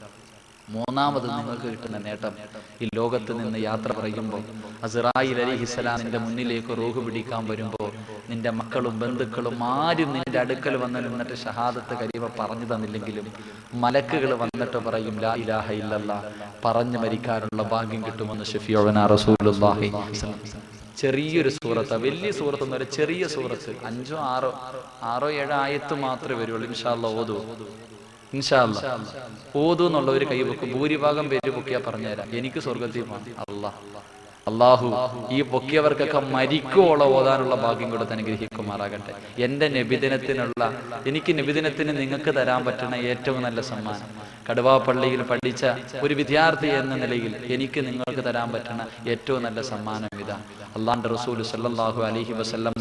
മൂന്നാമത് നിങ്ങൾക്ക് കിട്ടുന്ന നേട്ടം, ഈ ലോകത്ത് നിന്ന് യാത്ര പറയുമ്പോൾ അസ്റായീൽ അലൈഹിസ്സലാമിന്റെ മുന്നിലേക്ക് റൂഹ് പിടിക്കാൻ വരുമ്പോൾ നിന്റെ മക്കളും ബന്ധുക്കളും ആരും നിന്റെ അടുക്കൽ വന്ന് നിന്നിട്ട് ഷഹാദത്ത് കരീമ പറഞ്ഞു തന്നില്ലെങ്കിലും മലക്കുകൾ വന്നിട്ട് പറയും, ലാ ഇലാഹ ഇല്ലല്ലാഹ് പറഞ്ഞു മരിക്കാനുള്ള ഭാഗ്യം കിട്ടുമെന്ന് ശഫീഉനാ റസൂലുള്ളാഹി. ചെറിയൊരു സൂറത്ത്, വലിയ സൂറത്തൊന്നും ഒരു ചെറിയ സൂറത്ത്, 5 6 7 ആയത്ത് മാത്രമേ വരുള്ളൂ. ഇൻഷാ അല്ലാഹ് ഓതു, ഇൻഷാ അല്ലാഹ് ഓതു എന്നുള്ള ഒരു കൈ വെക്കും. ഭൂരിഭാഗം പേര് പൊക്കിയാ പറഞ്ഞുതരാം, എനിക്ക് സ്വർഗത്തിൽ പോകണം. അള്ളാഹു ഈ പൊക്കിയവർക്കൊക്കെ മരിക്കോളം ഓതാനുള്ള ഭാഗ്യം കൊടുത്ത് അനുഗ്രഹിക്കുമാറാകട്ടെ. എന്റെ എനിക്ക് നബിദിനത്തിന് നിങ്ങൾക്ക് തരാൻ പറ്റുന്ന ഏറ്റവും നല്ല സമ്മാനം, കടുവാപ്പള്ളിയിൽ പഠിച്ച ഒരു വിദ്യാർത്ഥി എന്ന നിലയിൽ എനിക്ക് നിങ്ങൾക്ക് തരാൻ പറ്റുന്ന ഏറ്റവും നല്ല സമ്മാനം ഇതാ. അള്ളാന്റെ റസൂൽ സല്ലല്ലാഹു അലൈഹി വസല്ലം